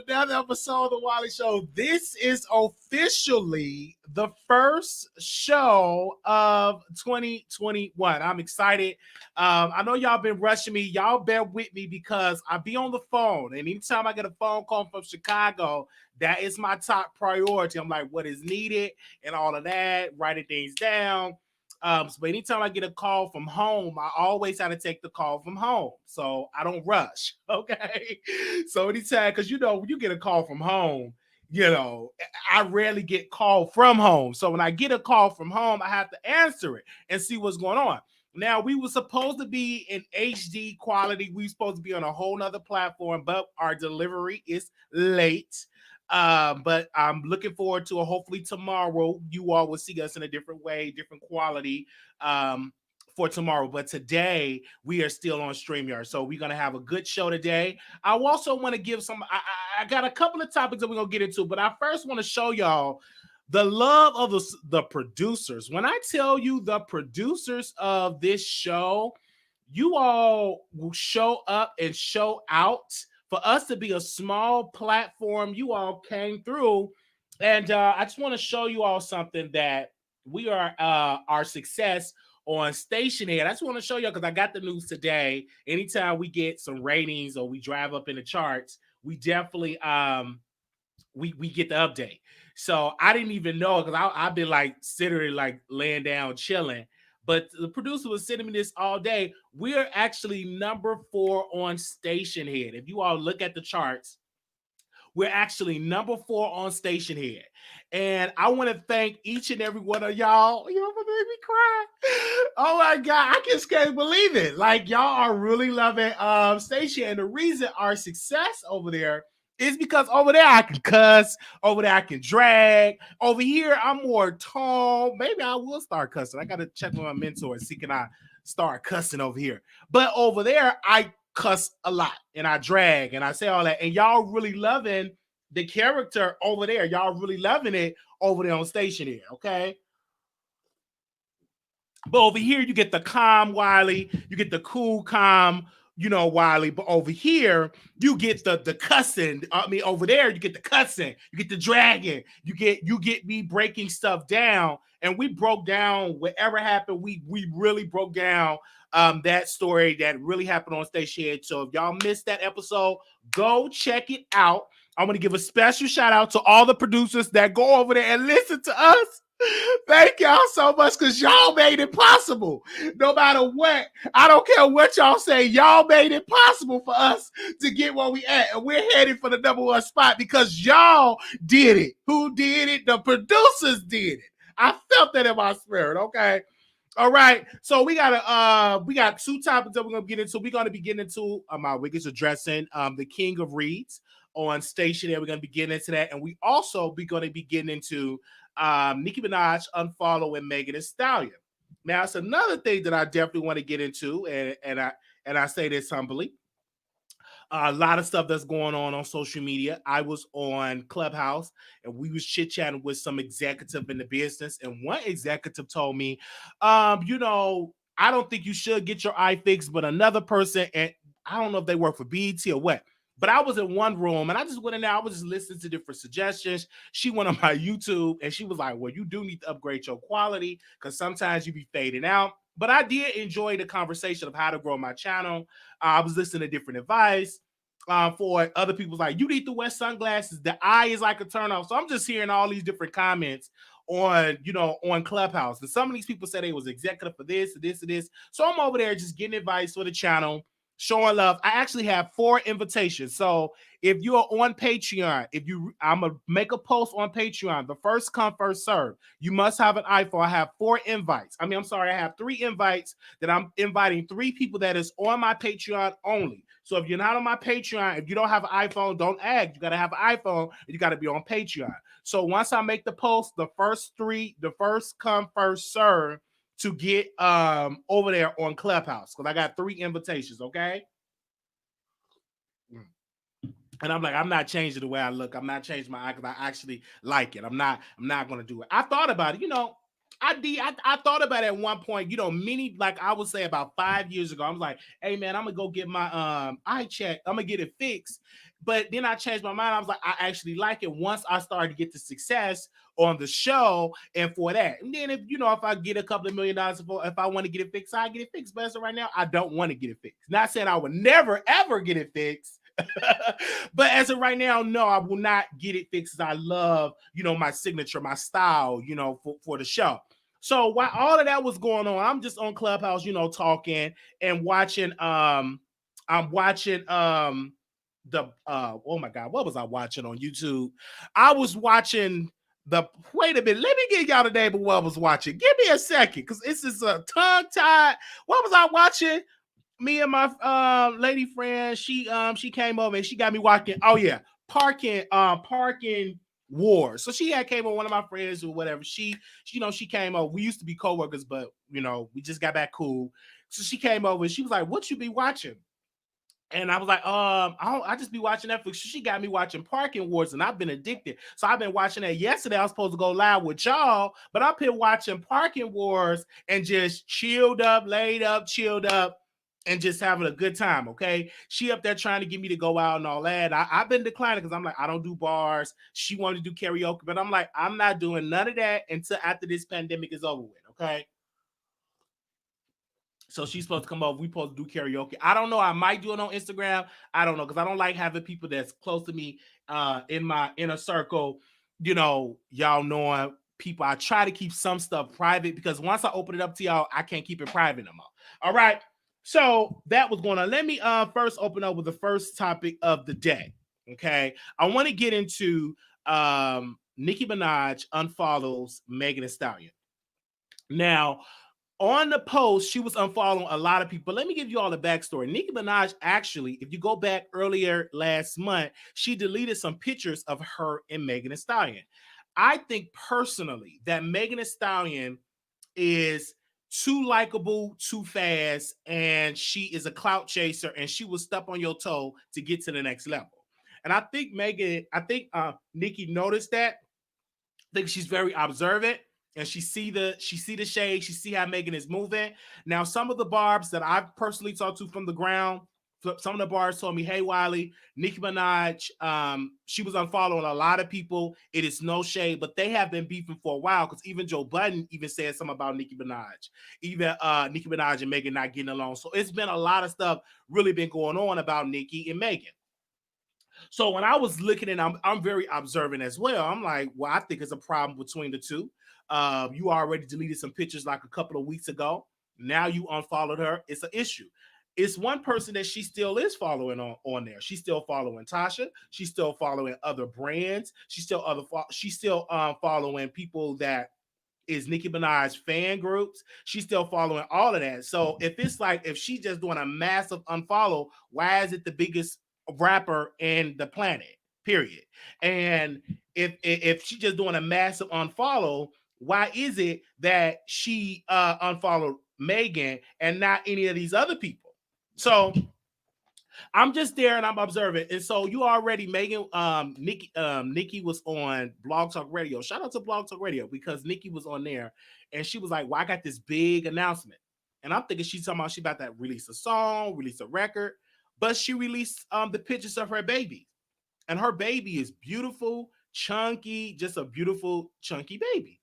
Another episode of the Wiley Show. This is officially the first show of 2021. I'm excited. I know y'all been rushing me. Y'all bear with me because I be on the phone, and anytime I get a phone call from Chicago, that is my top priority. I'm like, what is needed and all of that, writing things down. So anytime I get a call from home, I always have to take the call from home, so I don't rush. Okay, so anytime, because when you get a call from home, I rarely get called from home. So when I get a call from home, I have to answer it and see what's going on. Now, we were supposed to be in HD quality. We were supposed to be on a whole nother platform, but our delivery is late. But I'm looking forward to hopefully tomorrow you all will see us in a different way, different quality for tomorrow. But today we are still on StreamYard, so we're gonna have a good show today. I also want to give I got a couple of topics that we're gonna get into, but I first want to show y'all the love of the producers. When I tell you the producers of this show, you all will show up and show out. For us to be a small platform, you all came through, and I just want to show you all something that we are our success on Stationhead. I just want to show you because I got the news today. Anytime we get some ratings or we drive up in the charts, we definitely we get the update. So I didn't even know because I've been like sitting like laying down chilling. But the producer was sending me this all day. We are actually number 4 on Stationhead. If you all look at the charts, we're actually number 4 on Stationhead. And I want to thank each and every one of y'all. You made me cry. Oh my God, I just can't believe it. Like, y'all are really loving Stationhead. And the reason our success over there is because over there I can cuss, over there I can drag. Over here, I'm more tall. Maybe I will start cussing. I got to check with my mentor and see can I start cussing over here. But over there, I cuss a lot and I drag and I say all that. And y'all really loving the character over there. Y'all really loving it over there on Stationhead, okay? But over here, you get the calm Wiley, you get the cool, calm, Wiley. But over here, you get the cussing. I mean, over there, you get the cussing, you get the dragging, you get me breaking stuff down. And we broke down whatever happened. We really broke down that story that really happened on Stationhead. So if y'all missed that episode, go check it out. I want to give a special shout out to all the producers that go over there and listen to us. Thank y'all so much because y'all made it possible. No matter what, I don't care what y'all say, y'all made it possible for us to get where we at. And we're headed for the number 1 spot because y'all did it. Who did it? The producers did it. I felt that in my spirit, okay? All right, so we got 2 topics that we're gonna get into. We're gonna be getting into my week's addressing the King of Reads on Stationhead. We're gonna be getting into that, and we also be gonna be getting into Nicki Minaj, Unfollows, and Meghan and Stallion. Now, it's another thing that I definitely want to get into, and I say this humbly. A lot of stuff that's going on social media. I was on Clubhouse and we was chit-chatting with some executive in the business. And one executive told me, I don't think you should get your eye fixed, but another person, and I don't know if they work for BET or what, but I was in one room and I just went in there. I was just listening to different suggestions. She went on my YouTube and she was like, well, you do need to upgrade your quality because sometimes you be fading out. But I did enjoy the conversation of how to grow my channel. I was listening to different advice. for other people's like, you need to wear sunglasses. The eye is like a turn off. So I'm just hearing all these different comments on, on Clubhouse. And some of these people said they was executive for this, this, and this. So I'm over there just getting advice for the channel, showing love. I actually have 4 invitations. So if you're on Patreon, I'm gonna make a post on Patreon. The first come, first serve. You must have an iPhone. I have 4 invites. I have 3 invites that I'm inviting 3 people that is on my Patreon only. So if you're not on my Patreon, if you don't have an iPhone, don't ask. You gotta have an iPhone and you gotta be on Patreon. So once I make the post, the first come, first serve to get over there on Clubhouse. Because I got 3 invitations, okay? And I'm like, I'm not changing the way I look. I'm not changing my eye because I actually like it. I'm not gonna do it. I thought about it, I thought about it at one point, many, like I would say about 5 years ago. I was like, hey man, I'm gonna go get my eye checked. I'm gonna get it fixed. But then I changed my mind. I was like, I actually like it once I started to get the success on the show and for that. And then if I get a couple of $1 million, if I want to get it fixed, I get it fixed. But as of right now, I don't want to get it fixed. Not saying I would never ever get it fixed. But as of right now, no, I will not get it fixed. I love, my signature, my style, for the show. So while all of that was going on, I'm just on Clubhouse, talking and watching. I'm watching the oh my God, what was I watching on YouTube? I was watching wait a minute, let me get y'all the name of what I was watching. Give me a second, because this is a tongue tied. What was I watching? Me and my lady friend, she came over and she got me watching. Oh yeah, parking wars. So she had came over, one of my friends or whatever. She came over. We used to be coworkers, but we just got back cool. So she came over and she was like, "What you be watching?" And I was like, I just be watching Netflix. She got me watching Parking Wars, and I've been addicted. So I've been watching that. Yesterday, I was supposed to go live with y'all, but I've been watching Parking Wars and just chilled up, laid up, chilled up, and just having a good time. Okay. She up there trying to get me to go out and all that. I've been declining because I'm like, I don't do bars. She wanted to do karaoke, but I'm like, I'm not doing none of that until after this pandemic is over with. Okay. So she's supposed to come over. We supposed to do karaoke. I don't know. I might do it on Instagram. I don't know, because I don't like having people that's close to me in my inner circle, y'all knowing people. I try to keep some stuff private because once I open it up to y'all, I can't keep it private no more. All right. So that was going on. Let me first open up with the first topic of the day. Okay. I want to get into Nicki Minaj unfollows Megan Thee Stallion. Now, on the post, she was unfollowing a lot of people. But let me give you all the backstory. Nicki Minaj, actually, if you go back earlier last month, she deleted some pictures of her and Megan Thee Stallion. I think personally that Megan Thee Stallion is too likable, too fast, and she is a clout chaser, and she will step on your toe to get to the next level. And I think Nicki noticed that. I think she's very observant, and she see the shade. She see how Megan is moving. Now, some of the barbs that I've personally talked to from the ground, some of the barbs told me, "Hey, Wiley, Nicki Minaj, she was unfollowing a lot of people. It is no shade, but they have been beefing for a while because even Joe Budden even said something about Nicki Minaj, even Nicki Minaj and Megan not getting along. So it's been a lot of stuff really been going on about Nicki and Megan." So when I was looking at, I'm very observant as well. I'm like, well, I think it's a problem between the two. You already deleted some pictures like a couple of weeks ago. Now you unfollowed her. It's an issue. It's one person that she still is following on there. She's still following Tasha. She's still following other brands. She's still following people that is Nicki Minaj fan groups. She's still following all of that. So if she's just doing a massive unfollow, why is it the biggest rapper in the planet? Period. And if she's just doing a massive unfollow, why is it that she unfollowed Megan and not any of these other people? So I'm just there and I'm observing. And so you already, Megan, Nicki was on Blog Talk Radio. Shout out to Blog Talk Radio because Nicki was on there and she was like, well, I got this big announcement. And I'm thinking she's talking about she about to release a song, release a record, but she released the pictures of her baby. And her baby is beautiful, chunky, just a beautiful, chunky baby.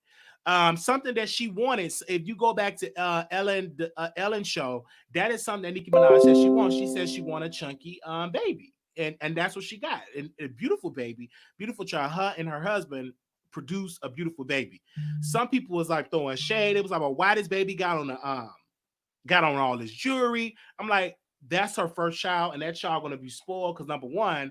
Something that she wanted. If you go back to Ellen show, that is something that Nicki Minaj said she wants. She says she want a chunky baby. and that's what she got. And a beautiful baby, beautiful child. Her and her husband produce a beautiful baby. Some people was like throwing shade. It was like, well, why this baby got on all this jewelry? I'm like, that's her first child, and that child gonna be spoiled because number one,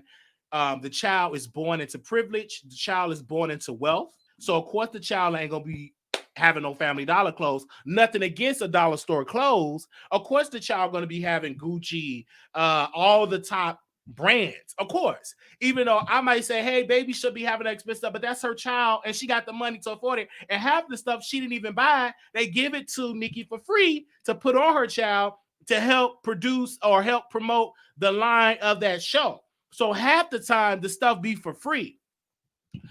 the child is born into privilege. The child is born into wealth. So of course the child ain't gonna be having no Family Dollar clothes. Nothing against a dollar store clothes. Of course the child gonna be having Gucci, all the top brands, of course. Even though I might say, hey, baby should be having that expensive stuff, but that's her child and she got the money to afford it. And half the stuff she didn't even buy, they give it to Nicki for free to put on her child to help produce or help promote the line of that show. So half the time the stuff be for free.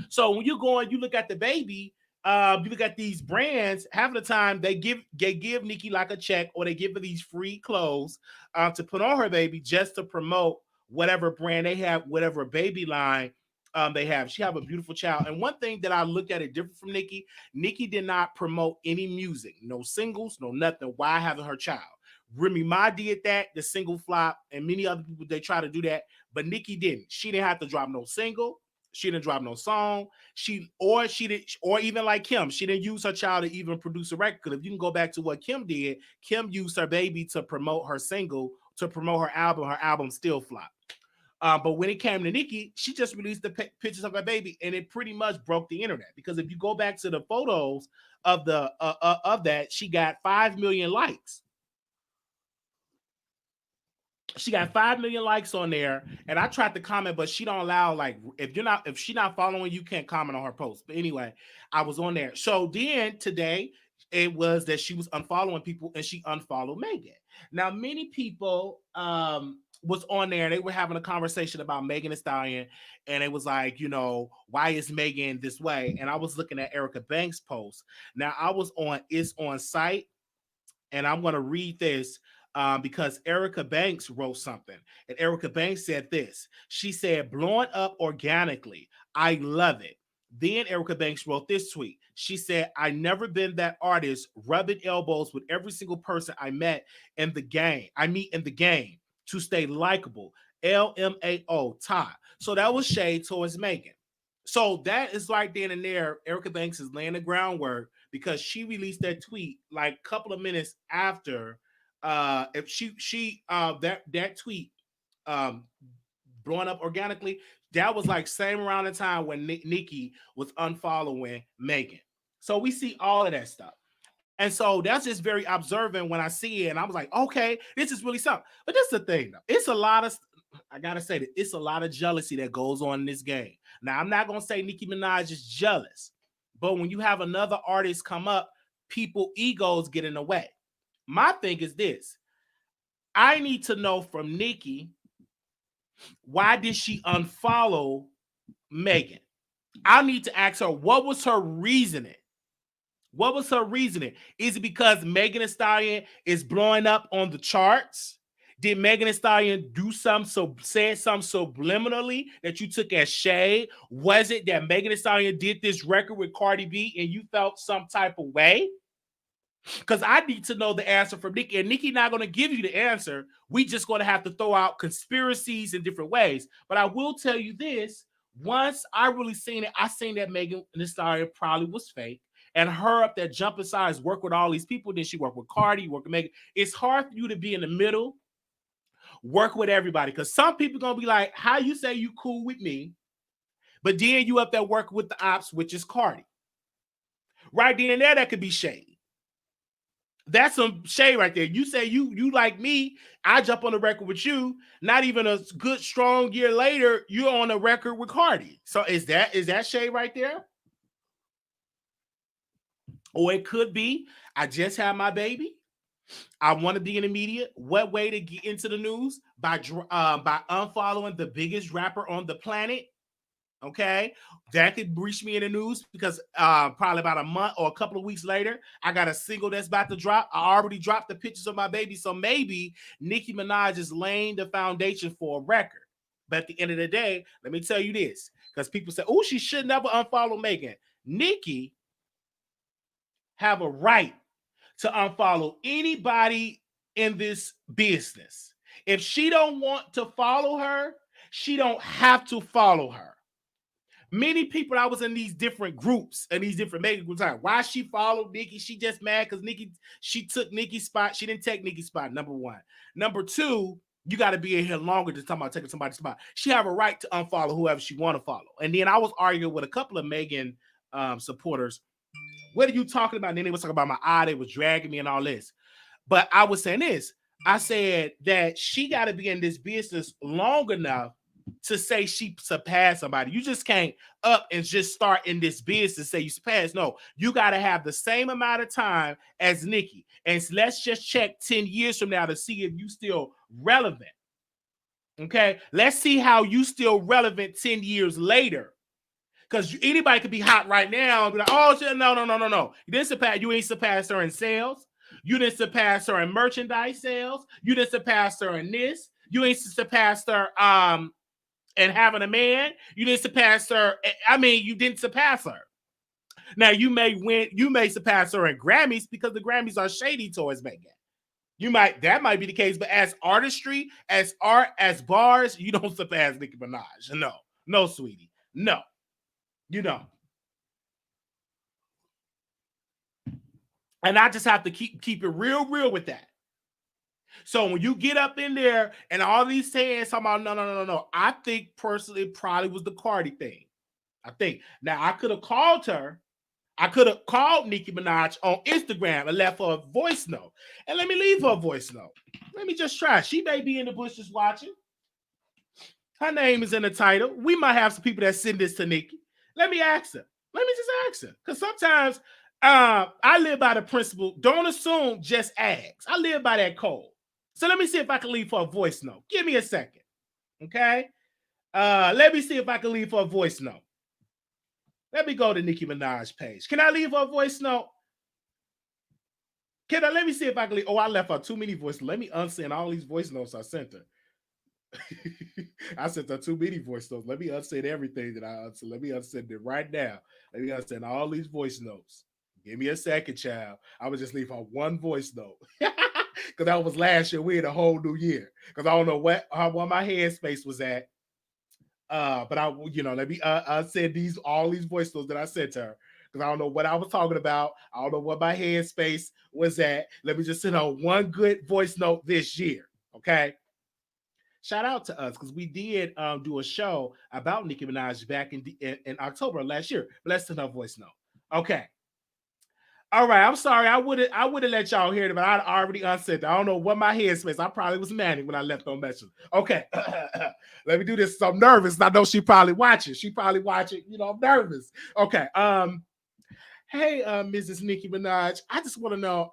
So when you go and you look at the baby, you look at these brands, half of the time they give Nicki like a check or they give her these free clothes to put on her baby just to promote whatever brand they have, whatever baby line they have. She have a beautiful child. And one thing that I looked at it different from Nicki did not promote any music, no singles, no nothing. Why having her child? Remy Ma did that, the single flop, and many other people they try to do that, but Nicki didn't. She didn't have to drop no single. She didn't drop no song. She did, or even like Kim, she didn't use her child to even produce a record. Because if you can go back to what Kim did, Kim used her baby to promote her single, to promote her album. Her album still flopped. But when it came to Nicki, she just released the pictures of her baby, and it pretty much broke the internet. Because if you go back to the photos of that, she got 5 million likes. She got 5 million likes on there, and I tried to comment, but she don't allow, like, if she not following, you can't comment on her post. But anyway, I was on there. So then today it was that she was unfollowing people and she unfollowed Meghan. Now many people was on there and they were having a conversation about Megan Thee Stallion, and it was like, why is Meghan this way? And I was looking at Erica Banks' post. Now I was on It's On Site, and I'm going to read this because Erica Banks wrote something. And Erica Banks said this. She said, blowing up organically. I love it. Then Erica Banks wrote this tweet. She said, I never been that artist rubbing elbows with every single person I meet in the game to stay likable. LMAO, Ty. So that was shade towards Meghan. So that is right then and there. Erica Banks is laying the groundwork because she released that tweet like a couple of minutes after if she that tweet blowing up organically, that was like same around the time when Nicki was unfollowing Meghan. So we see all of that stuff. And so that's just very observant when I see it. And I was like, okay, this is really something. But this is the thing, though. It's a lot of, I got to say that it's a lot of jealousy that goes on in this game. Now, I'm not going to say Nicki Minaj is jealous, but when you have another artist come up, people egos get in the way. My thing is this. I need to know from Nicki, why did she unfollow Meghan? I need to ask her, what was her reasoning? What was her reasoning? Is it because Megan Thee Stallion is blowing up on the charts? Did Megan Thee Stallion do something, say something subliminally that you took as shade? Was it that Megan Thee Stallion did this record with Cardi B and you felt some type of way? Because I need to know the answer from Nicki, and Nicki not going to give you the answer. We just going to have to throw out conspiracies in different ways. But I will tell you this: once I really seen it, I seen that Megan Thee Stallion probably was fake. And her up there jumping sides, work with all these people. Then she worked with Cardi, work with Megan. It's hard for you to be in the middle, work with everybody. Because some people going to be like, how you say you cool with me, but then you up there working with the ops, which is Cardi. Right then and there, that could be shade. That's some shade right there. You say you like me, I jump on the record with you. Not even a good, strong year later, you're on a record with Cardi. So is that shade right there? Or it could be, I just had my baby. I want to be in the media. What way to get into the news? By unfollowing the biggest rapper on the planet. Okay, that could reach me in the news because probably about a month or a couple of weeks later, I got a single that's about to drop. I already dropped the pictures of my baby. So maybe Nicki Minaj is laying the foundation for a record. But at the end of the day, let me tell you this, because people say, oh, she should never unfollow Meghan. Nicki have a right to unfollow anybody in this business. If she don't want to follow her, She don't have to follow her. Many people, I was in these different groups and these different Meghan groups. Why she followed Nicki? She just mad because she took Nicki's spot. She didn't take Nicki's spot, number one. Number two, you got to be in here longer to talk about taking somebody's spot. She have a right to unfollow whoever she want to follow. And then I was arguing with a couple of Meghan supporters. What are you talking about? And then they was talking about my eye. They was dragging me and all this. But I was saying this. I said that she got to be in this business long enough to say she surpassed somebody. You just can't up and just start in this business and say you surpassed. No, you got to have the same amount of time as Nicki. And let's just check 10 years from now to see if you still relevant. Okay, let's see how you still relevant 10 years later. Because anybody could be hot right now and be like, oh, no. You ain't surpassed her in sales. You didn't surpass her in merchandise sales. You didn't surpass her in this. You ain't surpassed her and having a man. You didn't surpass her. I mean, you didn't surpass her. Now you may surpass her in Grammys because the Grammys are shady towards Meghan. That might be the case, but as artistry, as art, as bars, you don't surpass Nicki Minaj. No, sweetie. No, you don't. And I just have to keep it real with that. So when you get up in there and all these saying talking about no, I think personally it probably was the Cardi thing. I think. Now I could have called her. I could have called Nicki Minaj on Instagram and left her a voice note. And let me leave her a voice note. Let me just try. She may be in the bushes watching. Her name is in the title. We might have some people that send this to Nicki. Let me ask her. Let me just ask her. Because sometimes I live by the principle, don't assume, just ask. I live by that code. So let me see if I can leave for a voice note. Give me a second. Okay? Let me see if I can leave for a voice note. Let me go to Nicki Minaj page. Can I leave her a voice note? Let me see if I can leave. Oh, I left her too many voice notes. Let me unsend all these voice notes I sent her. I sent her too many voice notes. Let me unsend everything that I unsent. Let me unsend it right now. Let me unsend all these voice notes. Give me a second, child. I would just leave her one voice note. Because that was last year. We had a whole new year. Because I don't know what my headspace was at. But let me send all these voice notes that I sent her. Because I don't know what I was talking about. I don't know what my headspace was at. Let me just send her one good voice note this year. Okay. Shout out to us because we did do a show about Nicki Minaj back in October of last year. But let's send her voice note. Okay. All right, I'm sorry. I would have let y'all hear it, but I'd already unsent it. I don't know what my headspace. I probably was manic when I left on message. Okay, let me do this. So I'm nervous. I know she probably watching. I'm nervous. Okay. Hey, Mrs. Nicki Minaj. I just want to know,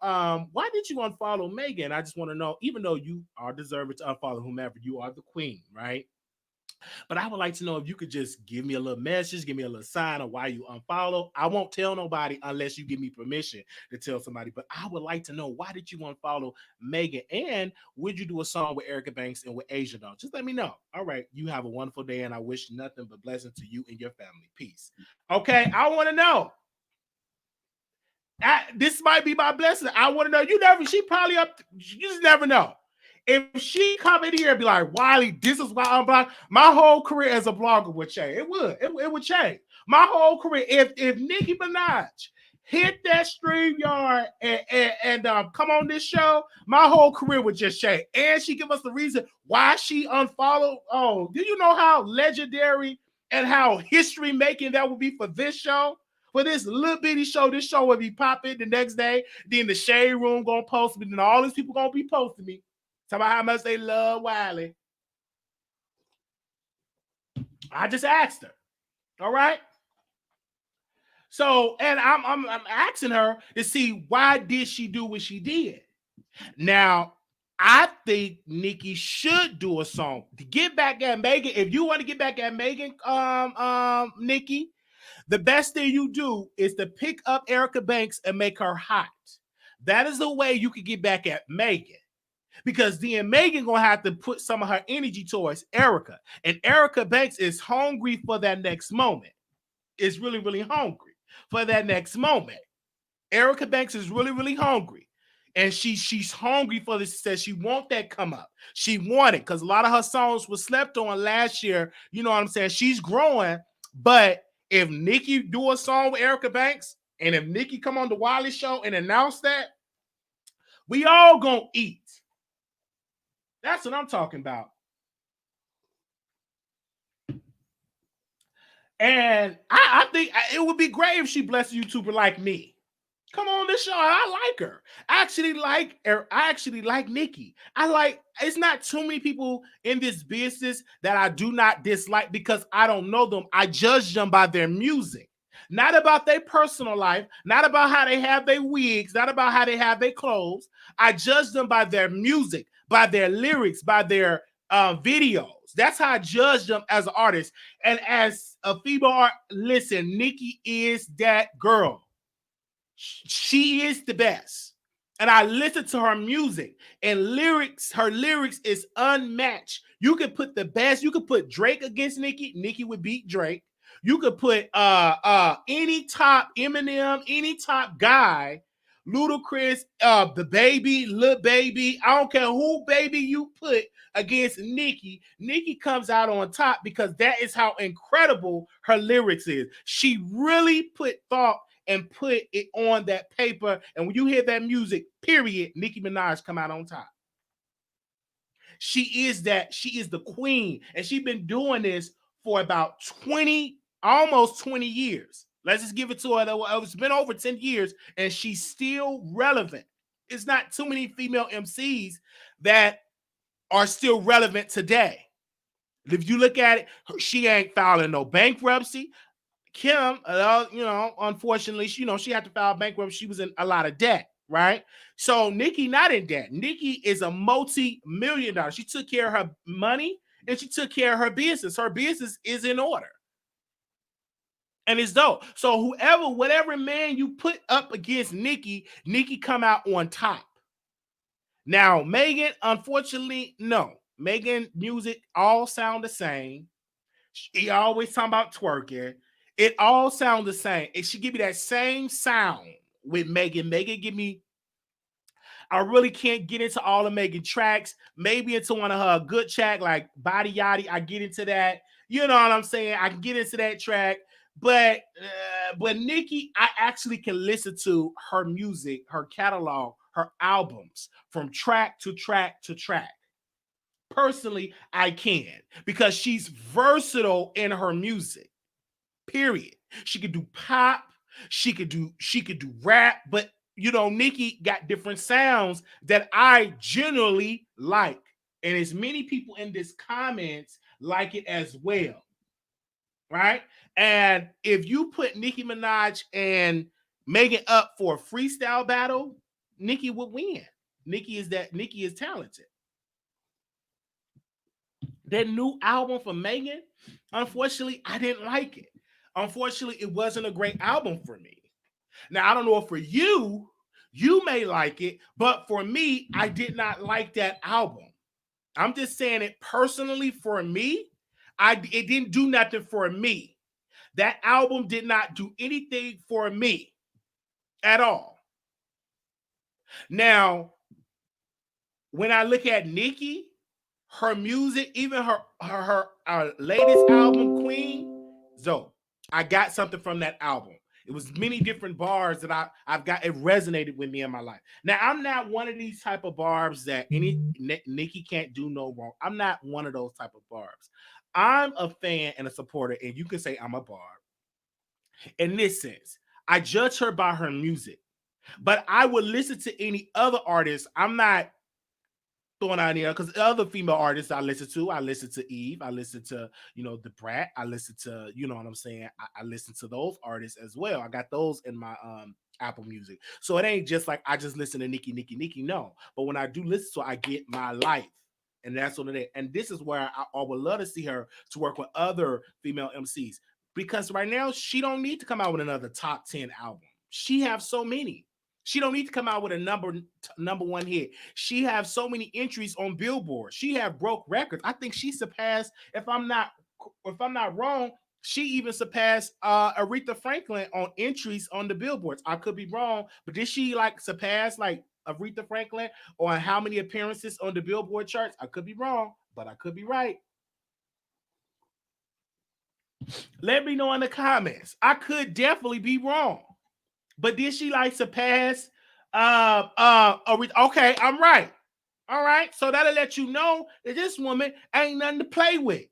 why did you unfollow Meghan? I just want to know, even though you are deserving to unfollow whomever, you are the queen, right? But I would like to know if you could just give me a little message, give me a little sign of why you unfollow. I won't tell nobody unless you give me permission to tell somebody. But I would like to know, why did you unfollow Meghan? And would you do a song with Erica Banks and with Asia Doll? Just let me know. All right. You have a wonderful day, and I wish nothing but blessings to you and your family. Peace. Okay. I want to know. This might be my blessing. I want to know. She probably up. You just never know. If she come in here and be like, Wiley, this is why I'm blocked, my whole career as a blogger would change. It would. It would change. My whole career. If Nicki Minaj hit that StreamYard and come on this show, my whole career would just change. And she give us the reason why she unfollowed. Oh, do you know how legendary and how history making that would be for this show? For this little bitty show, this show would be popping the next day. Then the Shade Room gonna post me. Then all these people gonna be posting me. Talk about how much they love Wiley. I just asked her. All right. So, and I'm asking her to see why did she do what she did. Now, I think Nicki should do a song to get back at Meghan. If you want to get back at Meghan, Nicki, the best thing you do is to pick up Erica Banks and make her hot. That is the way you can get back at Meghan. Because then Meghan gonna have to put some of her energy towards Erica. And Erica Banks is hungry for that next moment. Is really, really hungry for that next moment. Erica Banks is really, really hungry. And she's hungry for the success. She want that come up. She want it because a lot of her songs were slept on last year. You know what I'm saying? She's growing, but if Nicki do a song with Erica Banks, and if Nicki come on the Wiley Show and announce that, we all gonna eat. That's what I'm talking about. And I think it would be great if she blessed a YouTuber like me. Come on this show. I like her. I actually like her. I actually like Nicki. It's not too many people in this business that I do not dislike because I don't know them. I judge them by their music. Not about their personal life, not about how they have their wigs, not about how they have their clothes. I judge them by their music, by their lyrics, by their videos. That's how I judge them as an artist. And as a female art, listen, Nicki is that girl. She is the best. And I listen to her music and lyrics. Her lyrics is unmatched. You could put the best. You could put Drake against Nicki. Nicki would beat Drake. You could put any top Eminem, any top guy, Ludacris, the baby, Lil Baby. I don't care who baby you put against Nicki. Nicki comes out on top because that is how incredible her lyrics is. She really put thought and put it on that paper. And when you hear that music, period, Nicki Minaj come out on top. She is the queen. And she's been doing this for about almost 20 years. Let's just give it to her. It's been over 10 years and she's still relevant. It's not too many female MCs that are still relevant today. If you look at it, she ain't filing no bankruptcy. Kim, unfortunately, she had to file bankruptcy. She was in a lot of debt, right? So Nicki not in debt. Nicki is a multi-million-dollar. She took care of her money and she took care of her business. Her business is in order. And it's dope. So whatever man you put up against Nicki come out on top. Now, Meghan, unfortunately, no. Meghan music all sound the same. She always talking about twerking. It all sounds the same. It should give me that same sound with Meghan. Meghan give me, I really can't get into all of Meghan tracks. Maybe into one of her good track like Body Yachty. I get into that. You know what I'm saying? I can get into that track. But Nicki, I actually can listen to her music, her catalog, her albums from track to track to track. Personally, I can because she's versatile in her music. Period. She could do pop, she could do rap, but Nicki got different sounds that I generally like. And as many people in this comments like it as well. Right? And if you put Nicki Minaj and Meghan up for a freestyle battle, Nicki would win. Nicki is talented. That new album from Meghan, unfortunately, I didn't like it. Unfortunately, it wasn't a great album for me. Now, I don't know if for you may like it, but for me, I did not like that album. I'm just saying it personally for me. It didn't do nothing for me. That album did not do anything for me at all. Now, when I look at Nicki, her music, even her latest album, Queen, so I got something from that album. It was many different bars that I've got. It resonated with me in my life. Now, I'm not one of these type of barbs that Nicki can't do no wrong. I'm not one of those type of barbs. I'm a fan and a supporter, and you can say I'm a barb. In this sense, I judge her by her music, but I would listen to any other artist. I'm not throwing out here because other female artists I listen to Eve, I listen to the Brat, I listen to what I'm saying, I listen to those artists as well. I got those in my Apple Music, so it ain't just like I just listen to Nicki, no. But when I do listen to her, I get my life, and that's what it is. And this is where I would love to see her to work with other female MCs, because right now she don't need to come out with another top 10 album. She have so many. She don't need to come out with a number one hit. She have so many entries on Billboard. She have broke records. I think she surpassed, if I'm not wrong, she even surpassed Aretha Franklin on entries on the Billboards. I could be wrong, but did she surpass of Aretha Franklin or how many appearances on the Billboard charts. I could be wrong, but I could be right. Let me know in the comments. I could definitely be wrong. But did she like surpass Aretha? Okay, I'm right. All right. So that'll let you know that this woman ain't nothing to play with.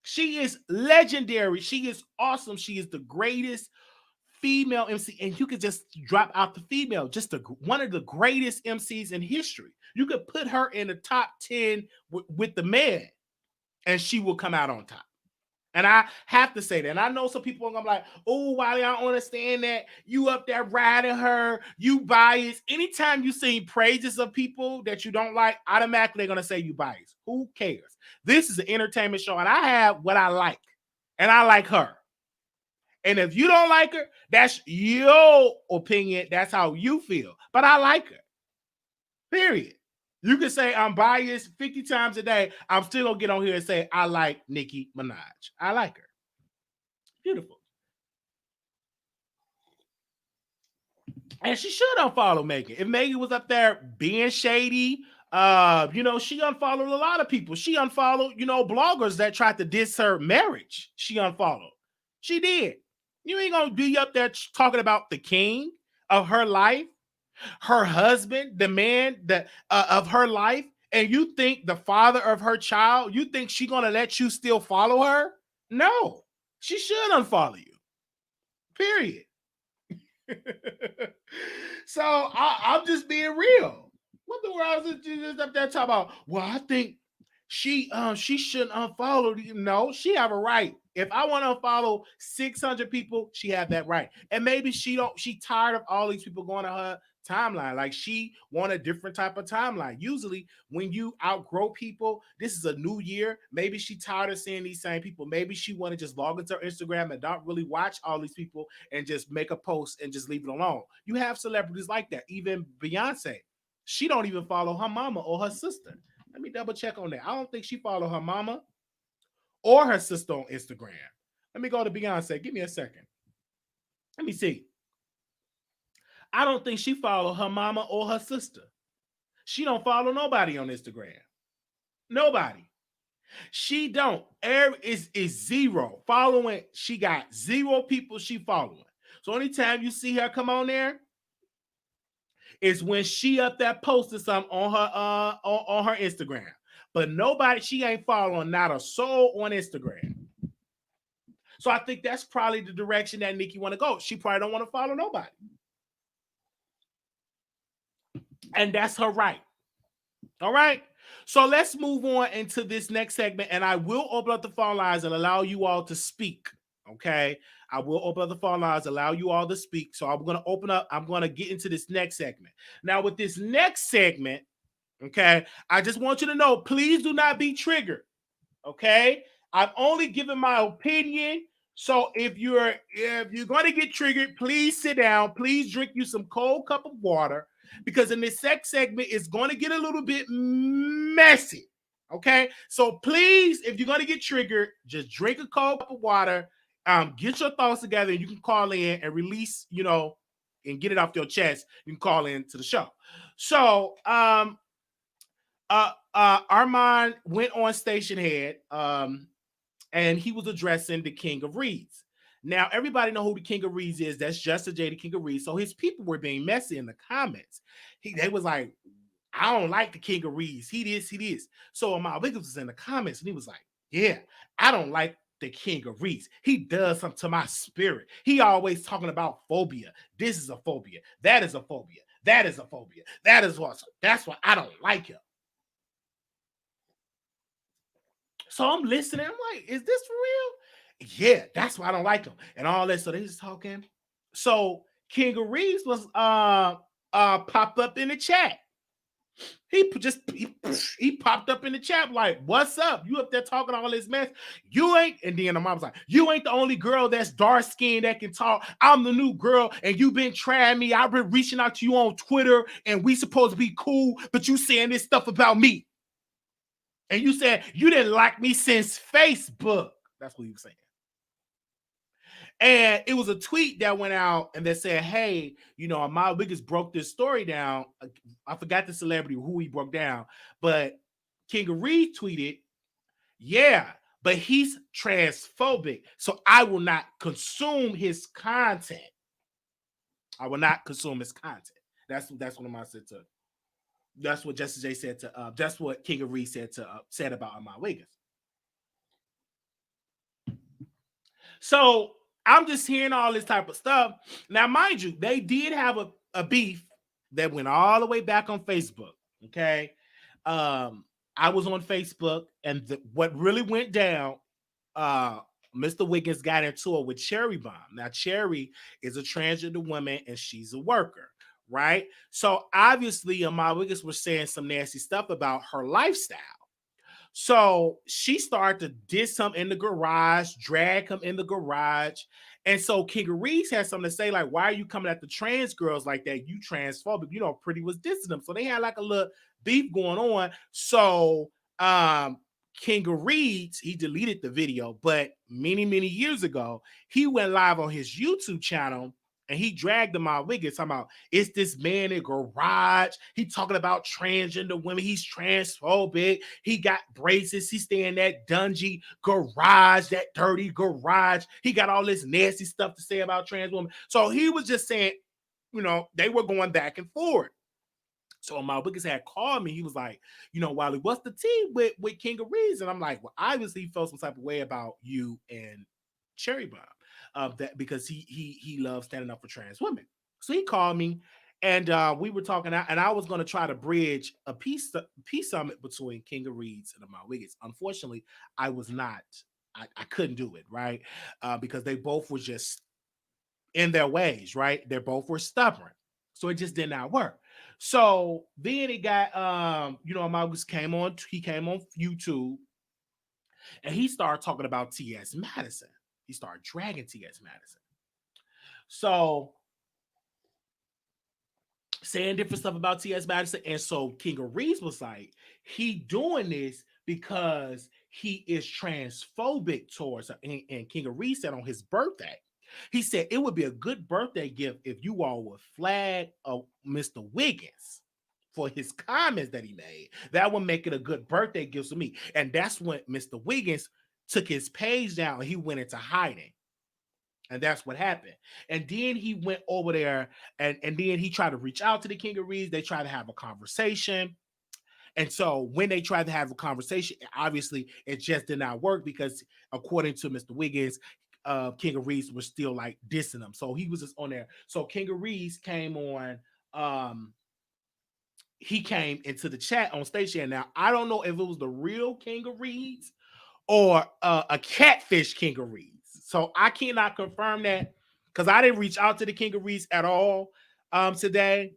She is legendary. She is awesome. She is the greatest female MC, and you could just drop out the female, just one of the greatest MCs in history. You could put her in the top 10 with the men, and she will come out on top. And I have to say that. And I know some people are gonna be like, oh, Wiley, I don't understand that. You up there riding her, you biased. Anytime you sing praises of people that you don't like, automatically they're gonna say you biased. Who cares? This is an entertainment show, and I have what I like, and I like her. And if you don't like her, that's your opinion. That's how you feel. But I like her. Period. You can say I'm biased 50 times a day. I'm still gonna get on here and say I like Nicki Minaj. I like her. Beautiful. And she should unfollow Meghan. If Meghan was up there being shady, she unfollowed a lot of people. She unfollowed, bloggers that tried to diss her marriage. She unfollowed. She did. You ain't gonna be up there talking about the king of her life, her husband, the man that of her life, and you think the father of her child, you think she's gonna let you still follow her? No, she should unfollow you. Period. So I'm just being real. What the world is just up there talking about? Well, I think she shouldn't unfollow you. No, she have a right. If I want to unfollow 600 people, she have that right. And maybe she tired of all these people going to her timeline. Like she want a different type of timeline. Usually when you outgrow people, this is a new year. Maybe she tired of seeing these same people. Maybe she want to just log into her Instagram and not really watch all these people and just make a post and just leave it alone. You have celebrities like that. Even Beyonce, she don't even follow her mama or her sister. Let me double check on that. I don't think she follow her mama or her sister on Instagram. Let me go to Beyonce. Give me a second. Let me see. I don't think she follow her mama or her sister. She don't follow nobody on Instagram. Nobody. She don't. Is zero. Following, she got 0 people she following. So anytime you see her come on there, it's when she up there posting something on her on her Instagram. But nobody, she ain't following not a soul on Instagram. So I think that's probably the direction that Nicki want to go. She probably don't want to follow nobody. And that's her right. All right. So let's move on into this next segment, and I will open up the phone lines and allow you all to speak. Okay. I will open up the phone lines, allow you all to speak. So I'm going to open up. I'm going to get into this next segment. Now, with this next segment, okay, I just want you to know, please do not be triggered. Okay. I'm only giving my opinion. So if you're going to get triggered, please sit down. Please drink you some cold cup of water, because in this next segment, it's going to get a little bit messy. Okay. So please, if you're going to get triggered, just drink a cold cup of water. Get your thoughts together, and you can call in and release, and get it off your chest. You can call in to the show. So, Armand went on Station Head, and he was addressing the King of Reeds. Now, everybody know who the King of Reeds is. That's Just J, the King of Reeds. So his people were being messy in the comments. They was like, I don't like the King of Reeds. He this. So Ahmad Wiggins was in the comments, and he was like, yeah, I don't like the King of Reeds. He does something to my spirit. He always talking about phobia. This is a phobia. That is a phobia. That is a phobia. That is what. That's why I don't like him. So I'm listening. I'm like, is this for real? Yeah, that's why I don't like him. And all that. So they just talking. So King of Reeds was popped up in the chat. He popped up in the chat like, what's up? You up there talking all this mess? You ain't, and then the mom's like, you ain't the only girl that's dark skinned that can talk. I'm the new girl, and you've been trying me. I've been reaching out to you on Twitter, and we supposed to be cool, but you saying this stuff about me. And you said you didn't like me since Facebook. That's what he was saying. And it was a tweet that went out and that said, hey, my biggest broke this story down. I forgot the celebrity who he broke down, but King of Reed tweeted, yeah, but he's transphobic, so I will not consume his content. I will not consume his content. That's what Amar said to. That's what Justice J said to. That's what King of Reed said about Amar Wiggins. So I'm just hearing all this type of stuff. Now, mind you, they did have a beef that went all the way back on Facebook. Okay. I was on Facebook, and what really went down, Mr. Wiggins got into it with Cherry Bomb. Now, Cherry is a transgender woman and she's a worker, right? So obviously, Amar Wiggins was saying some nasty stuff about her lifestyle. So she started to diss him in the garage, drag him in the garage. And so King of Reeds had something to say, like, why are you coming at the trans girls like that? You transphobic. Pretty was dissing them. So they had like a little beef going on. So King of Reeds, he deleted the video, but many, many years ago, he went live on his YouTube channel and he dragged them out. Wiggins talking about, it's this man in garage. He talking about transgender women. He's transphobic. He got braces. He stay in that dungy garage, that dirty garage. He got all this nasty stuff to say about trans women. So he was just saying, they were going back and forth. So my Wiggins had called me. He was like, Wiley, what's the tea with King of Reeds? And I'm like, well, obviously he felt some type of way about you and Cherry Bomb. That because he loves standing up for trans women. So he called me, and we were talking, and I was going to try to bridge a peace summit between King of Reeds and Amar Wiggins. Unfortunately, I was not. I couldn't do it, right? Because they both were just in their ways, right? They both were stubborn, so it just did not work. So then it got, Amar Wiggins came on. He came on YouTube, and he started talking about T.S. Madison. He started dragging T.S. Madison. So saying different stuff about T.S. Madison. And so King of Reeds was like, he doing this because he is transphobic towards her. And King of Reeds said on his birthday, he said it would be a good birthday gift if you all would flag Mr. Wiggins for his comments that he made. That would make it a good birthday gift to me. And that's when Mr. Wiggins took his page down and he went into hiding. And that's what happened. And then he went over there and then he tried to reach out to the King of Reeds. They tried to have a conversation. And so when they tried to have a conversation, obviously it just did not work because according to Mr. Wiggins, King of Reeds was still like dissing him. So he was just on there. So King of Reeds came on, he came into the chat on stage here. Now, I don't know if it was the real King of Reeds or a catfish King of Reeds. So I cannot confirm that because I didn't reach out to the King of Reeds at all today.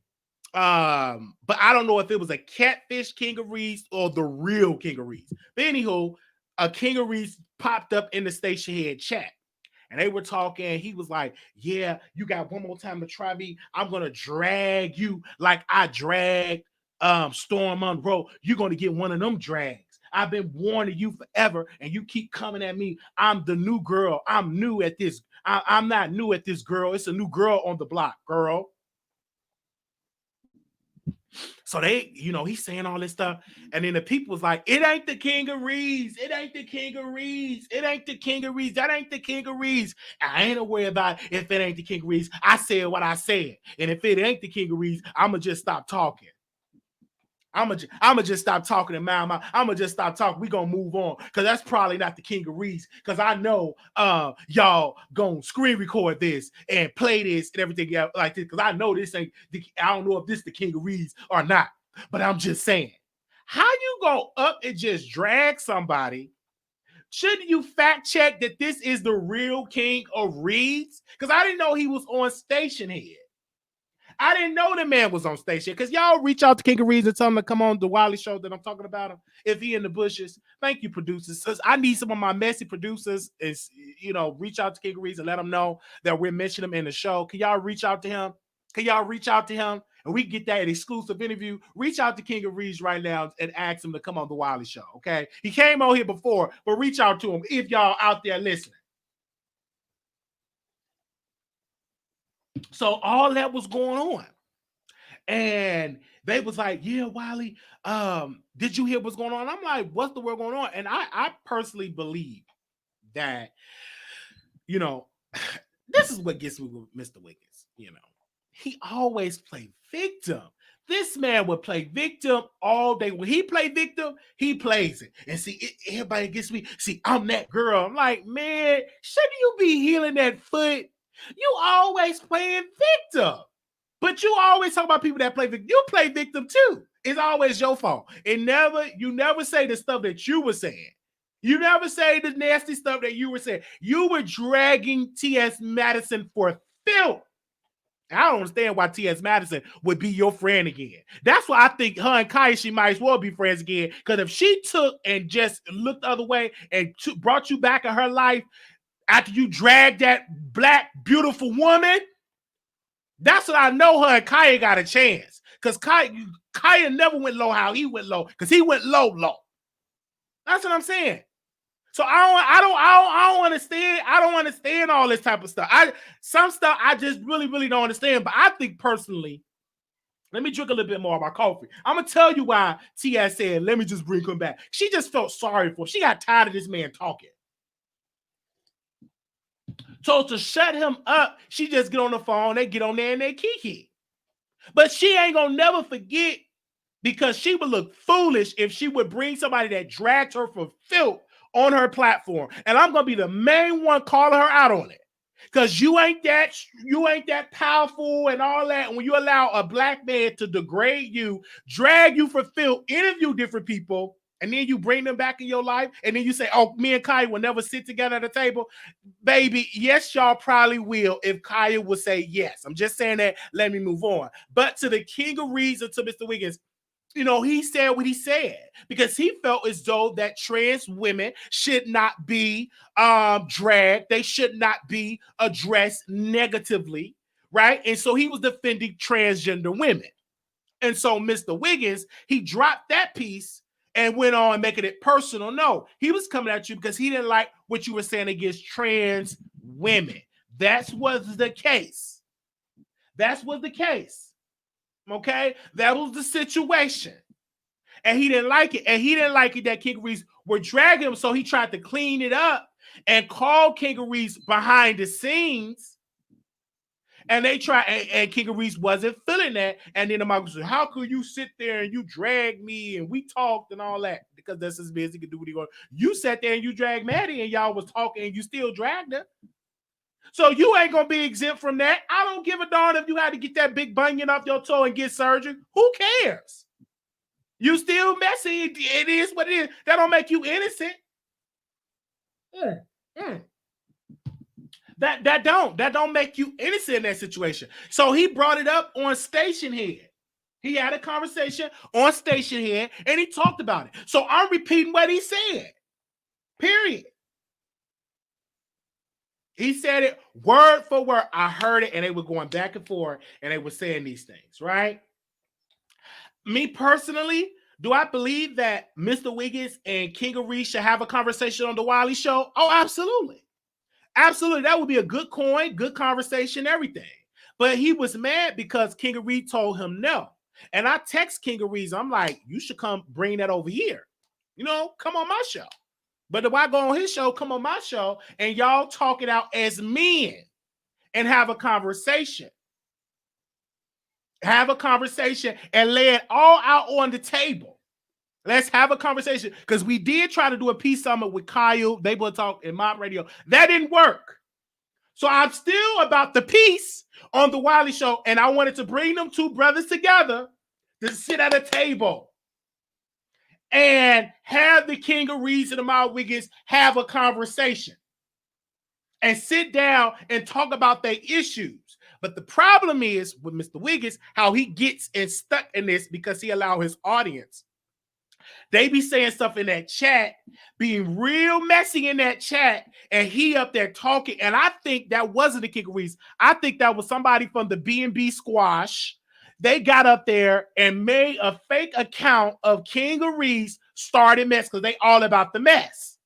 But I don't know if it was a catfish King of Reeds or the real King of Reeds. But anywho, a King of Reeds popped up in the station head chat. And they were talking. He was like, yeah, you got one more time to try me. I'm going to drag you like I dragged Storm Monroe. You're going to get one of them drags. I've been warning you forever, and you keep coming at me. I'm the new girl. I'm new at this. I'm not new at this, girl. It's a new girl on the block, girl. So they, he's saying all this stuff. And then the people was like, it ain't the King of Reeds. It ain't the King of Reeds. It ain't the King of Reeds. That ain't the King of Reeds. I ain't worried about if it ain't the King of Reeds. I said what I said. And if it ain't the King of Reeds, I'm going to just stop talking. I'm gonna just stop talking to my mouth. I'm gonna just stop talking. We gonna move on because that's probably not the King of Reeds. Because I know y'all gonna screen record this and play this and everything else like this. Because I know this ain't. I don't know if this the King of Reeds or not. But I'm just saying, how you go up and just drag somebody? Shouldn't you fact check that this is the real King of Reeds? Because I didn't know he was on station here. I didn't know the man was on station because y'all reach out to King of Reeds and tell him to come on the Wiley Show that I'm talking about him. If he in the bushes, thank you, producers. I need some of my messy producers is, reach out to King of Reeds and let him know that we're mentioning him in the show. Can y'all reach out to him? And we get that exclusive interview? Reach out to King of Reeds right now and ask him to come on the Wiley Show, okay? He came on here before, but reach out to him if y'all out there listening. So all that was going on. And they was like, yeah, Wiley, did you hear what's going on? I'm like, what's the word going on? And I personally believe that, you know, this is what gets me with Mr. Wiggins. You know, he always played victim. This man would play victim all day. When he play victim, he plays it. And see, everybody gets me. See, I'm that girl. I'm like, man, shouldn't you be healing that foot? You always playing victim. But you always talk about people that play victim. You play victim too. It's always your fault. You never say the stuff that you were saying. You never say the nasty stuff that you were saying. You were dragging T.S. Madison for filth. I don't understand why T.S. Madison would be your friend again. That's why I think her and Kaya, she might as well be friends again. Because if she took and just looked the other way and brought you back in her life after you dragged that black, beautiful woman, that's what I know her and Kaya got a chance. Because Kaya never went low how he went low. Because he went low. That's what I'm saying. So I don't understand. I don't understand all this type of stuff. Some stuff I just really don't understand. But I think personally, let me drink a little bit more of my coffee. I'm gonna tell you why T.S. said, let me just bring him back. She just felt sorry for him. She got tired of this man talking. So to shut him up, she just get on the phone, they get on there and they kiki. But she ain't gonna never forget, because she would look foolish if she would bring somebody that dragged her for filth on her platform. And I'm gonna be the main one calling her out on it. Because you ain't that powerful and all that. And when you allow a black man to degrade you, drag you for filth, interview different people, and then you bring them back in your life, and then you say, oh, me and Kaya will never sit together at a table. Baby, yes, y'all probably will if Kaya will say yes. I'm just saying that. Let me move on. But to the king of reason, to Mr. Wiggins, you know, he said what he said because he felt as though that trans women should not be dragged. They should not be addressed negatively, right? And so he was defending transgender women. And so Mr. Wiggins, he dropped that piece and went on making it personal. No, he was coming at you because he didn't like what you were saying against trans women. That was the case. That was the case. Okay, that was the situation, and he didn't like it. And he didn't like it that Kingarees were dragging him, so he tried to clean it up and call Kingarees behind the scenes. And they tried, and Kingarees wasn't feeling that. And then the Michael said, "How could you sit there and you drag me and we talked and all that?" Because that's his business. He could do what he wants. You sat there and you dragged Maddie, and y'all was talking, and you still dragged her. So you ain't gonna be exempt from that. I don't give a darn if you had to get that big bunion off your toe and get surgery. Who cares? You still messy. It is what it is. That don't make you innocent. That don't make you innocent in that situation. So he brought it up on Station Head. He had a conversation on Station Head and he talked about it. So I'm repeating what he said. Period. He said it word for word. I heard it, and they were going back and forth, and they were saying these things, right? Me personally, do I believe that Mr. Wiggins and Kingarees should have a conversation on the Wiley Show? Oh, absolutely. Absolutely. That would be a good coin, good conversation, everything. But he was mad because Kingarees told him no. And I text Kingarees, I'm like, you should come bring that over here. You know, come on my show. But if I go on his show, come on my show, and y'all talk it out as men and have a conversation. Have a conversation and lay it all out on the table. Let's have a conversation. Because we did try to do a peace summit with Kyle. They will talk in Mob Radio. That didn't work. So I'm still about the peace on the Wiley Show, and I wanted to bring them two brothers together to sit at a table and have the Kingarees and the Mild Wiggins have a conversation and sit down and talk about their issues. But the problem is with Mr. Wiggins, how he gets stuck in this because he allowed his audience. They be saying stuff in that chat, being real messy in that chat, and he up there talking. And I think that wasn't the Kingarees. I think that was somebody from the B&B Squash. They got up there and made a fake account of Kingarees started mess because they all about the mess.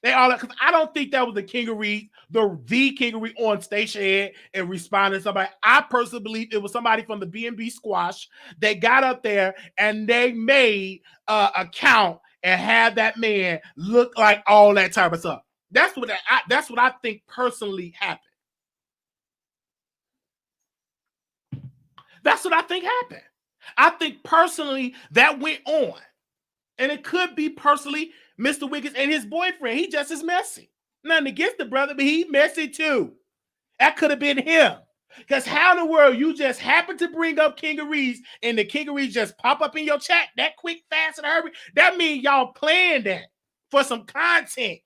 They all, because I don't think that was the Kingery, the Kingery on station head and responding to somebody. I personally believe it was somebody from the B&B Squash. They got up there and they made an account and had that man look like all that type of stuff. That's what I think personally happened. That's what I think happened. I think personally that went on. And it could be personally Mr. Wiggins and his boyfriend. He just as messy. Nothing against the brother, but he messy too. That could have been him. Because how in the world you just happen to bring up Kingeries and the Kingeries just pop up in your chat that quick, fast, and hurry? That means y'all playing that for some content.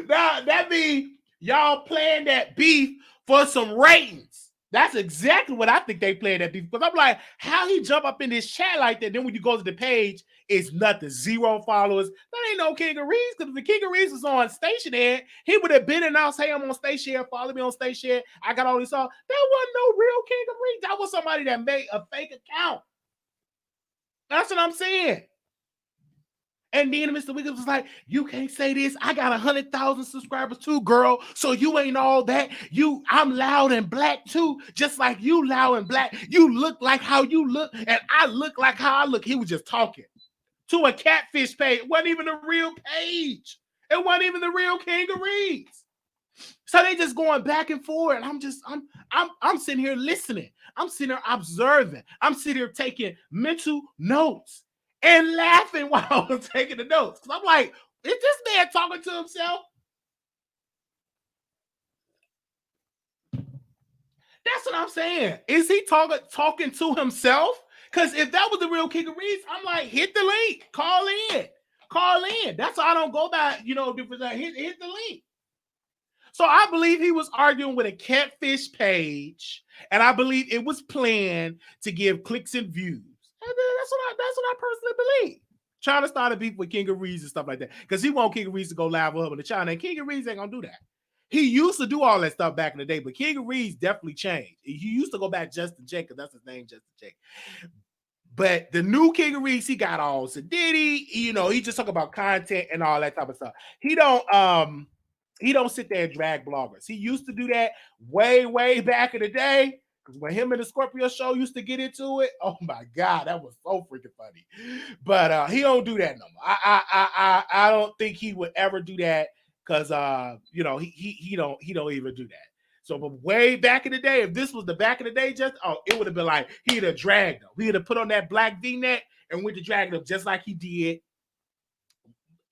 That means y'all playing that beef for some ratings. That's exactly what I think they played that beef. Because I'm like, how he jump up in this chat like that? Then when you go to the page, it's nothing. 0 followers. That ain't no Kingeries. Because if the Kingeries was on station head, he would have been announced, hey, I'm on station head. Follow me on station head. I got all these songs. That wasn't no real Kingeries. That was somebody that made a fake account. That's what I'm saying. And then Mr. Wiggins was like, you can't say this. I got 100,000 subscribers too, girl. So you ain't all that. I'm loud and black too. Just like you loud and black. You look like how you look. And I look like how I look. He was just talking to a catfish page. It wasn't even a real page. It wasn't even the real Kingeries. So they just going back and forth. And I'm sitting here listening. I'm sitting here observing. I'm sitting here taking mental notes. And laughing while I was taking the notes. Because I'm like, is this man talking to himself? That's what I'm saying. Is he talking to himself? Because if that was the real Kingeries, I'm like, hit the link. Call in. Call in. That's why I don't go by, different. Hit the link. So I believe he was arguing with a catfish page. And I believe it was planned to give clicks and views. That's what I personally believe. Trying to start a beef with Kingeries and stuff like that. Because he want Kingeries to go live with him in the China. And Kingeries ain't gonna do that. He used to do all that stuff back in the day, but Kingeries definitely changed. He used to go back Justin J, because that's his name, Justin J. But the new Kingeries, he got all Sadiddy, he just talk about content and all that type of stuff. He don't sit there and drag bloggers. He used to do that way, way back in the day. Because when him and the Scorpio show used to get into it, oh my God, that was so freaking funny. But he don't do that no more. I don't think he would ever do that because he don't even do that. So but way back in the day, if this was the back in the day, it would have been like he'd have dragged him. He'd have put on that black V-neck and went to drag him just like he did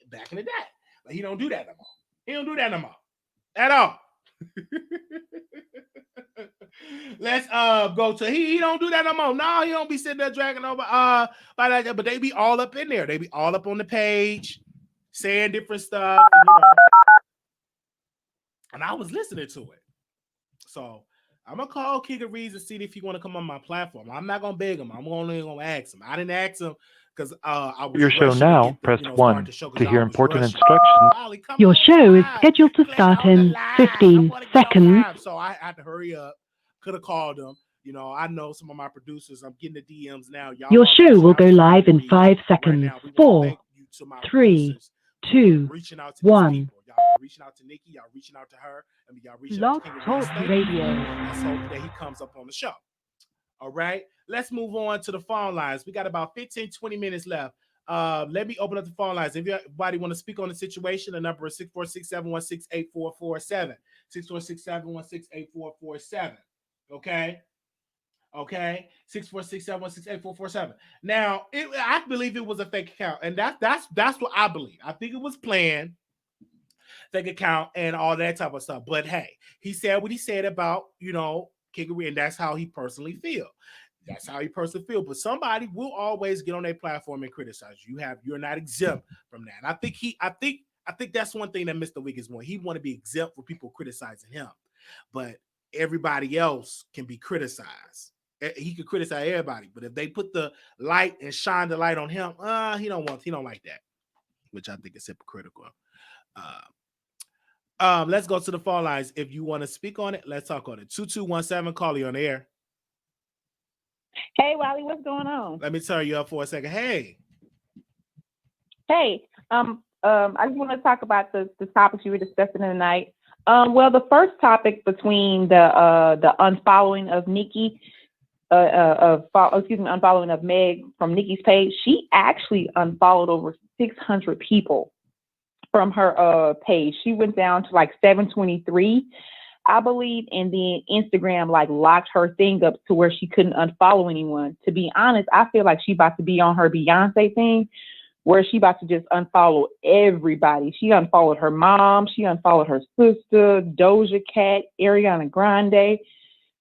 back in the day. But he don't do that no more. He don't do that no more at all. Let's go to he don't do that no more. No, he don't be sitting there dragging over by that, but they be all up in there. They be all up on the page saying different stuff, and I was listening to it. So I'm gonna call Kingeries and see if he want to come on my platform. I'm not gonna beg him. I'm only gonna ask him. I didn't ask him because I was your show now. Press 1 to hear important instructions. Your show is scheduled to start in 15 seconds. So I had to hurry up. Could have called him. I know some of my producers. I'm getting the DMs now. Your show will go live in 5 seconds. 4, 3, 2, 1. Y'all reaching out to Nicki. Y'all reaching out to her. I mean, y'all reaching Blog out to Talk Radio. Let's hope that he comes up on the show. All right. Let's move on to the phone lines. We got about 15, 20 minutes left. Let me open up the phone lines. If anybody want to speak on the situation, the number is 646-716-8447. 646-716-8447. Okay. 646-716-8447. Now, I believe it was a fake account, and that's what I believe. I think it was planned, fake account, and all that type of stuff. But hey, he said what he said about Kingery, and that's how he personally feel. That's how he personally feel. But somebody will always get on their platform and criticize you. You're not exempt from that. And I think that's one thing that Mr. Wiggins wants. He want to be exempt for people criticizing him, but everybody else can be criticized. He could criticize everybody, but if they put the light and shine the light on him, he don't like that, which I think is hypocritical. Let's go to the phone lines. If you want to speak on it, let's talk on it. 2217, call you on the air. Hey, Wiley, what's going on? Let me turn you up for a second. Hey. Hey, I just want to talk about the topics you were discussing tonight. Well, the first topic between the unfollowing of Nicki, unfollowing of Meg from Nicki's page, she actually unfollowed over 600 people from her page. She went down to like 723, I believe, and then Instagram like locked her thing up to where she couldn't unfollow anyone. To be honest, I feel like she about to be on her Beyonce thing, where she about to just unfollow everybody. She unfollowed her mom, she unfollowed her sister, Doja Cat, Ariana Grande.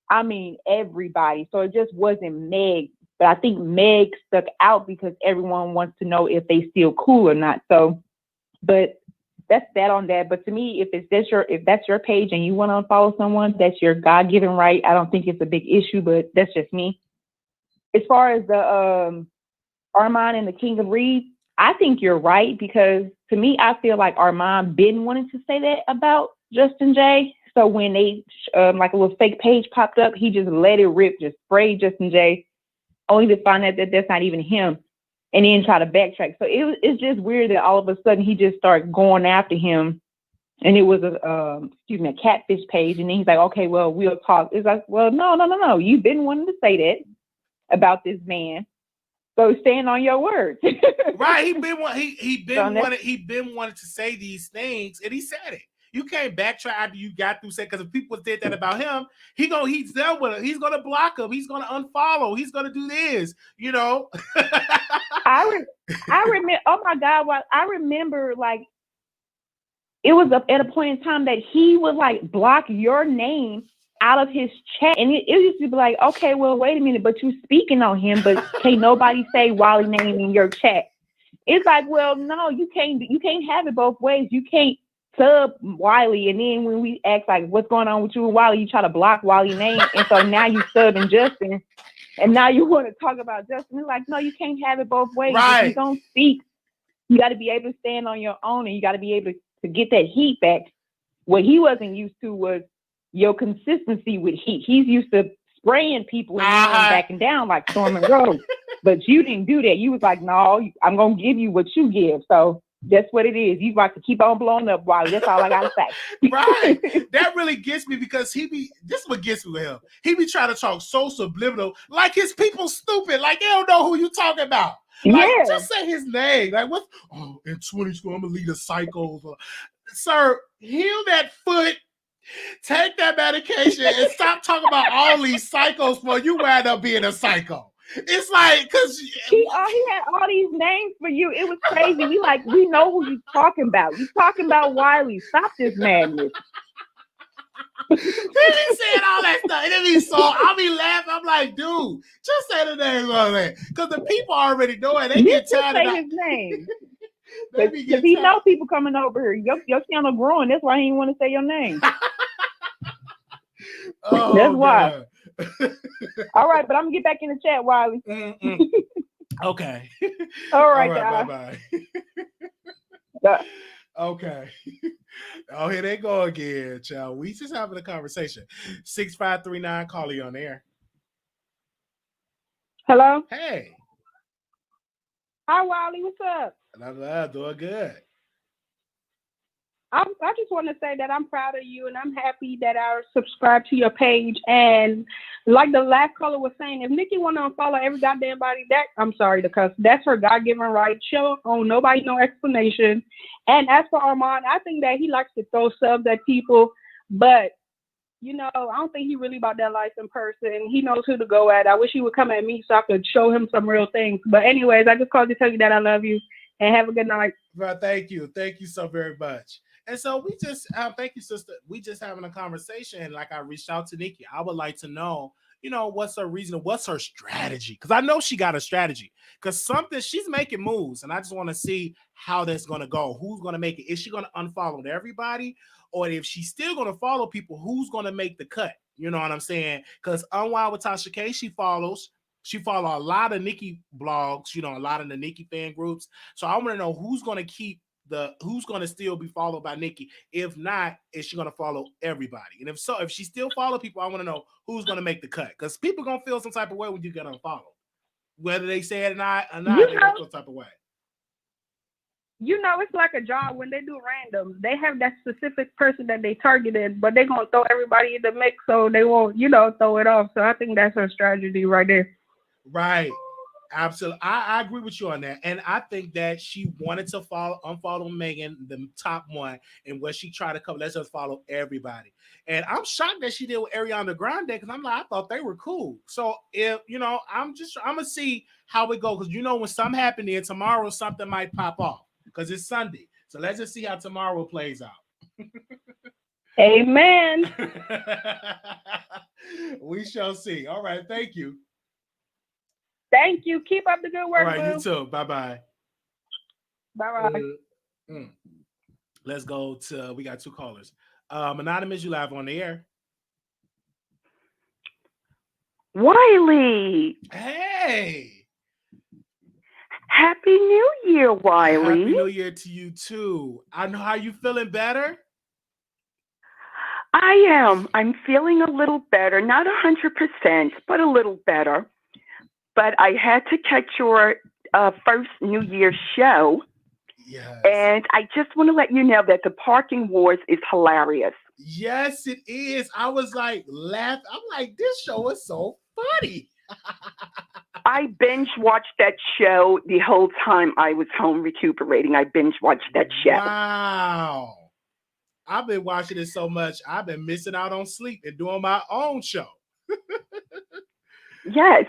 I mean, everybody. So it just wasn't Meg. But I think Meg stuck out because everyone wants to know if they still cool or not. So, but that's that on that. But to me, if that's your page and you want to unfollow someone, that's your God-given right. I don't think it's a big issue, but that's just me. As far as the Armand and the King of Reed, I think you're right, because to me, I feel like Armand been wanting to say that about Justin J. So when they like a little fake page popped up, he just let it rip, just sprayed Justin J, only to find out that that's not even him, and then try to backtrack. So it's just weird that all of a sudden he just started going after him, and it was a catfish page, and then he's like, okay, well, we'll talk. It's like, well, no, you've been wanting to say that about this man. So stand on your word. Right. He been wanting to say these things, and he said it. You can't backtrack after you got through saying, because if people did that about him, he's done with it. He's gonna block him. He's gonna unfollow. He's gonna do this. You know. I remember. Oh my God! I remember like it was at a point in time that he would like block your name out of his chat, and it used to be like, okay, well, wait a minute, but you speaking on him, but can't nobody say Wiley name in your chat. It's like, well, no, you can't have it both ways. You can't sub Wiley, and then when we ask like what's going on with you and Wiley, you try to block Wiley name, and so now you subbing Justin, and now you want to talk about Justin. It's like, no, you can't have it both ways. Right. If you're gonna speak, you got to be able to stand on your own, and you got to be able to get that heat back. What he wasn't used to was your consistency with heat. He's used to spraying people and backing down like Storm and Rose. But you didn't do that. You was like, no, I'm going to give you what you give. So that's what it is. You got to keep on blowing up, Wiley. That's all I got to say. Right. That really gets me, because this is what gets me with him. He be trying to talk so subliminal, like his people stupid. Like they don't know who you talking about. Like, just say his name. Like, what? Oh, in 2020, I'm going to lead a cycle. Sir, heal that foot. Take that medication and stop talking about all these psychos before you wind up being a psycho. It's like, because he had all these names for you. It was crazy. We know who you talking about. You talking about Wiley. Stop this madness. He be saying all that stuff. And then I'll be laughing. I'm like, dude, just say the name of it. Because the people already know it. They get tired of his name. Because he know people coming over here. Your channel growing. That's why he didn't want to say your name. Oh, that's why. All right, but I'm gonna get back in the chat, Wiley. Okay. All right, guys. Bye. Okay. Oh, here they go again, child. We just having a conversation. 6539, call you on air. Hello. Hey. Hi, Wiley. What's up? Doing good. I just want to say that I'm proud of you, and I'm happy that I subscribed to your page. And like the last caller was saying, if Nicki want to unfollow every goddamn body, I'm sorry to cuss, that's her God-given right. She'll owe nobody no explanation. And as for Armand, I think that he likes to throw subs at people, but I don't think he really about that life in person. He knows who to go at. I wish he would come at me so I could show him some real things. But anyways, I just called to tell you that I love you, and have a good night. Well, thank you. Thank you so very much. And so we just, thank you, sister. We just having a conversation. Like, I reached out to Nicki. I would like to know, what's her reason? What's her strategy? Because I know she got a strategy. Because she's making moves. And I just want to see how that's going to go. Who's going to make it? Is she going to unfollow everybody? Or if she's still going to follow people, who's going to make the cut? You know what I'm saying? Because Unwild with Tasha K, she follow a lot of Nicki blogs, a lot of the Nicki fan groups. So I want to know who's going to still be followed by Nicki. If not, is she going to follow everybody? And if she still follow people, I want to know who's going to make the cut. Because people going to feel some type of way when you get unfollowed. Whether they say it or not, they're going to feel some type of way. it's like a job when they do random. They have that specific person that they targeted, but they're gonna throw everybody in the mix so they won't, throw it off. So I think that's her strategy right there. Right. Absolutely. I agree with you on that. And I think that she wanted to unfollow Meghan, the top one, and what she tried to cover, let's just follow everybody. And I'm shocked that she did with Ariana Grande, because I'm like, I thought they were cool. So if I'm gonna see how it goes, because when something happened there, tomorrow something might pop off because it's Sunday. So let's just see how tomorrow plays out. Amen. We shall see. All right, thank you. Thank you. Keep up the good work. All right, boo. you too. Bye-bye. Bye-bye. Let's go to, we got 2 callers. Anonymous, you live on the air. Wiley. Hey. Happy New Year, Wiley. Happy New Year to you too. I know. How you feeling? Better? I am. I'm feeling a little better. Not 100%, but a little better. But I had to catch your first New Year's show. Yes. And I just want to let you know that the parking wars is hilarious. Yes, it is. I was like laughing. I'm like, this show is so funny. I binge watched that show the whole time I was home recuperating. I binge watched that show. Wow. I've been watching it so much, I've been missing out on sleep and doing my own show. Yes.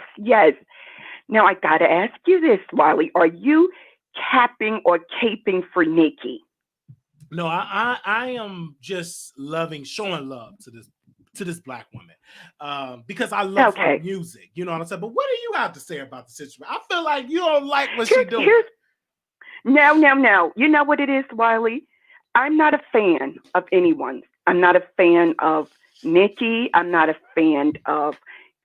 Now, I got to ask you this, Wiley. Are you capping or caping for Nicki? No, I am just showing love to this Black woman, because I love her music. You know what I'm saying? But what do you have to say about the situation? I feel like you don't like what she's doing. No. You know what it is, Wiley? I'm not a fan of anyone. I'm not a fan of Nicki. I'm not a fan of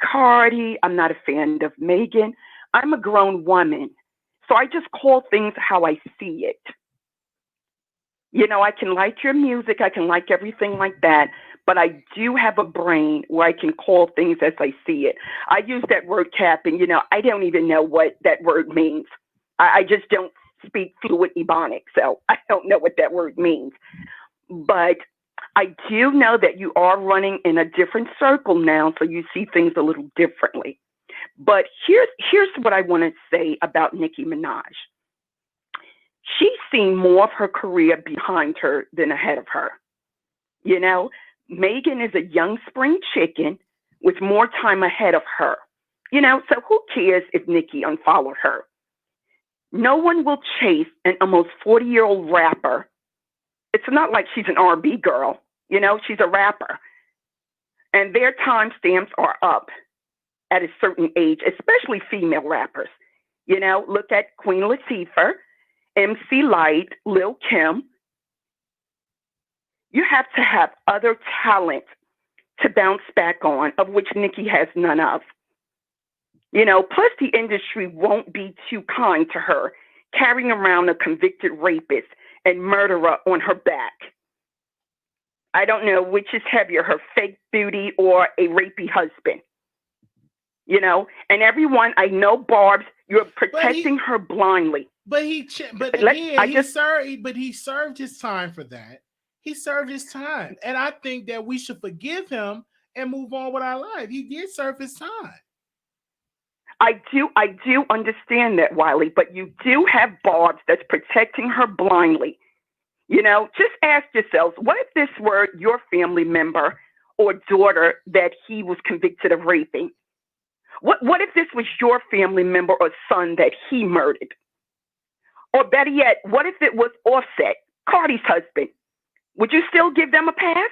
Cardi. I'm not a fan of Meghan. I'm a grown woman. So I just call things how I see it. I can like your music. I can like everything like that. But I do have a brain where I can call things as I see it. I use that word capping. I don't even know what that word means. I just don't speak fluent Ebonics, so I don't know what that word means. But I do know that you are running in a different circle now, so you see things a little differently. But here's what I want to say about Nicki Minaj. She's seen more of her career behind her than ahead of her. Meghan is a young spring chicken with more time ahead of her. So who cares if Nicki unfollowed her? No one will chase an almost 40-year-old rapper. It's not like she's an R&B girl. She's a rapper. And their time stamps are up at a certain age, especially female rappers. Look at Queen Latifah, MC Lyte, Lil' Kim. You have to have other talent to bounce back on, of which Nicki has none of. Plus the industry won't be too kind to her, carrying around a convicted rapist and murderer on her back. I don't know which is heavier, her fake beauty or a rapey husband. And everyone, I know, Barb's, you're protecting her blindly. But he served his time for that. He served his time. And I think that we should forgive him and move on with our life. He did serve his time. I do understand that, Wiley, but you do have Barb's that's protecting her blindly. Just ask yourselves, what if this were your family member or daughter that he was convicted of raping? What if this was your family member or son that he murdered? Or better yet, what if it was Offset, Cardi's husband? Would you still give them a pass?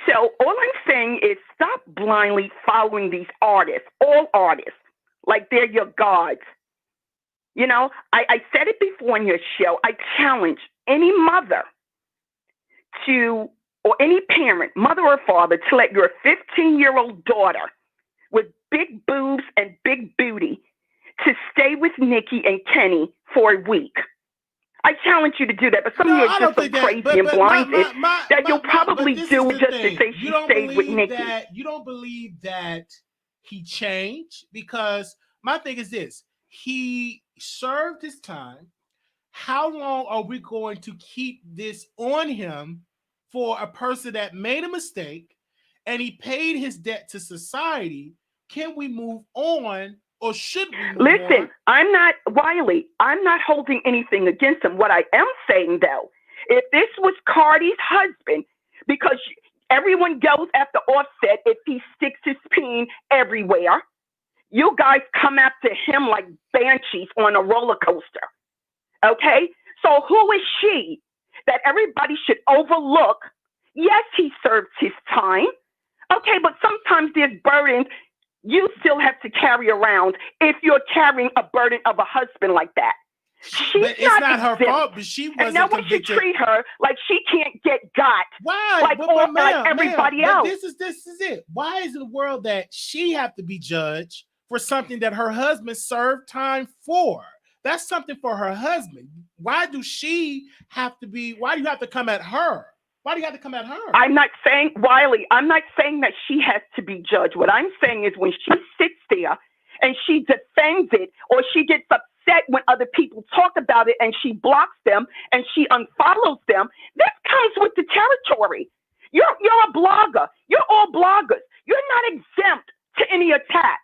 So all I'm saying is stop blindly following these artists, all artists, like they're your gods. I said it before in your show. I challenge any mother or any parent, mother or father, to let your 15-year-old daughter with big boobs and big booty to stay with Nicki and Kenny for a week. I challenge you to do that, but some of you are just so crazy and blinded that you'll probably do it just to say she stayed with Nicki. You don't believe that he changed? Because my thing is this: he served his time. how long are we going to keep this on him for a person that made a mistake and he paid his debt to society? Can we move on, or should we move on? Listen, I'm not, Wiley, I'm not holding anything against him. What I am saying, though, if this was Cardi's husband, because everyone goes after Offset if he sticks his peen everywhere, you guys come after him like banshees on a roller coaster. Okay? So who is she that everybody should overlook? Yes, he served his time. Okay, but sometimes there's burdens you still have to carry around if you're carrying a burden of a husband like that. But it's not her fault, but she wasn't and no one convicted. should treat her like she can't get got. Why? Like, like everybody else. This is it. Why is it the world that she have to be judged for something that her husband served time for? That's something for her husband. Why do she have to be? Why do you have to come at her? Why do you have to come at her? I'm not saying, Wiley, I'm not saying that she has to be judged. What I'm saying is when she sits there and she defends it, or she gets upset when other people talk about it and she blocks them and she unfollows them, this comes with the territory. You're a blogger. You're all bloggers. You're not exempt to any attack.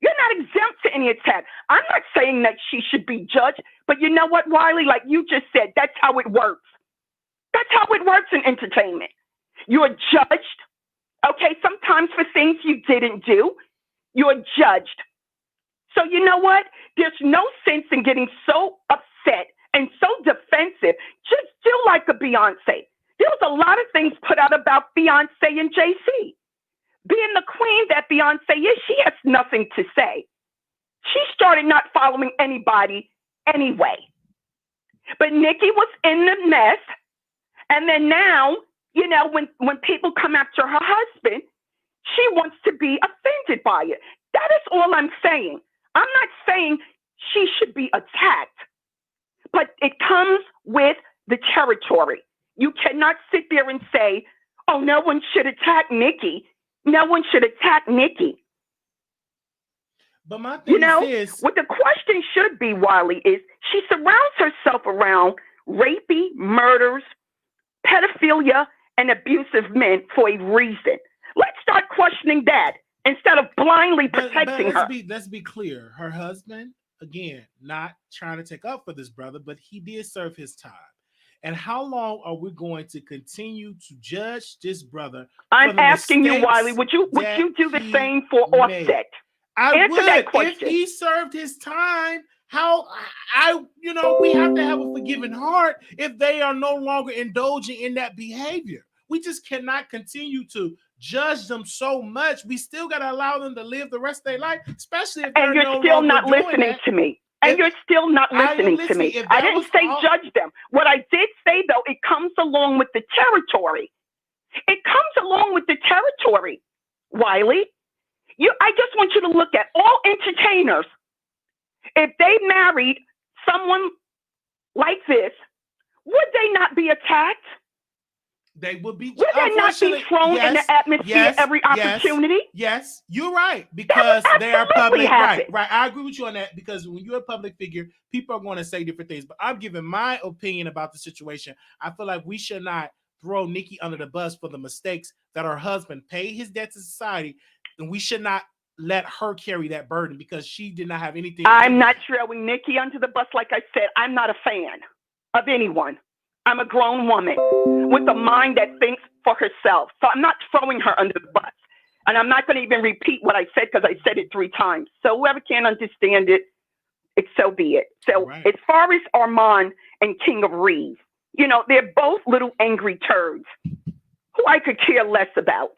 You're not exempt to any attack. I'm not saying that she should be judged, but you know what, Wiley? Like you just said, that's how it works. That's how it works in entertainment. You're judged, okay? Sometimes for things you didn't do, you're judged. So you know what? There's no sense in getting so upset and so defensive. Just do like a Beyonce. There was a lot of things put out about Beyonce and Jay-Z. Being the queen that Beyonce is, she has nothing to say. She started not following anybody anyway. But Nicki was in the mess. And then now, you know, when people come after her husband, she wants to be offended by it. That is all I'm saying. I'm not saying she should be attacked, but it comes with the territory. You cannot sit there and say, oh, no one should attack Nicki. No one should attack Nicki. But my thing is, what the question should be, Wiley, is she surrounds herself around rapey, murders, pedophilia, and abusive men for a reason. Let's start questioning that instead of blindly protecting her. Let's be clear. Her husband, again, not trying to take up for this brother, but he did serve his time. And how long are we going to continue to judge this brother? I'm asking you, Wiley, would you do the same for Offset? I would. If he served his time, we have to have a forgiving heart if they are no longer indulging in that behavior. We just cannot continue to judge them so much. We still got to allow them to live the rest of their life, especially if they're you're still not listening to me. And you're still not listening to me. I didn't say judge them. What I did say, though, it comes along with the territory. It comes along with the territory, Wiley. I just want you to look at all entertainers. If they married someone like this, would they not be attacked? They would be. Would they not be thrown in the atmosphere every opportunity? Yes, you're right, because they are public. Right. I agree with you on that, because when you're a public figure, people are going to say different things. But I'm giving my opinion about the situation. I feel like we should not throw Nicki under the bus for the mistakes that her husband paid his debt to society, and we should not let her carry that burden because she did not have anything. I'm not throwing Nicki under the bus. Like I said, I'm not a fan of anyone. I'm a grown woman with a mind that thinks for herself. So I'm not throwing her under the bus. And I'm not going to even repeat what I said because I said it 3 times. So whoever can't understand it, so be it. So As far as Armand and King of Reeves, they're both little angry turds who I could care less about.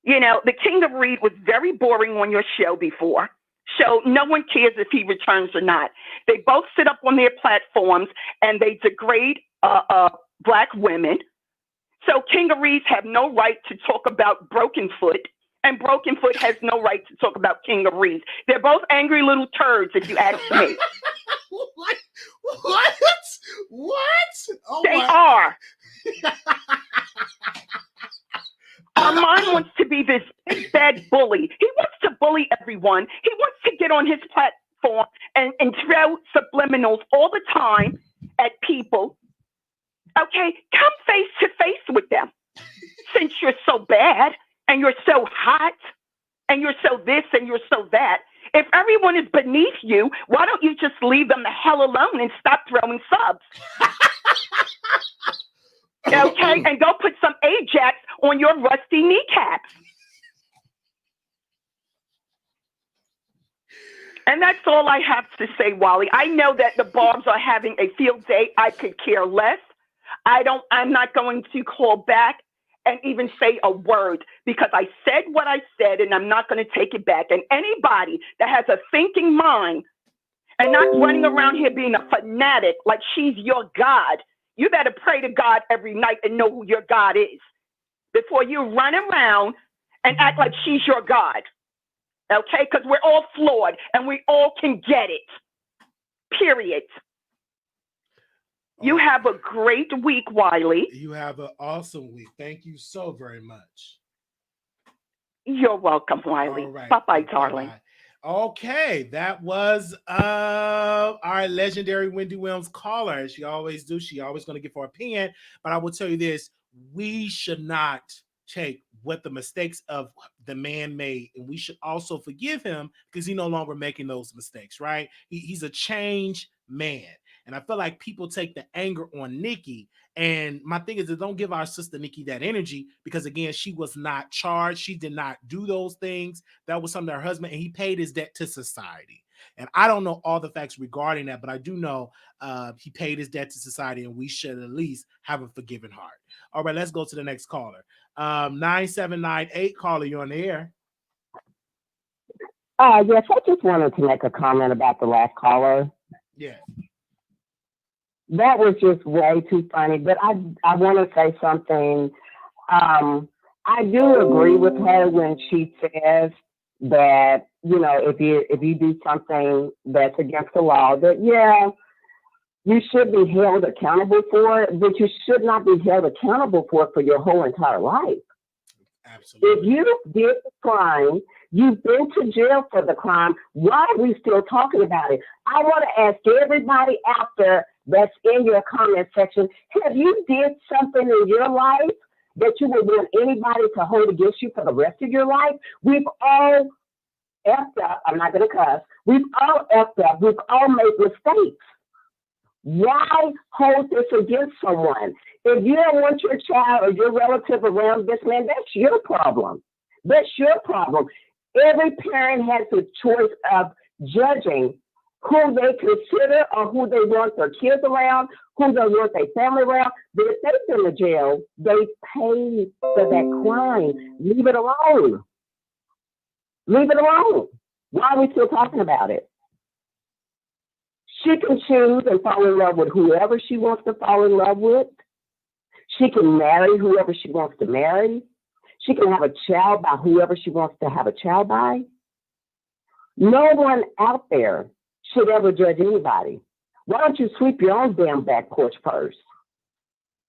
The King of Reed was very boring on your show before. So no one cares if he returns or not. They both sit up on their platforms and they degrade Black women. So King of Reeds have no right to talk about Broken Foot, and Broken Foot has no right to talk about King of Reeds. They're both angry little turds, if you ask me. What? Oh, they are. Armand wants to be this big bad bully. He wants to bully everyone. He wants to get on his platform on and throw subliminals all the time at people. Okay, come face to face with them. Since you're so bad and you're so hot and you're so this and you're so that, if everyone is beneath you, why don't you just leave them the hell alone and stop throwing subs? Okay, and go put some Ajax on your rusty kneecap. And that's all I have to say, Wally. I know that the Barbs are having a field day. I could care less. I'm not going to call back and even say a word because I said what I said and I'm not going to take it back. And anybody that has a thinking mind and not running around here being a fanatic like she's your God, you better pray to God every night and know who your God is before you run around and act like she's your God. Okay? Because we're all flawed and we all can get it. Period. You have a great week, Wiley. You have an awesome week. Thank you so very much. You're welcome, Wiley. Right. Bye-bye, darling. Bye-bye. Okay, that was our legendary Wendy Williams caller. As she always do. She always going to give her opinion. But I will tell you this. We should not take what the mistakes of the man made, and we should also forgive him because he's no longer making those mistakes, right? He's a changed man. And I feel like people take the anger on Nicki. And my thing is that don't give our sister Nicki that energy because, again, she was not charged. She did not do those things. That was something her husband, and he paid his debt to society. And I don't know all the facts regarding that, but I do know he paid his debt to society, and we should at least have a forgiving heart. All right, let's go to the next caller. 9798, caller, you're on the air. Yes, I just wanted to make a comment about the last caller. Yeah. That was just way too funny, but I want to say something. I do agree with her when she says that, you know, if you do something that's against the law, that, yeah, you should be held accountable for it, but you should not be held accountable for your whole entire life. Absolutely. If you did the crime, you've been to jail for the crime, why are we still talking about it? I want to ask everybody out there that's in your comment section, have you did something in your life that you would want anybody to hold against you for the rest of your life? We've all effed up. I'm not going to cuss. We've all effed up. We've all made mistakes. Why hold this against someone? If you don't want your child or your relative around this man, that's your problem. That's your problem. Every parent has the choice of judging who they consider or who they want their kids around, who they want their family around. But if they've been to jail, they paid for that crime. Leave it alone. Leave it alone. Why are we still talking about it? She can choose and fall in love with whoever she wants to fall in love with. She can marry whoever she wants to marry. She can have a child by whoever she wants to have a child by. No one out there should ever judge anybody. Why don't you sweep your own damn back porch first?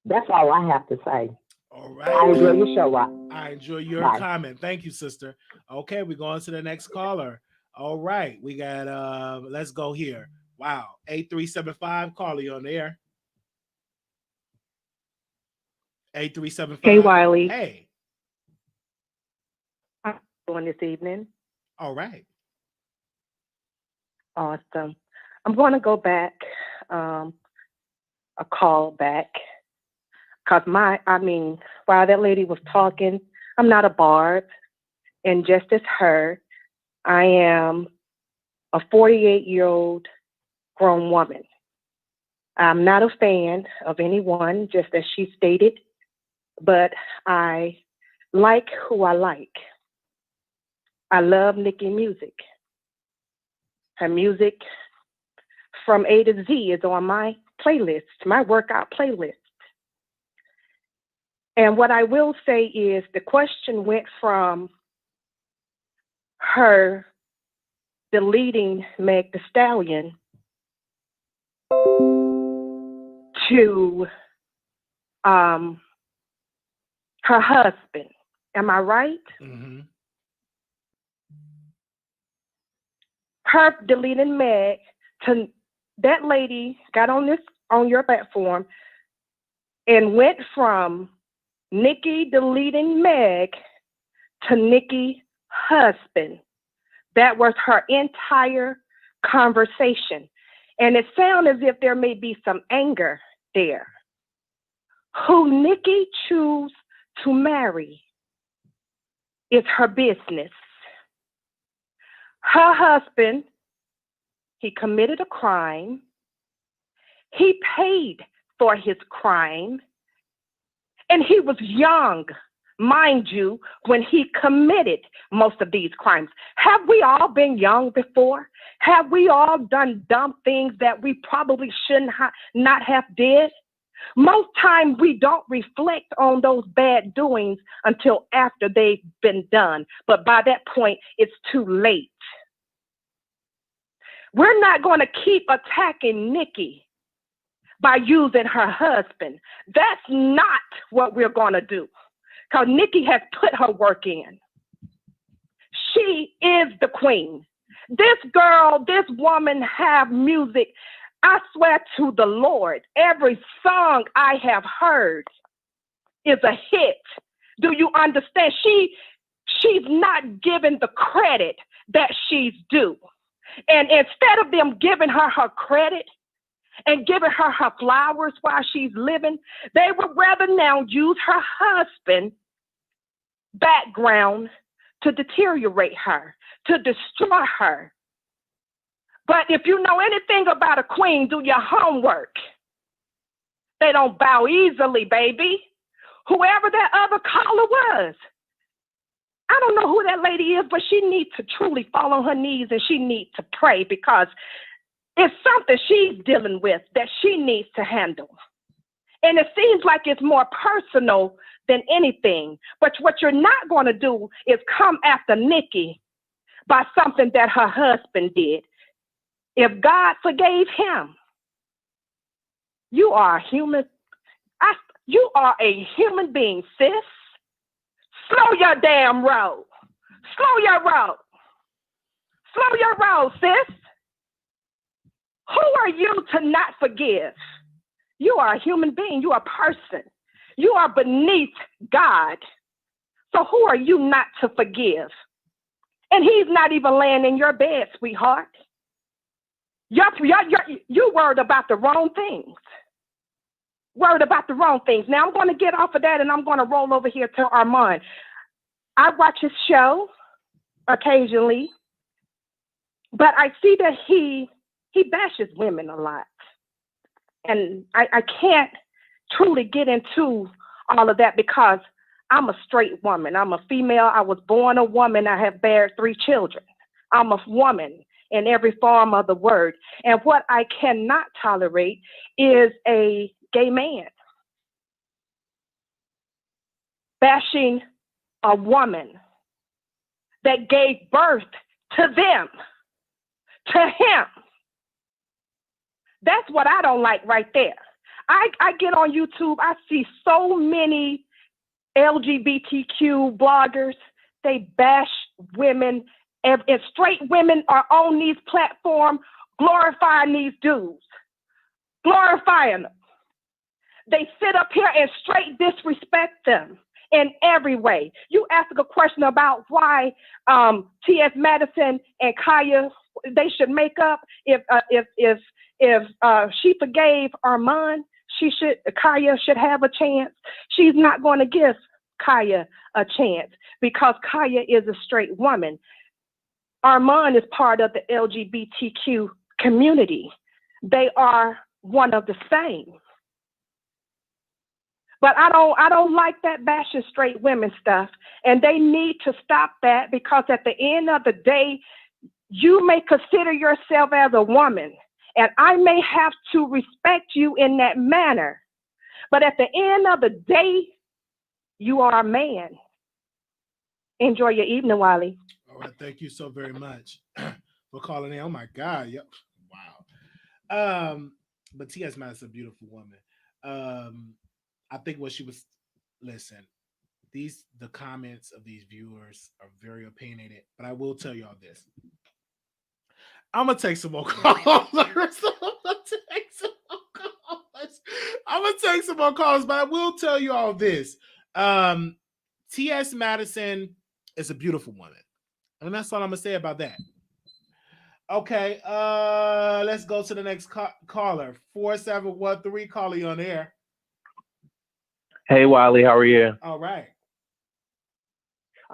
That's all I have to say. All right. I enjoy your show, Rock. I enjoy your comment. Thank you, sister. Okay, we're going to the next caller. All right, we got, let's go here. Wow, 8375, caller, you on the air. 8375. Hey, Wiley. Hey. How are you doing this evening? All right. Awesome. I'm going to go back, a call back, because while that lady was talking, I'm not a barb, and just as her, I am a 48-year-old grown woman. I'm not a fan of anyone, just as she stated, but I like who I like. I love Nicki music. Her music from A to Z is on my playlist, my workout playlist. And what I will say is the question went from her deleting Meg the Stallion to her husband. Am I right? Mm-hmm. her deleting Meg to that lady got on your platform and went from Nicki deleting Meg to Nicki husband. That was her entire conversation. And it sounds as if there may be some anger there. Who Nicki choose to marry is her business. Her husband, he committed a crime. He paid for his crime. And he was young, mind you, when he committed most of these crimes. Have we all been young before? Have we all done dumb things that we probably not have did? Most times we don't reflect on those bad doings until after they've been done. But by that point, it's too late. We're not going to keep attacking Nicki by using her husband. That's not what we're going to do. Because Nicki has put her work in. She is the queen. This girl, this woman have music. I swear to the Lord, every song I have heard is a hit. Do you understand? She's not given the credit that she's due. And instead of them giving her her credit and giving her her flowers while she's living, they would rather now use her husband background to deteriorate her, to destroy her. But if you know anything about a queen, do your homework. They don't bow easily, baby. Whoever that other caller was, I don't know who that lady is, but she needs to truly fall on her knees and she needs to pray, because it's something she's dealing with that she needs to handle. And it seems like it's more personal than anything. But what you're not going to do is come after Nicki by something that her husband did. If God forgave him, you are a human. You are a human being, sis. Slow your damn roll. Slow your roll. Slow your roll, sis. Who are you to not forgive? You are a human being. You are a person. You are beneath God. So who are you not to forgive? And he's not even laying in your bed, sweetheart. You worried about the wrong things. Worried about the wrong things. Now I'm going to get off of that and I'm going to roll over here to Armand. I watch his show occasionally, but I see that he bashes women a lot. And I can't truly get into all of that because I'm a straight woman. I'm a female. I was born a woman. I have bared 3 children. I'm a woman in every form of the word. And what I cannot tolerate is a gay man bashing a woman that gave birth to them, to him. That's what I don't like right there. I get on YouTube, I see so many LGBTQ bloggers, they bash women, and straight women are on these platforms glorifying these dudes, glorifying them. They sit up here and straight disrespect them in every way. You ask a question about why T.S. Madison and Kaya, they should make up. If she forgave Armand, Kaya should have a chance. She's not going to give Kaya a chance because Kaya is a straight woman. Armand is part of the LGBTQ community. They are one of the same. But I don't like that bashing straight women stuff. And they need to stop that because at the end of the day, you may consider yourself as a woman. And I may have to respect you in that manner. But at the end of the day, you are a man. Enjoy your evening, Wiley. All right. Thank you so very much for calling in. Oh, my God. Yep. Wow. But T.S. Madison is a beautiful woman. I think what she was, listen, the comments of these viewers are very opinionated, but I will tell y'all this. I'm gonna take some more calls. I'm gonna take some more calls, but I will tell you all this. T.S. Madison is a beautiful woman. And that's all I'm gonna say about that. Okay, let's go to the next caller. 4713, caller, you on air. Hey, Wiley, how are you? All right.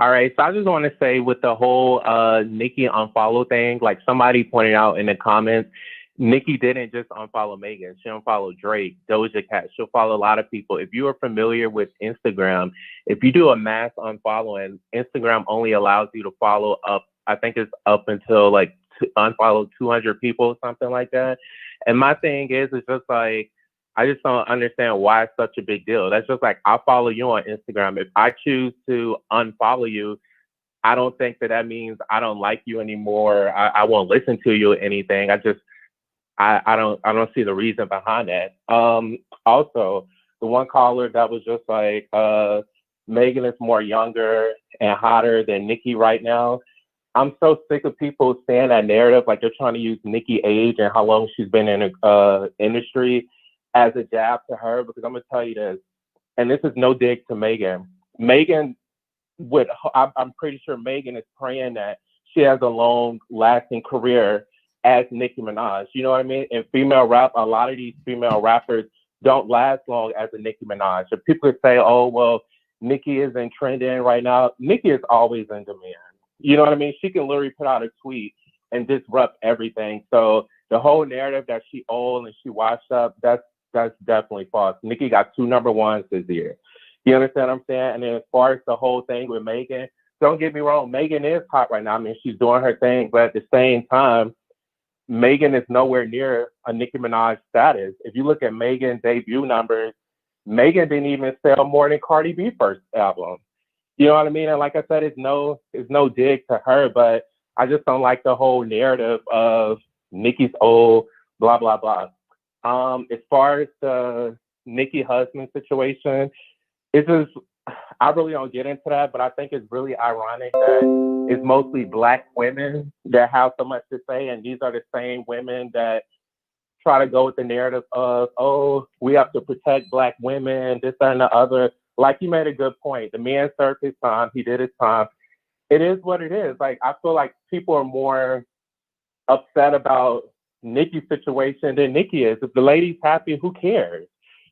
All right, so I just want to say with the whole Nicki unfollow thing, like somebody pointed out in the comments, Nicki didn't just unfollow Meghan. She unfollowed Drake, Doja Cat. She'll follow a lot of people. If you are familiar with Instagram, if you do a mass unfollowing, Instagram only allows you to follow up. I think it's up until like unfollow 200 people, something like that. And my thing is, it's just like, I just don't understand why it's such a big deal. That's just like, I'll follow you on Instagram. If I choose to unfollow you, I don't think that means I don't like you anymore. I won't listen to you or anything. I don't see the reason behind that. Also, the one caller that was just like, Meghan is more younger and hotter than Nicki right now. I'm so sick of people saying that narrative, like they're trying to use Nicki's age and how long she's been in the industry as a jab to her, because I'm gonna tell you this, and this is no dig to Meghan. I'm pretty sure Meghan is praying that she has a long-lasting career as Nicki Minaj. You know what I mean? In female rap, a lot of these female rappers don't last long as a Nicki Minaj. If people say, "Oh, well, Nicki isn't trending right now," Nicki is always in demand. You know what I mean? She can literally put out a tweet and disrupt everything. So the whole narrative that she old and she washed up, that's definitely false. Nicki got 2 number ones this year. You understand what I'm saying? And then as far as the whole thing with Meghan, don't get me wrong, Meghan is hot right now. I mean, she's doing her thing, but at the same time, Meghan is nowhere near a Nicki Minaj status. If you look at Meghan's debut numbers, Meghan didn't even sell more than Cardi B first album. You know what I mean? And like I said, it's no dig to her, but I just don't like the whole narrative of Nicki's old, blah, blah, blah. As far as the Nicki husband situation, it's just, I really don't get into that, but I think it's really ironic that it's mostly Black women that have so much to say, and these are the same women that try to go with the narrative of, oh, we have to protect Black women, this, that, and the other. Like you made a good point. The man served his time. He did his time. It is what it is. Like, I feel like people are more upset about Nicki's situation than Nicki is. If the lady's happy, who cares?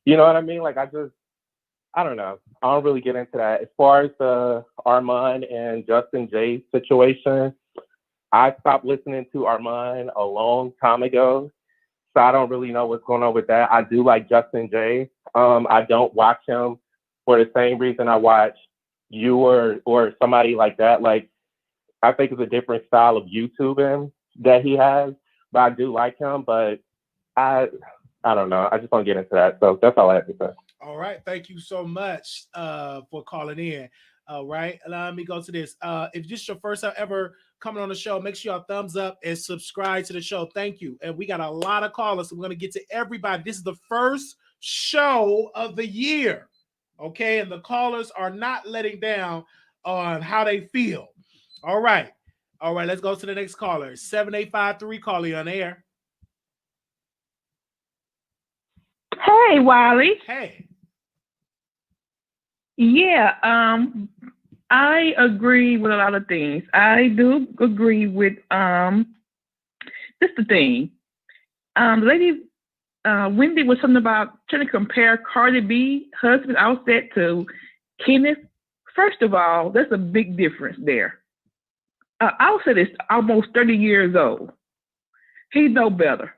You know what I mean? Like, I don't know. I don't really get into that. As far as the Armand and Justin Jay situation, I stopped listening to Armand a long time ago, so I don't really know what's going on with that. I do like Justin Jay. I don't watch him for the same reason I watch you or somebody like that. Like, I think it's a different style of YouTubing that he has, but I do like him, but I don't know. I just don't get into that. So that's all I have to say. All right. Thank you so much for calling in. All right. Let me go to this. If this is your first time ever coming on the show, make sure y'all thumbs up and subscribe to the show. Thank you. And we got a lot of callers, so we're going to get to everybody. This is the first show of the year. Okay. And the callers are not letting down on how they feel. All right. All right. Let's go to the next caller. 7853, caller on air. Hey, Wiley. Hey. Yeah, I agree with a lot of things. I do agree with this the thing. Lady Wendy was something about trying to compare Cardi B husband outfit to Kenneth. First of all, there's a big difference there. Outfit is almost 30 years old. He know better.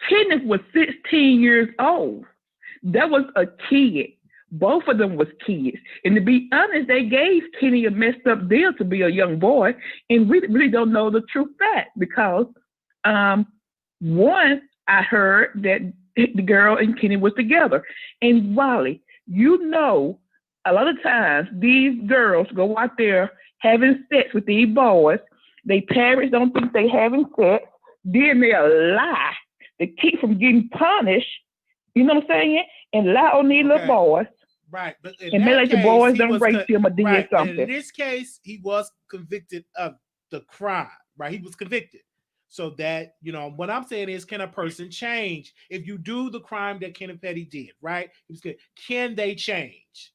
Kenneth was 16 years old. That was a kid. Both of them was kids. And to be honest, they gave Kenny a messed up deal to be a young boy, and we really don't know the true fact because one, I heard that the girl and Kenny was together. And Wiley, you know, a lot of times these girls go out there having sex with these boys. Their parents don't think they having sex. Then they'll lie to keep from getting punished. You know what I'm saying? And lie on these little boys. Right. But and make like the boys don't rape him or did something. And in this case, he was convicted of the crime. Right. He was convicted. So that, what I'm saying is, can a person change? If you do the crime that Kenneth Petty did, right? Can they change?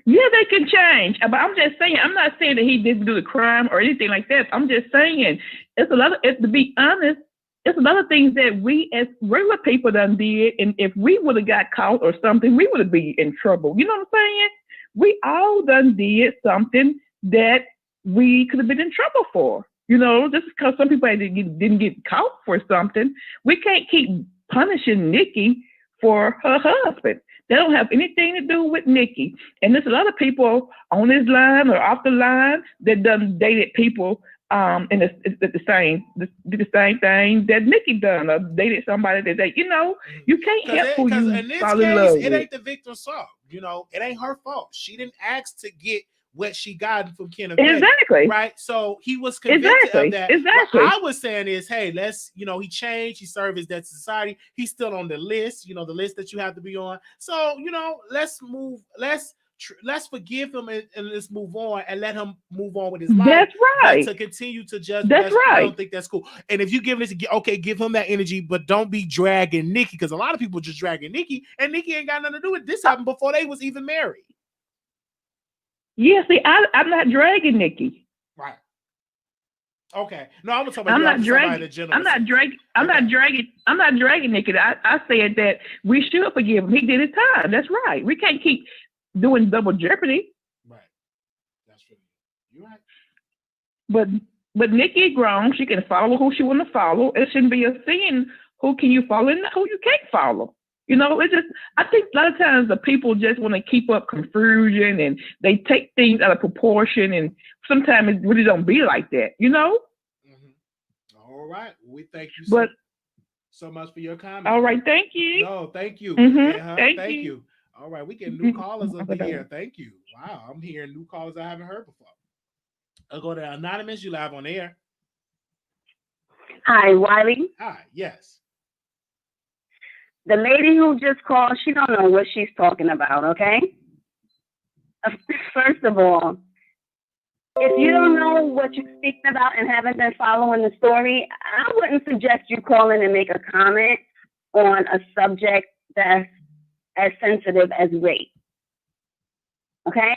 Yeah, they can change. But I'm just saying, I'm not saying that he didn't do the crime or anything like that. I'm just saying, to be honest, it's a lot of things that we as regular people done did. And if we would have got caught or something, we would have been in trouble. You know what I'm saying? We all done did something that we could have been in trouble for. Just because some people didn't get caught for something, we can't keep punishing Nicki for her husband. They don't have anything to do with Nicki. And there's a lot of people on this line or off the line that done dated people and did the same thing that Nicki done, or dated somebody that they, you can't help who you in this fall in love with. It ain't the victim's fault. It ain't her fault. She didn't ask to get what she got from Kenneth Petty. Exactly. Right? So he was convicted of that. Exactly. What I was saying is, hey, let's, he changed, he served his debt to society. He's still on the list, the list that you have to be on. So, let's move, let's forgive him and let's move on and let him move on with his life. That's right. But to continue to judge, that's right. I don't think that's cool. And if you give this, okay, give him that energy, but don't be dragging Nicki, because a lot of people just dragging Nicki, and Nicki ain't got nothing to do with this. Happened before they was even married. Yeah, see, I'm not dragging Nicki. Right. Okay. No, I'm talking about I'm not dragging Nicki. I said that we should forgive him. He did his time. That's right. We can't keep doing double jeopardy. Right. That's true. You're right. But Nicki is grown. She can follow who she want to follow. It shouldn't be a sin who can you follow and who you can't follow. It's just, I think a lot of times the people just want to keep up confusion and they take things out of proportion, and sometimes it really don't be like that, Mm-hmm. All right. We thank you so much for your comment. All right. Thank you. No, thank you. Mm-hmm. Thank you. All right. We get new callers over here. Thank you. Wow. I'm hearing new callers I haven't heard before. I'll go to Anonymous. You live on air. Hi, Wiley. Hi. Yes. The lady who just called, she don't know what she's talking about, okay? First of all, if you don't know what you're speaking about and haven't been following the story, I wouldn't suggest you call in and make a comment on a subject that's as sensitive as rape, okay?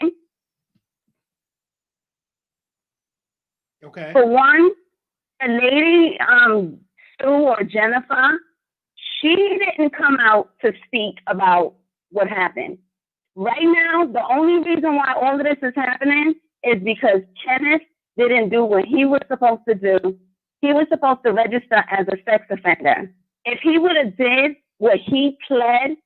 Okay. For one, the lady, Sue or Jennifer, she didn't come out to speak about what happened. Right now, the only reason why all of this is happening is because Kenneth didn't do what he was supposed to do. He was supposed to register as a sex offender. If he would have did what he pled,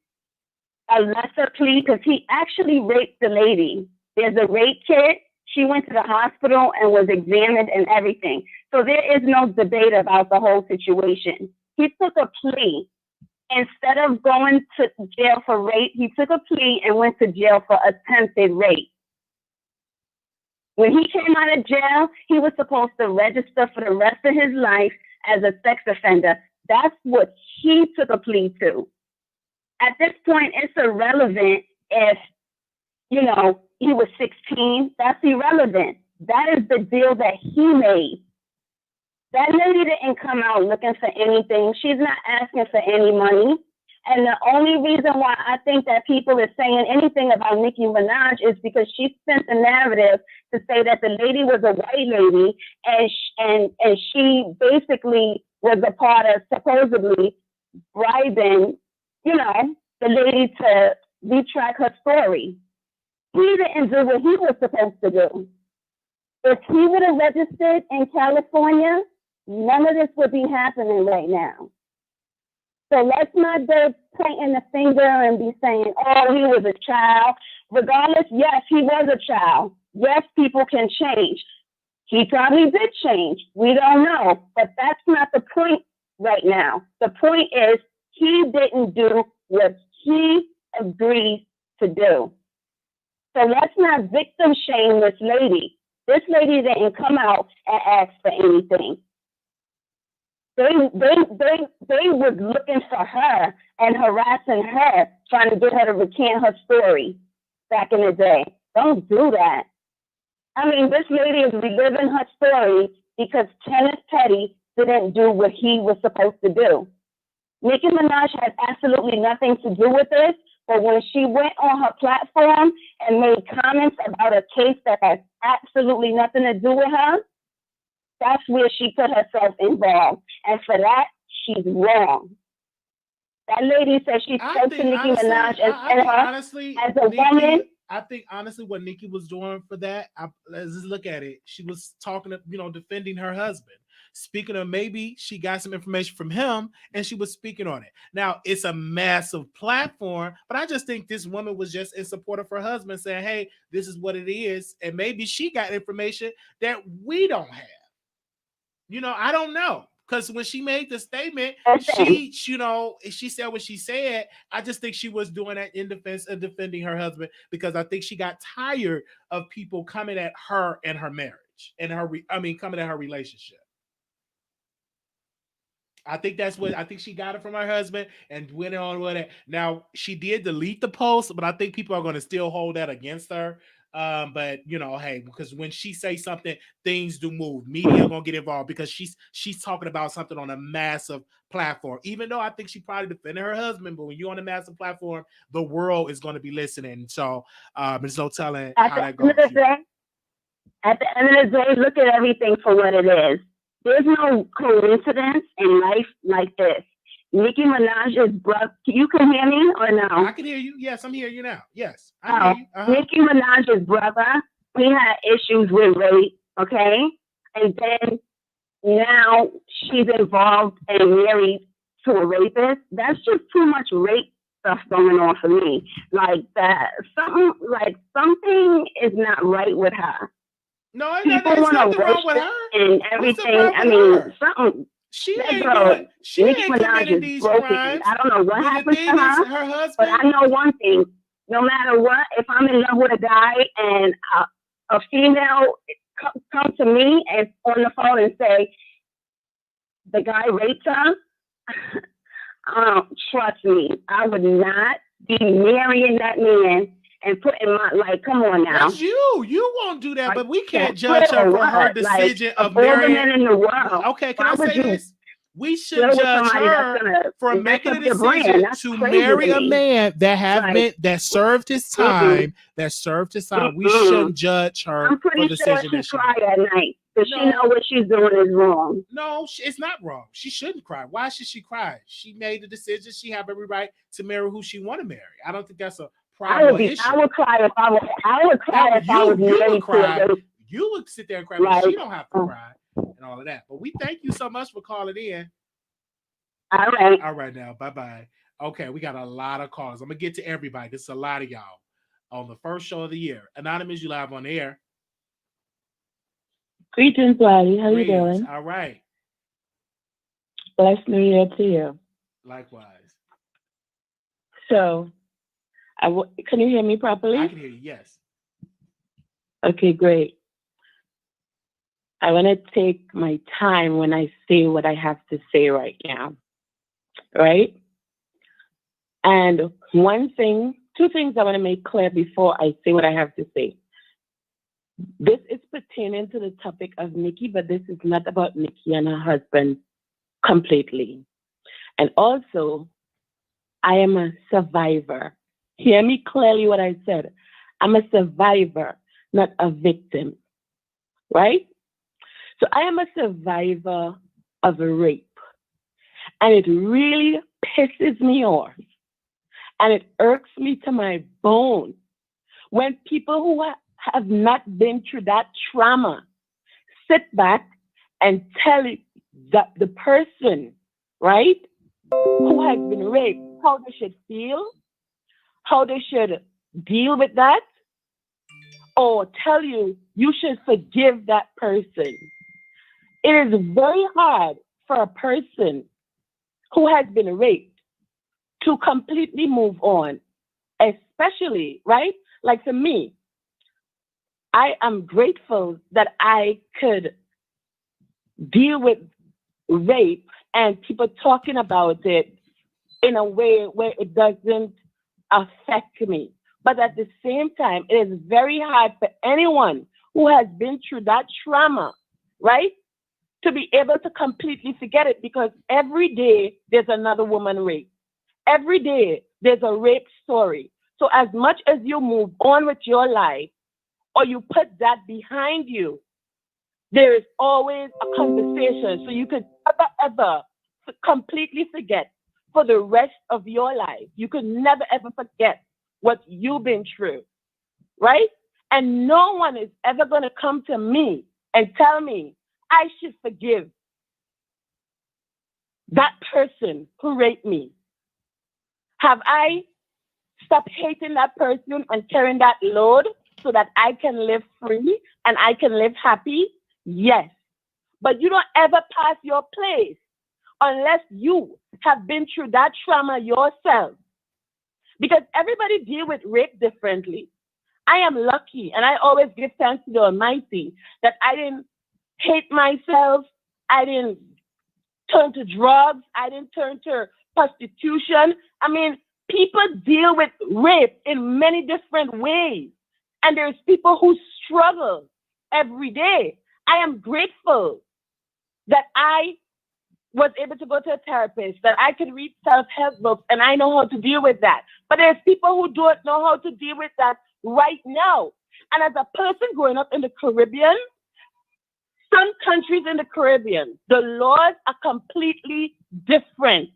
a lesser plea, because he actually raped the lady. There's a rape kit. She went to the hospital and was examined and everything. So there is no debate about the whole situation. He took a plea. Instead of going to jail for rape, he took a plea and went to jail for attempted rape. When he came out of jail, he was supposed to register for the rest of his life as a sex offender. That's what he took a plea to. At this point, it's irrelevant if, he was 16. That's irrelevant. That is the deal that he made. That lady didn't come out looking for anything. She's not asking for any money. And the only reason why I think that people are saying anything about Nicki Minaj is because she spent the narrative to say that the lady was a white lady and she basically was a part of supposedly bribing, the lady to retract her story. He didn't do what he was supposed to do. If he would have registered in California, none of this would be happening right now. So let's not go pointing the finger and be saying, oh, he was a child. Regardless, yes, he was a child. Yes, people can change. He probably did change. We don't know. But that's not the point right now. The point is he didn't do what he agreed to do. So let's not victim shame this lady. This lady didn't come out and ask for anything. They were looking for her and harassing her, trying to get her to recant her story back in the day. Don't do that. I mean, this lady is reliving her story because Kenneth Petty didn't do what he was supposed to do. Nicki Minaj had absolutely nothing to do with this, but when she went on her platform and made comments about a case that has absolutely nothing to do with her, that's where she put herself involved. And for that, she's wrong. That lady said she spoke to Nicki Minaj as a woman. I think honestly, what Nicki was doing for that, let's just look at it. She was talking, defending her husband. Speaking of, maybe she got some information from him and she was speaking on it. Now, it's a massive platform, but I just think this woman was just in support of her husband, saying, hey, this is what it is. And maybe she got information that we don't have. I don't know. Because when she made the statement, she said what she said. I just think she was doing that in defense of defending her husband, because I think she got tired of people coming at her and her marriage and coming at her relationship. I think she got it from her husband and went on with it. Now, she did delete the post, but I think people are going to still hold that against her. But hey, because when she says something, things do move. Media are gonna get involved because she's talking about something on a massive platform. Even though I think she probably defended her husband, but when you're on a massive platform, the world is going to be listening. So there's no telling how that goes. At the end of the day, look at everything for what it is. There's no coincidence in life like this. Nicki Minaj's brother. You can hear me or no? I can hear you. Yes, I'm hearing you now. Yes, I hear you. Nicki Minaj's brother, he had issues with rape, okay? And then now she's involved and married to a rapist. That's just too much rape stuff going on for me. Like that, something is not right with her. No, people want to wrong with her and everything. Something. She ain't committing these crimes. I don't know what happened to her husband. But I know one thing: no matter what, if I'm in love with a guy and a female come to me and on the phone and say the guy raped her, trust me, I would not be marrying that man and putting my come on now. That's you. You won't do that, but we can't judge her for her decision of marrying. Men in the world. Okay, can I say this? We should judge her for making a decision to marry a man that served his time. That served his time. We shouldn't judge her. I'm pretty sure she cried at night. Does she know what she's doing is wrong? No, it's not wrong. She shouldn't cry. Why should she cry? She made the decision. She have every right to marry who she want to marry. I don't think that's a problem. I would cry if I was married to a You would sit there and cry, but she don't have to cry and all of that. But we thank you so much for calling in. All right. All right now. Bye-bye. Okay, we got a lot of calls. I'm going to get to everybody. This is a lot of y'all on the first show of the year. Anonymous, you live on the air. Greetings, Wiley. How you doing? All right. Blessed New Year to you. Likewise. So, can you hear me properly? I can hear you, yes. Okay, great. I want to take my time when I say what I have to say right now, right? And two things I want to make clear before I say what I have to say. This is pertaining to the topic of Nicki, but this is not about Nicki and her husband completely. And also, I am a survivor. Hear me clearly what I said. I'm a survivor, not a victim, right? So I am a survivor of a rape. And it really pisses me off. And it irks me to my bone when people who have not been through that trauma sit back and tell that the person, right, who has been raped, how they should feel, how they should deal with that, or tell you should forgive that person. It is very hard for a person who has been raped to completely move on, especially, right? Like for me, I am grateful that I could deal with rape and people talking about it in a way where it doesn't affect me. But at the same time, it is very hard for anyone who has been through that trauma, right? to be able to completely forget it, because every day there's another woman raped. Every day there's a rape story. So as much as you move on with your life or you put that behind you, there is always a conversation. So you could never, ever completely forget for the rest of your life. You could never, ever forget what you've been through, right? And no one is ever going to come to me and tell me I should forgive that person who raped me. Have I stopped hating that person and carrying that load so that I can live free and I can live happy? Yes. But you don't ever pass your place unless you have been through that trauma yourself. Because everybody deal with rape differently. I am lucky, and I always give thanks to the Almighty that I didn't hate myself. I didn't turn to drugs. I didn't turn to prostitution. I mean, people deal with rape in many different ways. And there's people who struggle every day. I am grateful that I was able to go to a therapist, that I could read self-help books, and I know how to deal with that. But there's people who don't know how to deal with that right now. And as a person growing up in the Caribbean, some countries in the Caribbean, the laws are completely different.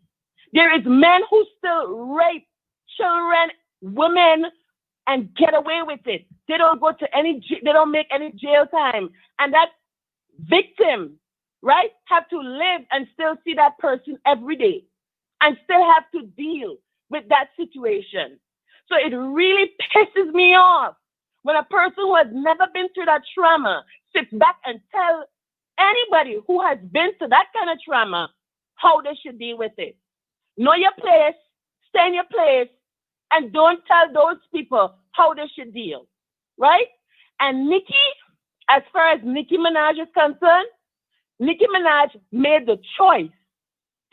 There is men who still rape children, women, and get away with it. They don't go to they don't make any jail time. And that victim, right, have to live and still see that person every day and still have to deal with that situation. So it really pisses me off when a person who has never been through that trauma sits back and tell anybody who has been to that kind of trauma how they should deal with it. Know your place, stay in your place, and don't tell those people how they should deal, right? And Nicki, as far as Nicki Minaj is concerned, Nicki Minaj made the choice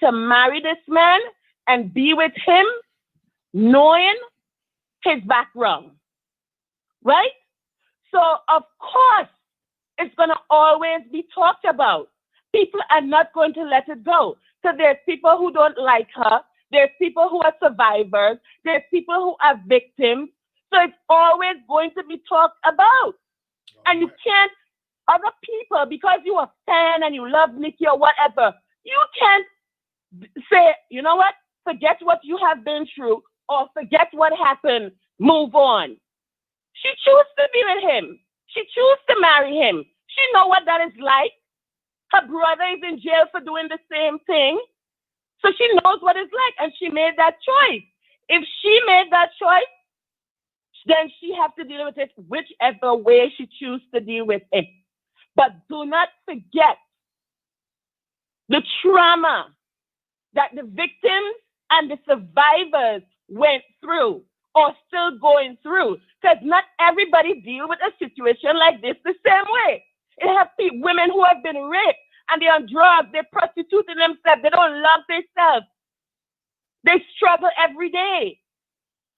to marry this man and be with him knowing his background, right? So, of course, it's going to always be talked about. People are not going to let it go. So there's people who don't like her. There's people who are survivors. There's people who are victims. So it's always going to be talked about. And you can't, other people, because you're a fan and you love Nicki or whatever, you can't say, you know what, forget what you have been through or forget what happened, move on. She chose to be with him. She chose to marry him. She know what that is like. Her brother is in jail for doing the same thing. So she knows what it's like, and she made that choice. If she made that choice, then she has to deal with it whichever way she chooses to deal with it. But do not forget the trauma that the victims and the survivors went through or still going through. Because not everybody deal with a situation like this the same way. It has women who have been raped and they're on drugs, they're prostituting themselves, they don't love themselves. They struggle every day.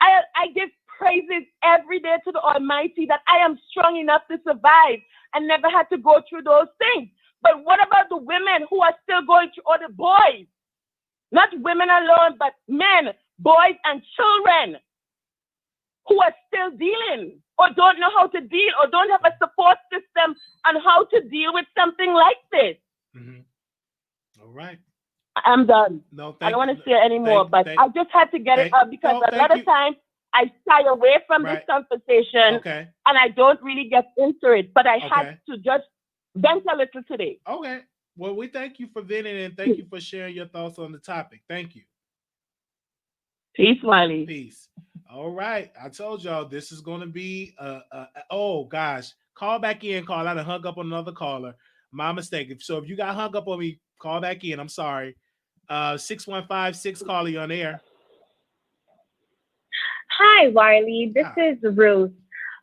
I give praises every day to the Almighty that I am strong enough to survive and never had to go through those things. But what about the women who are still going through, or the boys? Not women alone, but men, boys, and children who are still dealing or don't know how to deal or don't have a support system on how to deal with something like this. Mm-hmm. All right. I'm done. No, I don't want to say it anymore, but I just had to get it up because a lot of times I shy away from this conversation and I don't really get into it, but I had to just vent a little today. Okay. Well, we thank you for venting and thank you for sharing your thoughts on the topic. Thank you. Peace, Wiley. Peace. All right. I told y'all this is going to be, oh gosh, call back in, call. I done hung up on another caller. My mistake. So if you got hung up on me, call back in. I'm sorry. 6156, caller, you on air. Hi, Wiley. This is Ruth.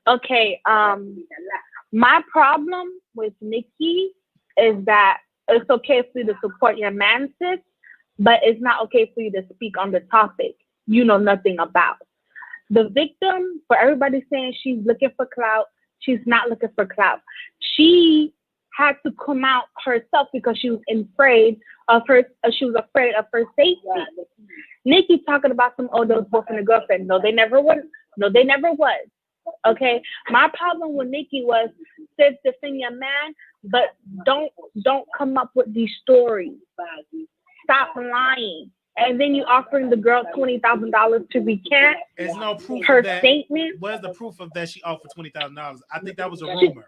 Okay. My problem with Nicki is that it's okay for you to support your man, sis, but it's not okay for you to speak on the topic you know nothing about. The victim, for everybody saying she's looking for clout, she's not looking for clout. She had to come out herself because she was afraid of her. She was afraid of her safety. Nicki talking about some those boyfriend and girlfriend. No, they never was. No, they never was. Okay. My problem with Nicki was says defend your man, but don't come up with these stories. Stop lying. And then you offering the girl $20,000 to recant. There's no proof her of that. Statement. Where's the proof of that she offered $20,000? I think that was a rumor.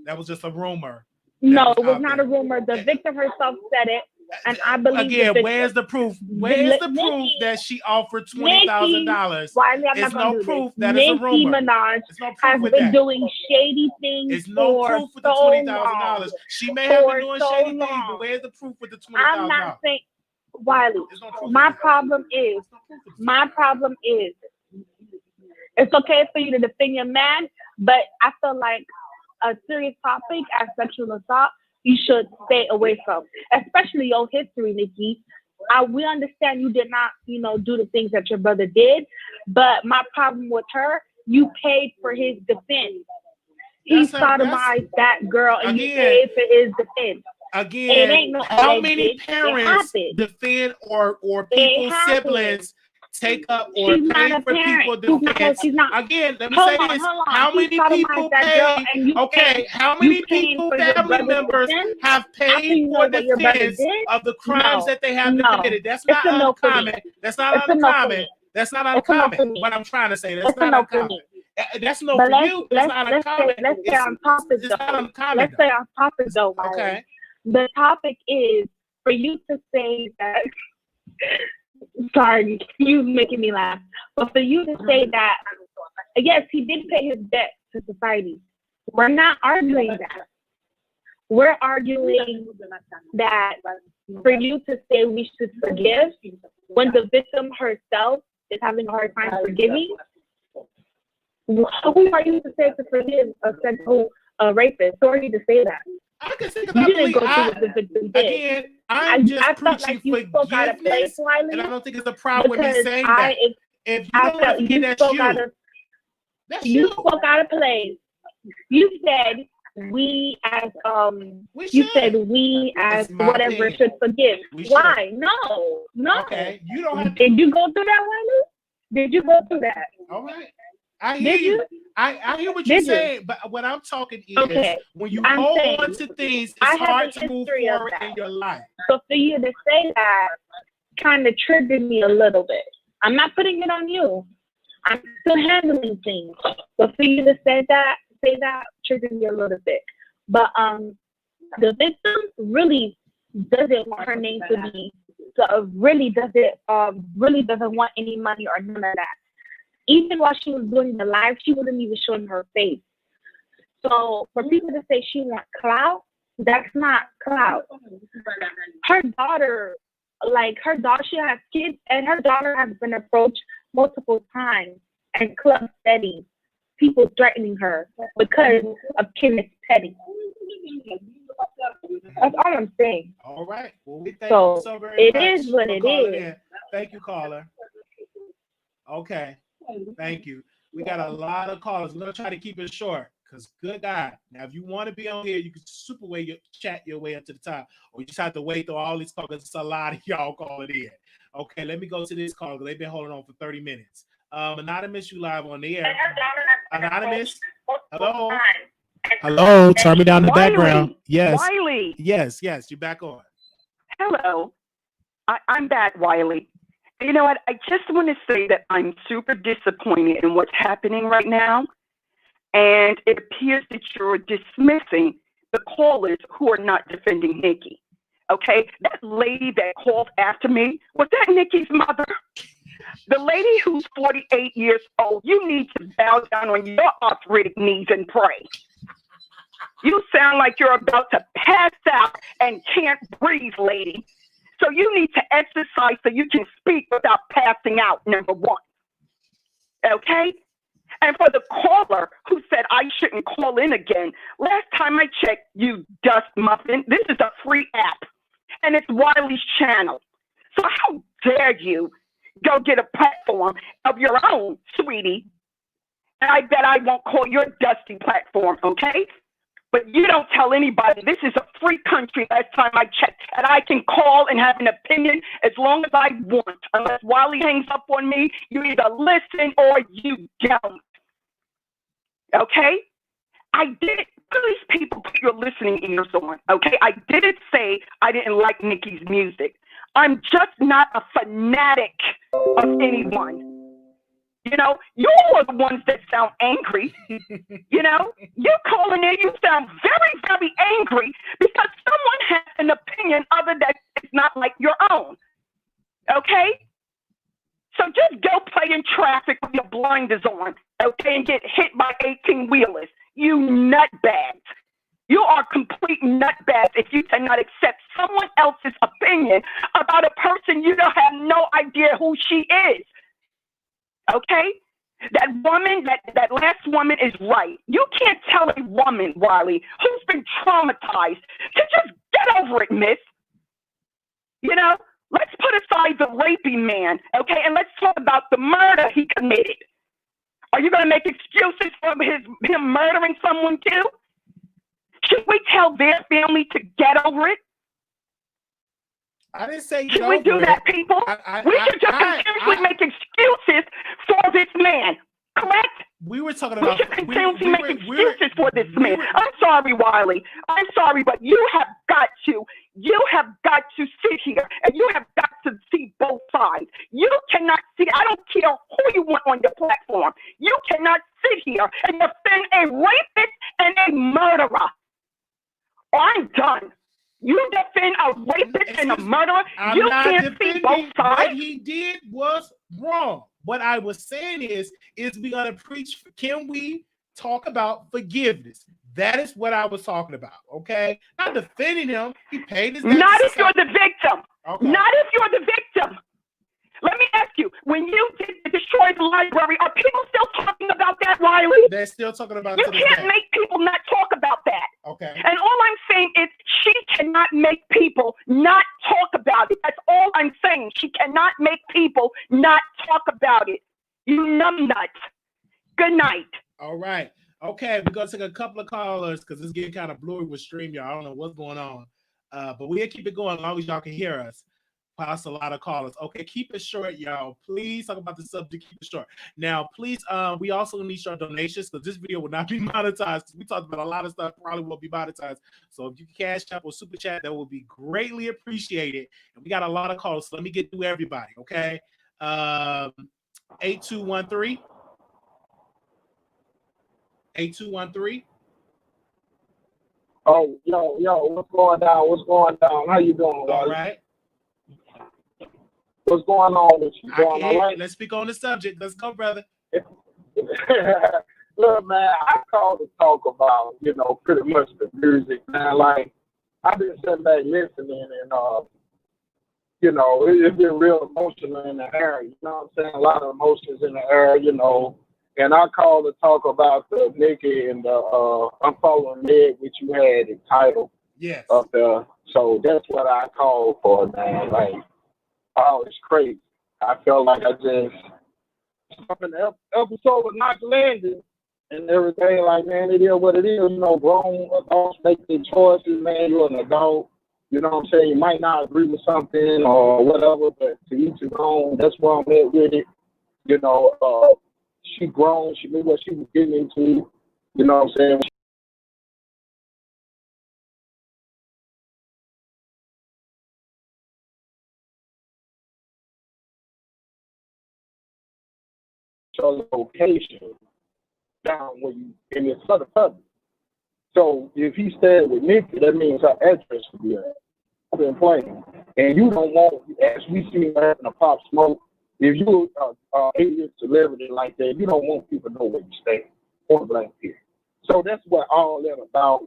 That was just a rumor. No, it was not a rumor. The victim herself said it, and I believe. Again, where's the proof? Where's the proof that she offered $20,000? There's no proof. That is a rumor. Nicki Minaj has been doing shady things. There's no proof with the $20,000. She may have been doing shady things, but where's the proof with the $20,000? I'm not saying, Wiley. My problem is, it's okay for you to defend your man, but I feel like a serious topic as sexual assault, you should stay away from, especially your history, Nicki. We understand you did not, do the things that your brother did, but my problem with her, you paid for his defense. He sodomized that girl, and you paid for his defense. Again, it ain't no how many parents defend or people's siblings take up or pay for people defense? Again, let me say this. How many people pay? Okay, how many people, family members, have paid for defense of the crimes that they have committed? That's not uncommon. That's not uncommon. That's not uncommon. What I'm trying to say, that's not uncommon. That's no for you. That's not uncommon. Let's stay on topic, though. Let's stay on topic, though. Okay. The topic is for you to say that. Sorry, you making me laugh. But for you to say that, yes, he did pay his debt to society. We're not arguing that. We're arguing that for you to say we should forgive when the victim herself is having a hard time forgiving. Who are you to say to forgive a sexual rapist? Who are you to say that? I can say you didn't go through what the victim did. Again, I'm just preaching forgiveness, and I don't think it's a problem with me saying that. If you don't want to forget, that's you. You spoke out of place. You said we as whatever should forgive. Why? No. Okay, you don't have to. Did you go through that, Wiley? Did you go through that? All right. I hear you. I hear what you're saying, but what I'm talking is when you hold on to things, it's hard to move forward in your life. So for you to say that kind of triggered me a little bit. I'm not putting it on you. I'm still handling things. But for you to say that triggered me a little bit. But the victim really doesn't want her name to be. Really doesn't want any money or none of that. Even while she was doing the live, she wasn't even showing her face. So for people to say she wants clout, that's not clout. Her daughter, she has kids, and her daughter has been approached multiple times in club settings, people threatening her because of Kenneth Petty. That's all I'm saying. All right. Well, we thank you so very much. It is what it is. Thank you, caller. Okay. Thank you. We got a lot of callers. We're going to try to keep it short because good God. Now, if you want to be on here, you can chat your way up to the top, or you just have to wait through all these calls. It's a lot of y'all calling in. Okay, let me go to this call because they've been holding on for 30 minutes. Anonymous, you live on the air. Anonymous, hello. Hello, turn me down in the background. Yes. Wiley. Yes, you're back on. Hello. I'm back, Wiley. You know what? I just want to say that I'm super disappointed in what's happening right now. And it appears that you're dismissing the callers who are not defending Nicki. Okay? That lady that called after me, was that Nicki's mother? The lady who's 48 years old, you need to bow down on your arthritic knees and pray. You sound like you're about to pass out and can't breathe, lady. So you need to exercise so you can speak without passing out, number one. Okay? And for the caller who said I shouldn't call in again, last time I checked, you dust muffin, this is a free app. And it's Wiley's channel. So how dare you go get a platform of your own, sweetie. And I bet I won't call your dusty platform, okay? But you don't tell anybody. This is a free country, last time I checked, and I can call and have an opinion as long as I want. Unless Wiley hangs up on me, you either listen or you don't. Okay? I didn't, please people put your listening ears on, okay? I didn't say I didn't like Nicki's music. I'm just not a fanatic of anyone. You know, you are the ones that sound angry. You know, you calling in, you sound very, very angry because someone has an opinion other than it's not like your own. Okay? So just go play in traffic with your blinders on, okay, and get hit by 18-wheelers. You nutbags. You are complete nutbags if you cannot accept someone else's opinion about a person you don't have no idea who she is. Okay? That woman, that last woman is right. You can't tell a woman, Wiley, who's been traumatized to just get over it, miss. You know, let's put aside the rapey man, okay, and let's talk about the murder he committed. Are you going to make excuses for him murdering someone too? Should we tell their family to get over it? I didn't say should we do that, people? We should just continuously make excuses for this man, correct? We were talking about. We should continuously make excuses for this man. I'm sorry, Wiley. I'm sorry, but you have got to sit here and you have got to see both sides. You cannot see. I don't care who you want on your platform. You cannot sit here and defend a rapist and a murderer. I'm done. You defend a rapist and a murderer. You can't see both sides. What he did was wrong. What I was saying is we gonna preach? Can we talk about forgiveness? That is what I was talking about. Okay, not defending him. He paid his. Not if you're the victim. Okay. Not if you're the victim. Let me ask you: when you destroyed the library, are people still talking about that, Wiley? They're still talking about. You can't make people not talk about that. Okay. And all I'm saying is she cannot make people not talk about it. That's all I'm saying. She cannot make people not talk about it. You numbnuts. Good night. All right. Okay, we're gonna take a couple of callers because it's getting kind of blurry with stream, y'all. I don't know what's going on, but we'll keep it going as long as y'all can hear us. Pass a lot of callers. Okay, keep it short, y'all. Please talk about the subject. Keep it short. Now, please, we also need your donations because this video will not be monetized. We talked about a lot of stuff, probably won't be monetized. So if you can cash app or super chat, that will be greatly appreciated. And we got a lot of calls. So let me get through everybody. Okay, 8213. 8213. Oh, yo, what's going down? What's going down? How you doing, guys? All right. What's going on with you? Going all right? Let's speak on the subject. Let's go, brother. Look, man, I called to talk about, pretty much the music, man. Like, I've been sitting back listening and, it's been real emotional in the air. You know what I'm saying? A lot of emotions in the air, And I called to talk about the Nicki and the Unfollows Meg, which you had the title. Yes. Up there. So that's what I called for, man. Like, oh, it's crazy. I felt like I just up in the episode of Not Landing and everything. Like, man, it is what it is. Grown adults make their choices, man. You're an adult. You know what I'm saying? You might not agree with something or whatever, but to each his own. That's where I'm at with it. She grown. She knew what she was getting into. You know what I'm saying? Location down when you in the southern public. So if he stayed with Nicki, that means her address would be there. I've been playing, and you don't want, as we see her having a Pop Smoke. If you are a celebrity like that, you don't want people to know where you stay. Point blank period. So that's what all that about.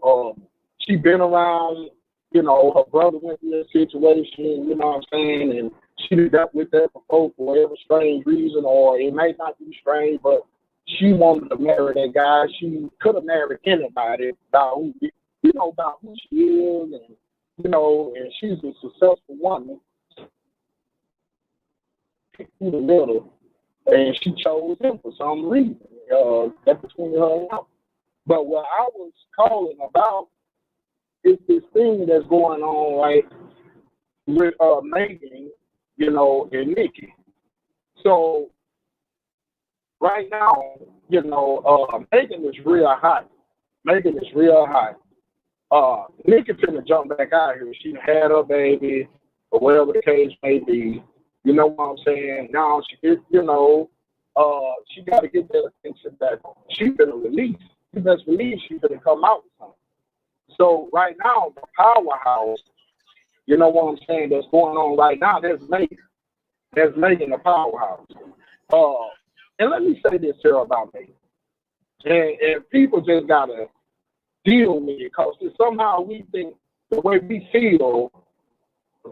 She been around. Her brother went through that situation. You know what I'm saying, and she did that with that for whatever strange reason, or it may not be strange, but she wanted to marry that guy. She could have married anybody about who she is, and and she's a successful woman. Through the middle, and she chose him for some reason. That's between her and him. But what I was calling about is this thing that's going on, right, with Meghan, and Nicki. So right now, Meghan is real hot. Nicki finna jump back out here. She had her baby, or whatever the case may be. You know what I'm saying? Now she get, she got to get that attention back. She finna release. She best believe she finna come out with something. So right now, the powerhouse, you know what I'm saying, that's going on right now, there's Meghan. There's Meghan, the powerhouse. And let me say this here about Meghan. And people just gotta deal with it, because somehow we think the way we feel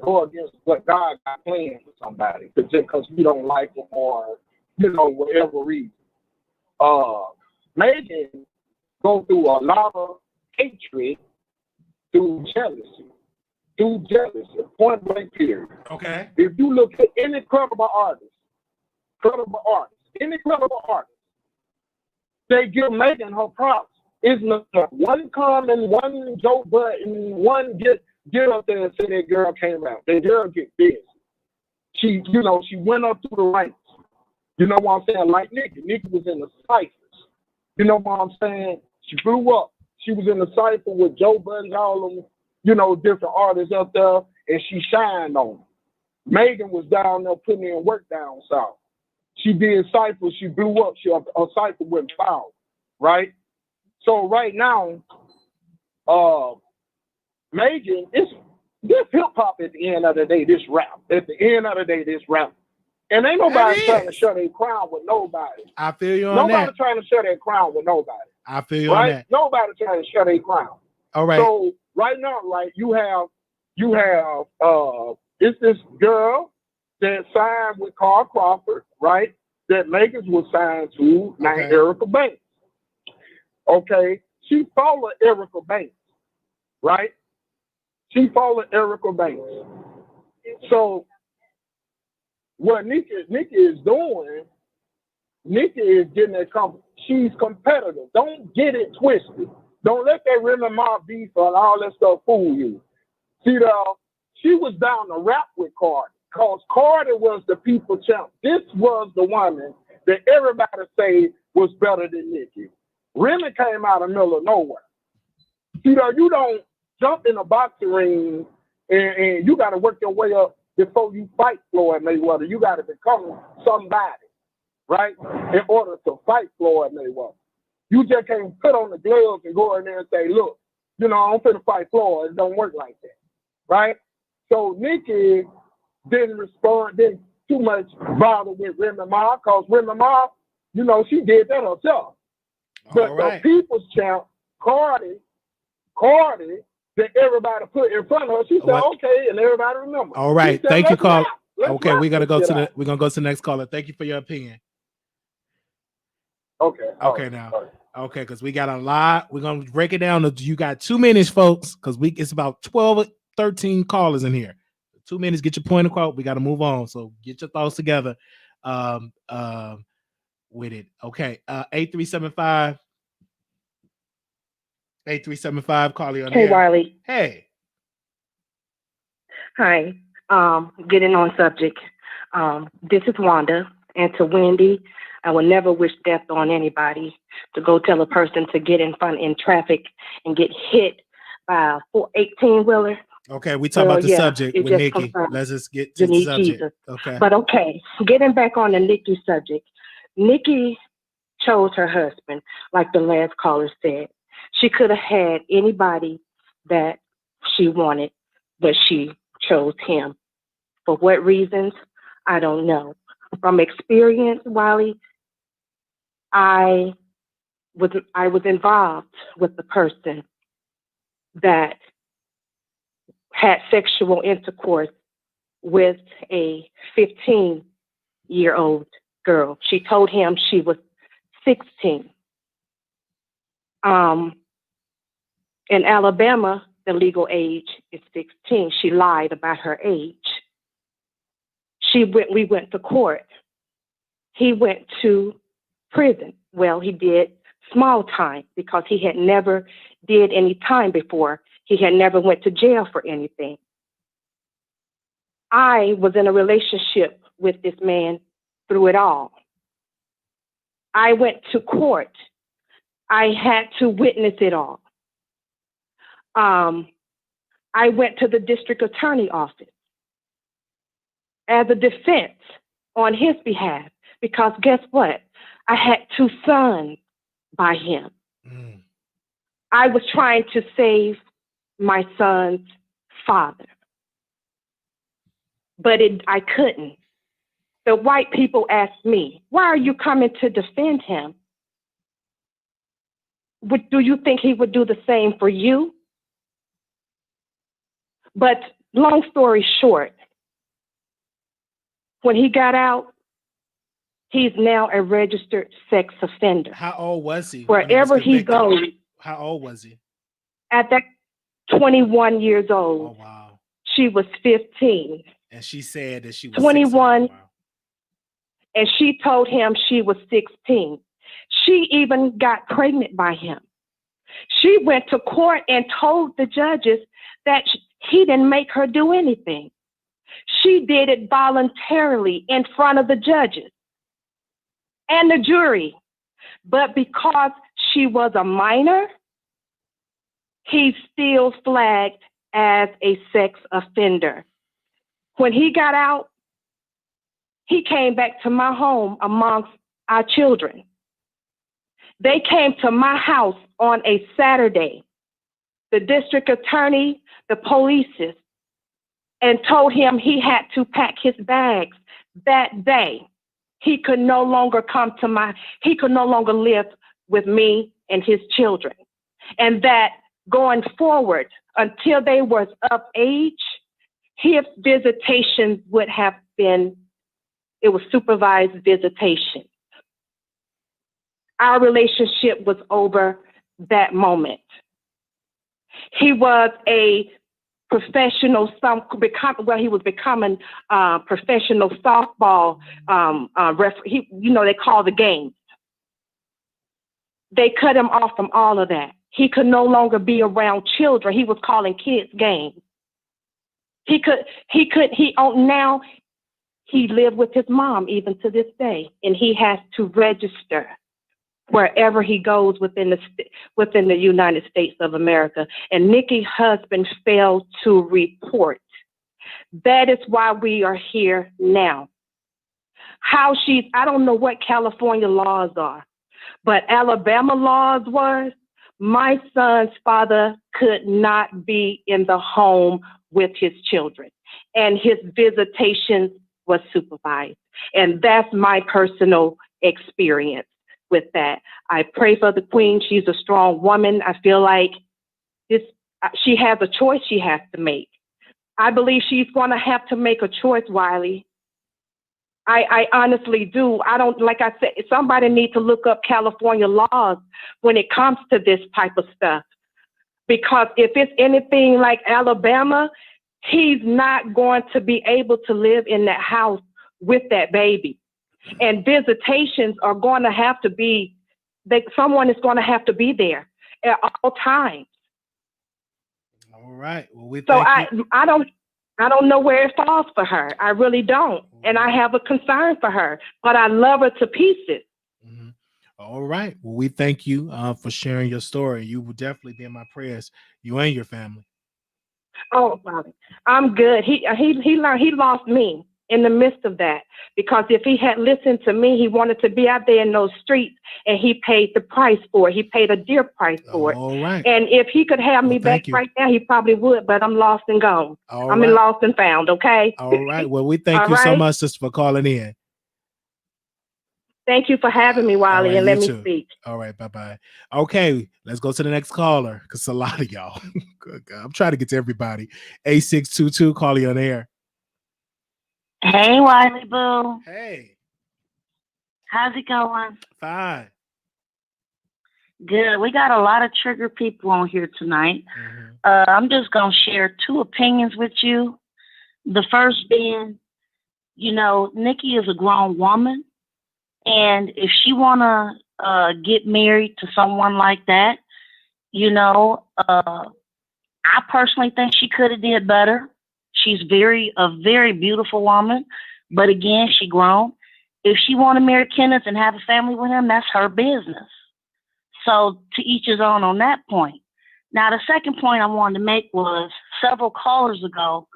go against what God got planned for somebody, just because we don't like them or, whatever reason. Meghan go through a lot of hatred through jealousy, point blank period. Okay. If you look at any credible artist, they give Meghan her props. It's not one comment, one joke button, one get up there and say that girl came out. That girl get busy. She went up through the ranks. You know what I'm saying? Like Nicki. Nicki was in the ciphers. You know what I'm saying? She blew up. She was in the cipher with Joe Budden, all of them, different artists up there, and she shined on them. Meghan was down there putting in work down south. She did ciphers. She blew up. Her cipher went foul, right? So right now, Meghan, it's this hip hop at the end of the day, this rap. At the end of the day, this rap. And ain't nobody trying to share their crown with nobody. I feel you on that. Nobody trying to share their crown with nobody. I feel you on that. Nobody trying to share their crown. All right. So right now, right, you have it's this girl that signed with Carl Crawford, right? That Meghan was signed to, named Erica Banks. Okay, she followed Erica Banks, right? She followed Erica Banks. So what Nicki is doing, Nicki is getting she's competitive. Don't get it twisted. Don't let that Remy Ma beef and all that stuff fool you. See, she was down to rap with Cardi, because Cardi was the people champ. This was the woman that everybody say was better than Nicki. Remy came out of the middle of nowhere. You don't jump in a boxing ring and you got to work your way up before you fight Floyd Mayweather. You got to become somebody, right, in order to fight Floyd Mayweather. You just can't put on the gloves and go in there and say, look, I'm finna fight Floyd. It don't work like that, right? So Nicki didn't too much bother with Remy Ma, because Remy Ma, she did that herself. But the people's champ, Cardi, that everybody put in front of her, she said, okay, and everybody remember. All right, said, thank you, Carl. Okay, we're gonna go to the next caller. Thank you for your opinion. Okay. Okay, because we got a lot. We're gonna break it down. You got 2 minutes, folks, because it's about 12 or 13 callers in here. 2 minutes, get your point across. We got to move on. So get your thoughts together with it. Okay. 8375. 8375, call you on Hey, air. Wiley. Hey. Hi. Getting on subject. This is Wanda, and to Wendy, I will never wish death on anybody. To go tell a person to get in traffic and get hit by a 18-wheeler. Okay, we talk about the subject with Nicki. Let's just get to the subject. Jesus. Okay. But okay, getting back on the Nicki subject. Nicki chose her husband, like the last caller said. She could have had anybody that she wanted, but she chose him. For what reasons? I don't know. From experience, Wiley, I was involved with the person that had sexual intercourse with a 15-year-old girl. She told him she was 16. In Alabama, the legal age is 16. She lied about her age. We went to court. He went to prison. Well, he did small time because he had never did any time before. He had never went to jail for anything. I was in a relationship with this man through it all. I went to court. I had to witness it all. I went to the district attorney office as a defense on his behalf because guess what? I had 2 sons by him. I was trying to save my son's father, but I couldn't. The white people asked me, why are you coming to defend him? Do you think he would do the same for you? But long story short, when he got out, he's now a registered sex offender. How old was he? Wherever he goes. How old was he? At that 21 years old. Oh, wow. She was 15. And she said that she was 21. 16. Wow. And she told him she was 16. She even got pregnant by him. She went to court and told the judges that he didn't make her do anything. She did it voluntarily in front of the judges and the jury. But because she was a minor, he's still flagged as a sex offender. When he got out, he came back to my home amongst our children. They came to my house on a Saturday, the district attorney, the police, and told him he had to pack his bags that day. He could no longer he could no longer live with me and his children. And that going forward, until they was of age, his visitations would have been, it was supervised visitation. Our relationship was over that moment. He was a professional, he was becoming professional softball referee. They call the games. They cut him off from all of that. He could no longer be around children. He was calling kids games. Now he lived with his mom even to this day, and he has to register wherever he goes within the United States of America. And Nicki's husband failed to report. That is why we are here now. I don't know what California laws are, but Alabama laws was, my son's father could not be in the home with his children, and his visitations was supervised. And that's my personal experience with that. I pray for the queen. She's a strong woman. I feel like she has a choice she has to make. I believe she's going to have to make a choice, Wiley. I honestly do. Like I said, somebody needs to look up California laws when it comes to this type of stuff. Because if it's anything like Alabama, he's not going to be able to live in that house with that baby. And visitations are going to have to be, someone is going to have to be there at all times. All right. Well, I don't know where it falls for her. I really don't. And I have a concern for her, but I love her to pieces. Mm-hmm. All right. Well, we thank you for sharing your story. You will definitely be in my prayers, you and your family. Oh, Bobby, I'm good. He lost me in the midst of that, because if he had listened to me, he wanted to be out there in those streets, and he paid the price for it. He paid a dear price for it. All right. And if he could have me back right now, he probably would, but I'm lost and gone. I'm in lost and found, okay? All right. Well, we thank you so much, sister, for calling in. Thank you for having me, Wiley, and let me speak. All right, bye-bye. Okay, let's go to the next caller, because a lot of y'all. Good God, I'm trying to get to everybody. 8622, call you on air. Hey, Wiley Boo. Hey. How's it going? Fine. Good. We got a lot of trigger people on here tonight. Mm-hmm. I'm just going to share 2 opinions with you. The first being, Nicki is a grown woman. And if she want get married to someone like that. You know, I personally think she could have did better. She's a very beautiful woman, but again, she grown. If she want to marry Kenneth and have a family with him, that's her business. So to each his own on that point. Now, the second point I wanted to make was several callers ago,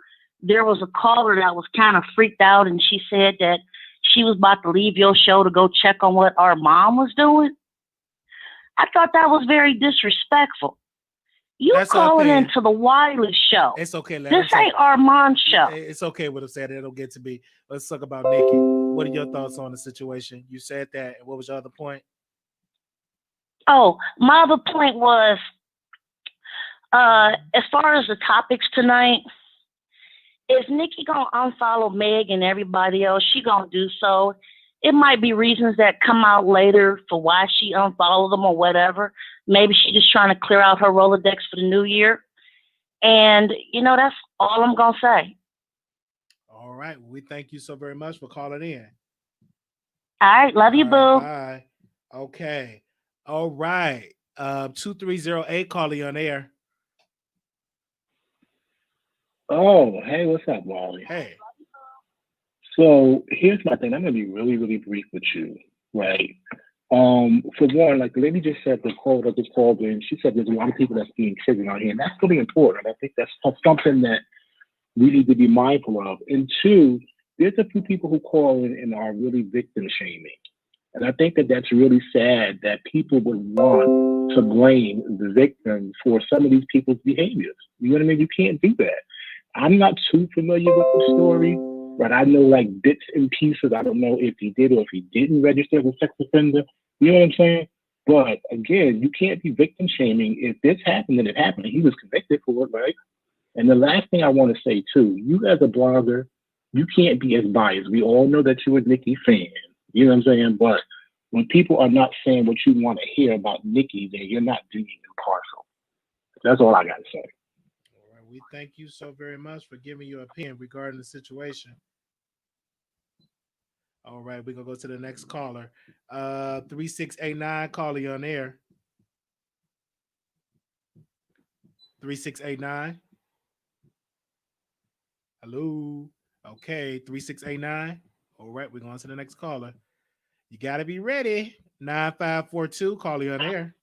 there was a caller that was kind of freaked out, and she said that she was about to leave your show to go check on what our mom was doing. I thought that was very disrespectful. You calling into the Wiley Show. It's okay. This ain't Armand's show. It's okay what I'm saying. It'll get to be. Let's talk about Nicki. What are your thoughts on the situation? You said that. And what was your other point? Oh, my other point was, as far as the topics tonight, if Nicki gonna unfollow Meg and everybody else, she gonna do so. It might be reasons that come out later for why she unfollowed them or whatever. Maybe she's just trying to clear out her Rolodex for the new year. And, you know, that's all I'm going to say. All right. We thank you so very much for calling in. All right. Love you, boo. Bye. Okay. All right. 2308, calling on air. Oh, hey, what's up, Wally? Hey. So here's my thing. I'm gonna be really, really brief with you, right? For one, like the lady just said, the call that just called in, she said there's a lot of people that's being triggered out here, and that's really important. I think that's something that we need to be mindful of. And two, there's a few people who call in and are really victim shaming, and I think that that's really sad that people would want to blame the victim for some of these people's behaviors. You know what I mean? You can't do that. I'm not too familiar with the story. But I know like bits and pieces. I don't know if he did or if he didn't register as a sex offender. You know what I'm saying? But again, you can't be victim shaming. If this happened, then it happened. He was convicted for it, right? And the last thing I want to say too, you as a blogger, you can't be as biased. We all know that you're a Nicki fan. You know what I'm saying? But when people are not saying what you want to hear about Nicki, then you're not being impartial. That's all I got to say. We thank you so very much for giving your opinion regarding the situation. All right, we're going to go to the next caller. 3689, calling on air. 3689. Hello. Okay, 3689. All right, we're going to the next caller. You got to be ready. 9542, calling on air.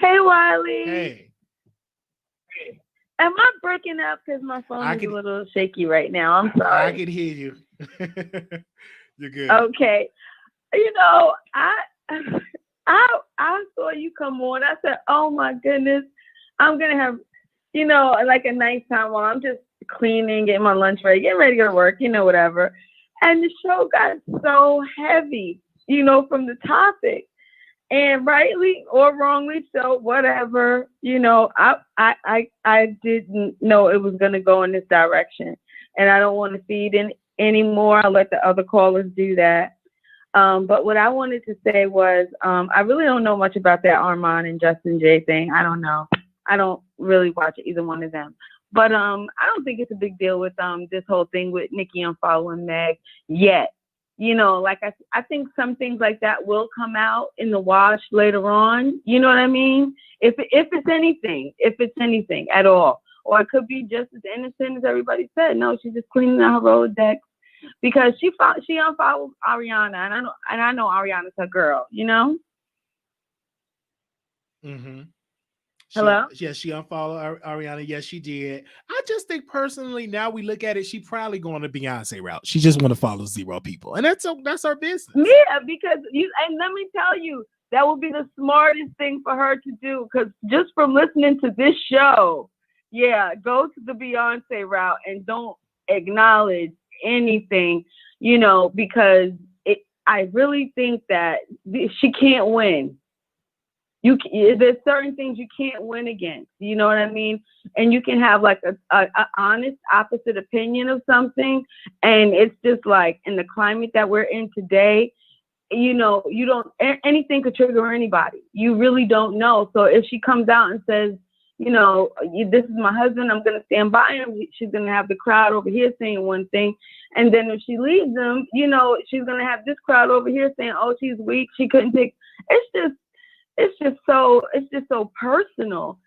Hey, Wiley. Hey. Am I breaking up because my phone is a little shaky right now? I'm sorry. I can hear you. You're good. Okay. You know, I saw you come on. I said, oh my goodness, I'm gonna have, you know, like a nice time while I'm just cleaning, getting my lunch ready, getting ready to go to work, you know, whatever. And the show got so heavy, you know, from the topic. And rightly or wrongly so, whatever, you know, I didn't know it was going to go in this direction. And I don't want to feed in anymore. I'll let the other callers do that. But what I wanted to say was, I really don't know much about that Armand and Justin J thing. I don't know. I don't really watch either one of them. But I don't think it's a big deal with this whole thing with Nicki unfollowing Meg yet. You know, like I think some things like that will come out in the wash later on. You know what I mean? If it's anything at all, or it could be just as innocent as everybody said. No, she's just cleaning out her Rolodex because she unfollowed Ariana, and I know Ariana's her girl. You know. Mm-hmm. Hello? She unfollowed Ariana. Yes, she did. I just think personally, now we look at it, she probably going the Beyonce route. She just want to follow zero people, and that's her business. Yeah, because and let me tell you, that would be the smartest thing for her to do. Because just from listening to this show, yeah, go to the Beyonce route and don't acknowledge anything, you know, because I really think that she can't win. There's certain things you can't win against, you know what I mean? And you can have like a honest opposite opinion of something. And it's just like in the climate that we're in today, you know, anything could trigger anybody. You really don't know. So if she comes out and says, this is my husband. I'm going to stand by him. She's going to have the crowd over here saying one thing. And then if she leaves him, she's going to have this crowd over here saying, oh, she's weak. She couldn't take. It's just so personal,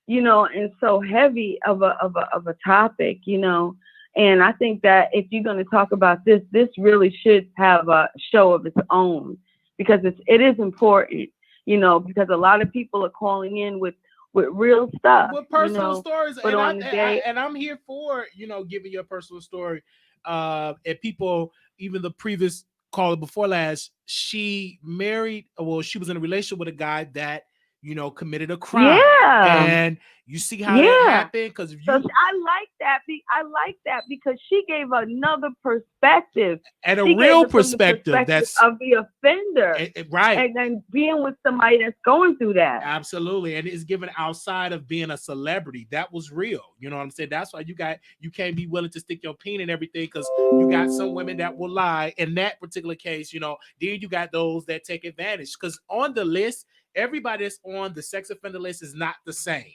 and so heavy of a topic, And I think that if you're going to talk about this really should have a show of its own, because it is important, because a lot of people are calling in with real stuff, with personal stories. But and I'm here for giving your personal story. And people, even the previous caller before last, she was in a relationship with a guy that committed a crime. Yeah. And you see how that happened? Because I like that. I like that because she gave another perspective. And a real perspective that's of the offender. Right. And then being with somebody that's going through that. Absolutely. And it's given outside of being a celebrity. That was real. You know what I'm saying? That's why you can't be willing to stick your pin in everything, because you got some women that will lie. In that particular case, then you got those that take advantage. Because on the list, everybody that's on the sex offender list is not the same.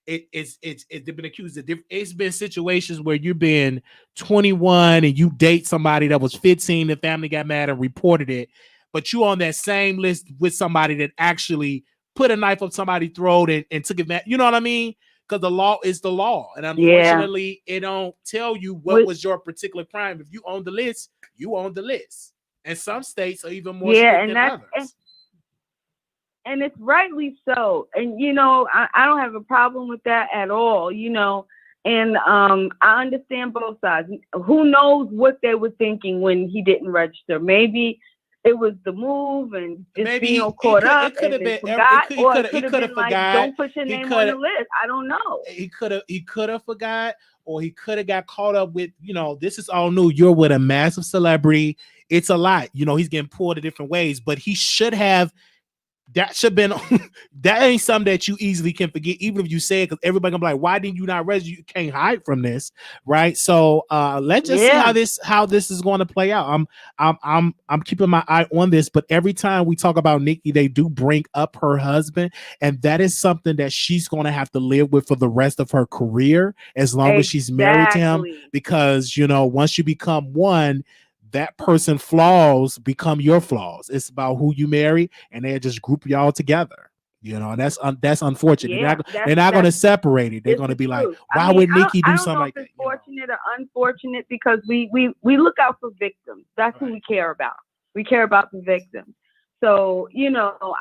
It's been accused of it's been situations where you've been 21 and you date somebody that was 15, the family got mad and reported it, but you on that same list with somebody that actually put a knife up somebody's throat and took it back. You know what I mean? Because the law is the law. And unfortunately, it don't tell you what was your particular crime. If you own the list, you own the list. And some states are even more strict than others. And it's rightly so. And, I don't have a problem with that at all, And I understand both sides. Who knows what they were thinking when he didn't register? Maybe it was the move and just being caught up. It could have been. He could have forgot. Don't put your name on the list. I don't know. He could have forgot, or he could have got caught up with. This is all new. You're with a massive celebrity. It's a lot. He's getting pulled in different ways, but he should have. That should have been. That ain't something that you easily can forget, even if you say it, because everybody gonna be like, "Why didn't you not register? You can't hide from this, right?" So let's just see how this is going to play out. I'm keeping my eye on this, but every time we talk about Nicki, they do bring up her husband, and that is something that she's going to have to live with for the rest of her career, as long as she's married to him. Because once you become one, that person's flaws become your flaws. It's about who you marry, and they just group y'all together. And that's unfortunate. They're not going to separate it. They're going to be like, why would Nicki do something like that? It's fortunate or unfortunate, because we look out for victims. That's who we care about. We care about the victims. So,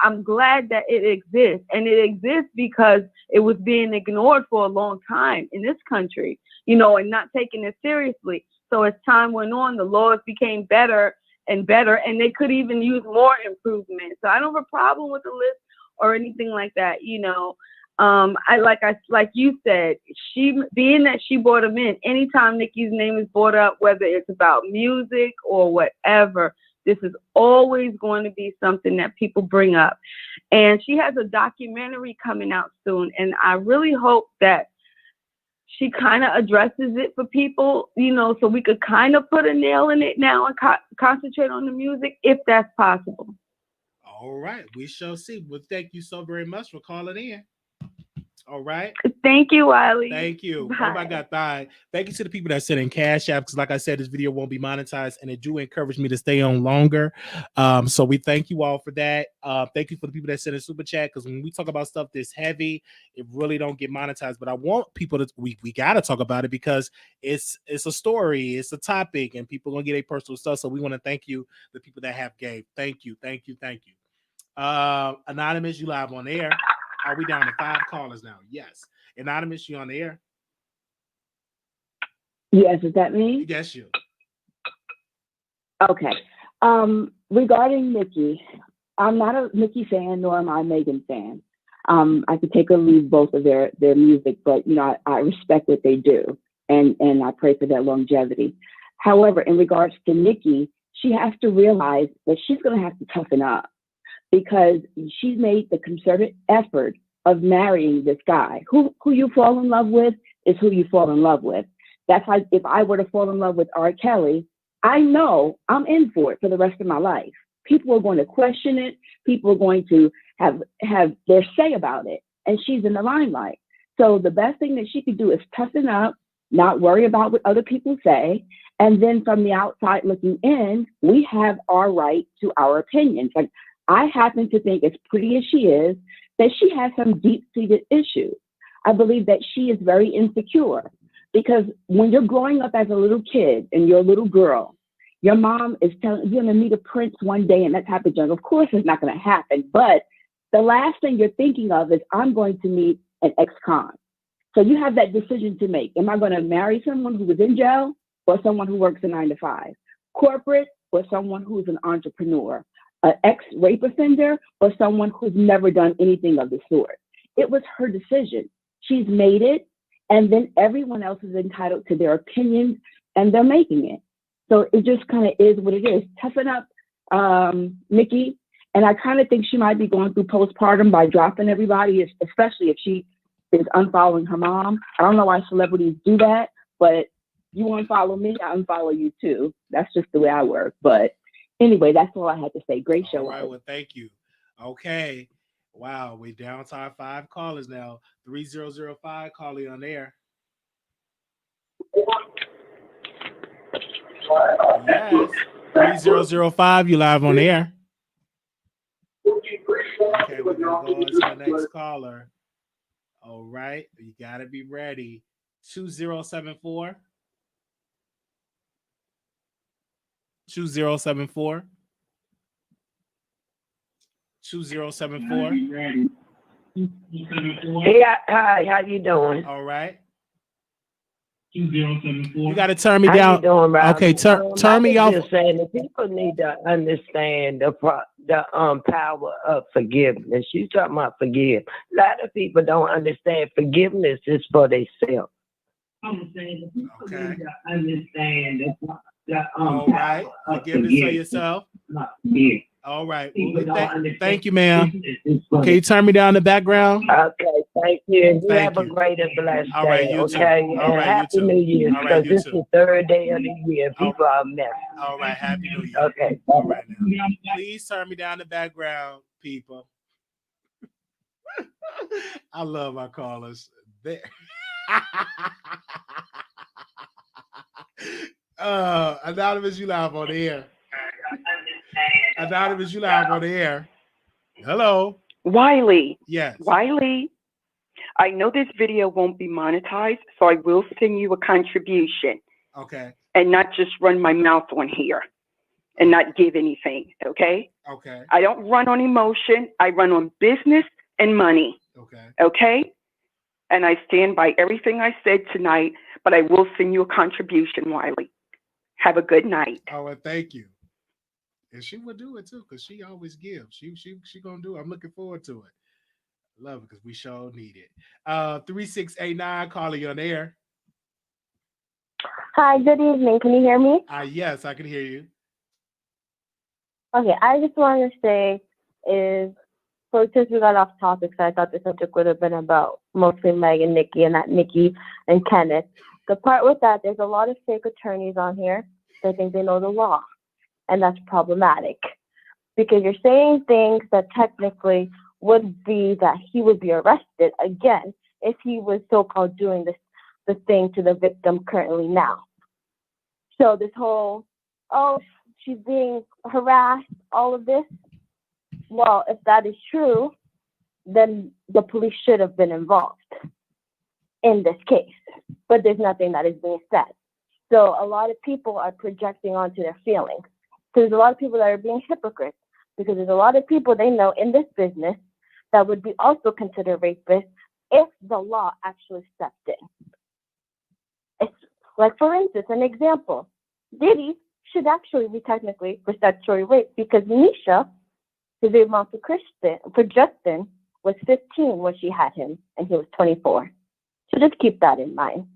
I'm glad that it exists, and it exists because it was being ignored for a long time in this country, and not taking it seriously. So as time went on, the laws became better and better, and they could even use more improvement. So I don't have a problem with the list or anything like that. Like you said, being that she brought him in, anytime Nicki's name is brought up, whether it's about music or whatever, this is always going to be something that people bring up. And she has a documentary coming out soon, and I really hope that she kind of addresses it for people, so we could kind of put a nail in it now and concentrate on the music, if that's possible. All right. We shall see. Well, thank you so very much for calling in. All right. Thank you, Wiley. Thank you. Bye. Oh my God, bye. Thank you to the people that sent in Cash App, because like I said, this video won't be monetized, and it do encourage me to stay on longer. So we thank you all for that. Thank you for the people that sent in Super Chat, because when we talk about stuff this heavy, it really don't get monetized. But I want people to, we got to talk about it, because it's a story, it's a topic, and people going to get a personal stuff. So we want to thank you, the people that have gave. Thank you. Anonymous, you live on air. Are we down to 5 callers now? Yes. Anonymous, you on the air? Yes, is that me? Yes, you. Okay. Regarding Nicki, I'm not a Nicki fan, nor am I a Meghan fan. I could take or leave both of their music, but I respect what they do, and I pray for their longevity. However, in regards to Nicki, she has to realize that she's going to have to toughen up, because she's made the concerted effort of marrying this guy. Who you fall in love with is who you fall in love with. That's like if I were to fall in love with R. Kelly, I know I'm in for it for the rest of my life. People are going to question it. People are going to have their say about it. And she's in the limelight. So the best thing that she could do is toughen up, not worry about what other people say. And then from the outside looking in, we have our right to our opinions. Like, I happen to think, as pretty as she is, that she has some deep-seated issues. I believe that she is very insecure because when you're growing up as a little kid and you're a little girl, your mom is telling you, you're going to meet a prince one day and that type of junk. Of course, it's not going to happen. But the last thing you're thinking of is, I'm going to meet an ex-con. So you have that decision to make. Am I going to marry someone who was in jail or someone who works a 9 to 5? Corporate or someone who's an entrepreneur? An ex-rape offender or someone who's never done anything of the sort? It was her decision. She's made it, and then everyone else is entitled to their opinions, and they're making it. So it just kind of is what it is. Toughen up, Nicki. And I kind of think she might be going through postpartum by dropping everybody, especially if she is unfollowing her mom. I don't know why celebrities do that, but you unfollow me, I unfollow you too. That's just the way I work. But anyway, that's all I had to say. Great show. All right, well, thank you. Okay. Wow, we're down to our 5 callers now. 3005, calling on air. Yes. 3005, you live on air. Okay, we're going to go on to the next caller. All right, you got to be ready. 2074. 2074. 2074. Hey, hi, how you doing? All right. 2074. You got to turn me down. How you doing, Rob? Okay, turn me off. Just saying that people need to understand the power of forgiveness. You talking about forgive. A lot of people don't understand forgiveness is for themselves. I'm saying that people need to understand the all right. Forgiveness for yourself. Yeah. All right. Well, thank you, ma'am. Can you turn me down the background? Okay, thank you. You have a great and blessed all right, day, you okay? Too. And all right, Happy New Year, because this is the 3rd day of the year. People are messing. All right, Happy New Year. Okay. All right, now. Please turn me down the background, people. I love our callers. Anonymous, you live on the air. Anonymous, you live on the air. Hello. Wiley. Yes. Wiley, I know this video won't be monetized, so I will send you a contribution. Okay. And not just run my mouth on here and not give anything, okay? Okay. I don't run on emotion. I run on business and money. Okay. Okay? And I stand by everything I said tonight, but I will send you a contribution, Wiley. Have a good night. Oh, well, thank you. And she will do it too, because she always gives. She gonna do it. I'm looking forward to it. Love it, because we sure need it. 3689, calling you on air. Hi, good evening. Can you hear me? Yes, I can hear you. Okay, I just want to say is, so since we got off topic, so I thought the subject would have been about mostly Meg and Nicki, and not Nicki and Kenneth. The part with that, there's a lot of fake attorneys on here that think they know the law, and that's problematic because you're saying things that technically would be that he would be arrested again if he was so-called doing the thing to the victim currently now. So this whole, oh, she's being harassed, all of this. Well, if that is true, then the police should have been involved in this case. But there's nothing that is being said. So a lot of people are projecting onto their feelings. So there's a lot of people that are being hypocrites because there's a lot of people they know in this business that would be also considered rapists if the law actually stepped in. It's like, for instance, an example. Diddy should actually be technically for statutory rape because Nisha, his mom for Justin, was 15 when she had him and he was 24. So just keep that in mind.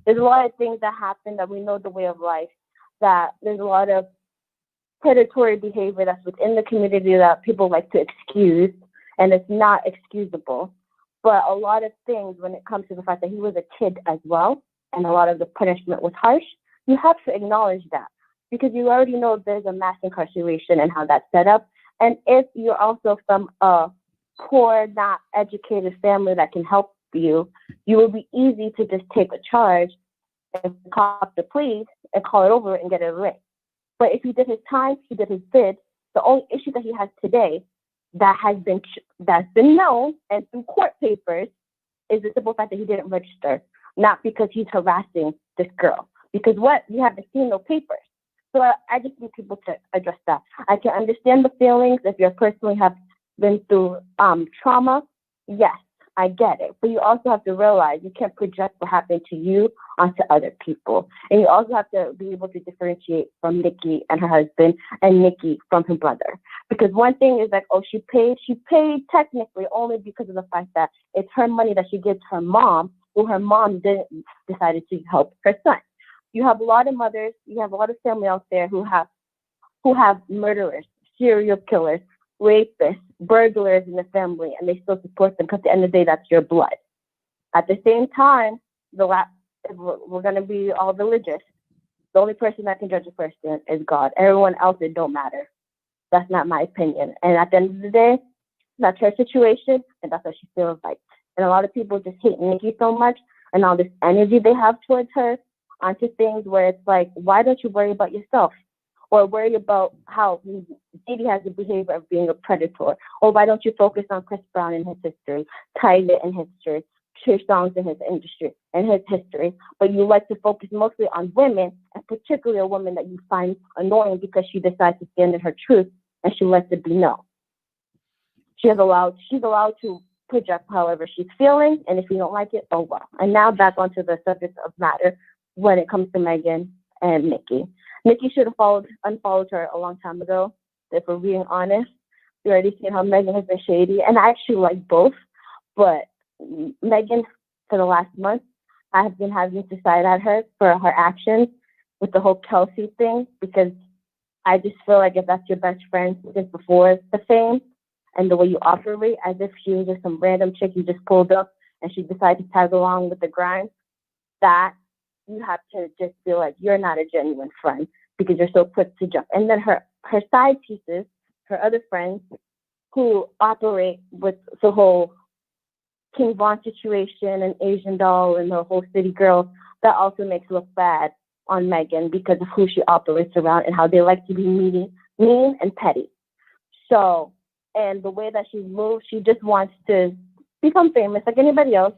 There's a lot of things that happen that we know the way of life, that there's a lot of predatory behavior that's within the community that people like to excuse, and it's not excusable. But a lot of things, when it comes to the fact that he was a kid as well, and a lot of the punishment was harsh, you have to acknowledge that because you already know there's a mass incarceration and how that's set up. And if you're also from a poor, not educated family that can help you, you will be easy to just take a charge and cop the plea and call it over and get it erased. But if he did his time, he did his bid. The only issue that he has today that's been known and through court papers is the simple fact that he didn't register, not because he's harassing this girl. Because what? You haven't seen no papers. So I just need people to address that. I can understand the feelings if you personally have been through trauma. Yes, I get it. But you also have to realize you can't project what happened to you onto other people. And you also have to be able to differentiate from Nicki and her husband and Nicki from her brother. Because one thing is like, oh, she paid technically only because of the fact that it's her money that she gives her mom, who her mom decided to help her son. You have a lot of mothers, you have a lot of family out there who have murderers, serial killers, rapists, burglars in the family, and they still support them because at the end of the day, that's your blood. At the same time, if we're going to be all religious, the only person that can judge a person is God. Everyone else, it don't matter. That's not my opinion. And at the end of the day, that's her situation, and that's what she feels like. And a lot of people just hate Nicki so much, and all this energy they have towards her, onto things where it's like, why don't you worry about yourself? Or worry about how Diddy has the behavior of being a predator? Or why don't you focus on Chris Brown and his history, Tyler and history, Trey Songz and his industry and his history? But you like to focus mostly on women, and particularly a woman that you find annoying because she decides to stand in her truth and she lets it be known. She's allowed to project however she's feeling, and if you don't like it, oh well. And now back onto the subject of matter. When it comes to Meghan and Nicki. Nicki should have unfollowed her a long time ago, if we're being honest. We already seen how Meghan has been shady, and I actually like both. But Meghan, for the last month, I have been having to side at her for her actions with the whole Kelsey thing, because I just feel like if that's your best friend since before the fame and the way you operate, as if she was just some random chick you just pulled up and she decided to tag along with the grind, that you have to just feel like you're not a genuine friend because you're so quick to jump. And then her side pieces, her other friends who operate with the whole King Von situation and Asian Doll and the whole City Girls, that also makes it look bad on Meghan because of who she operates around and how they like to be mean and petty. So, and the way that she's moved, she just wants to become famous like anybody else.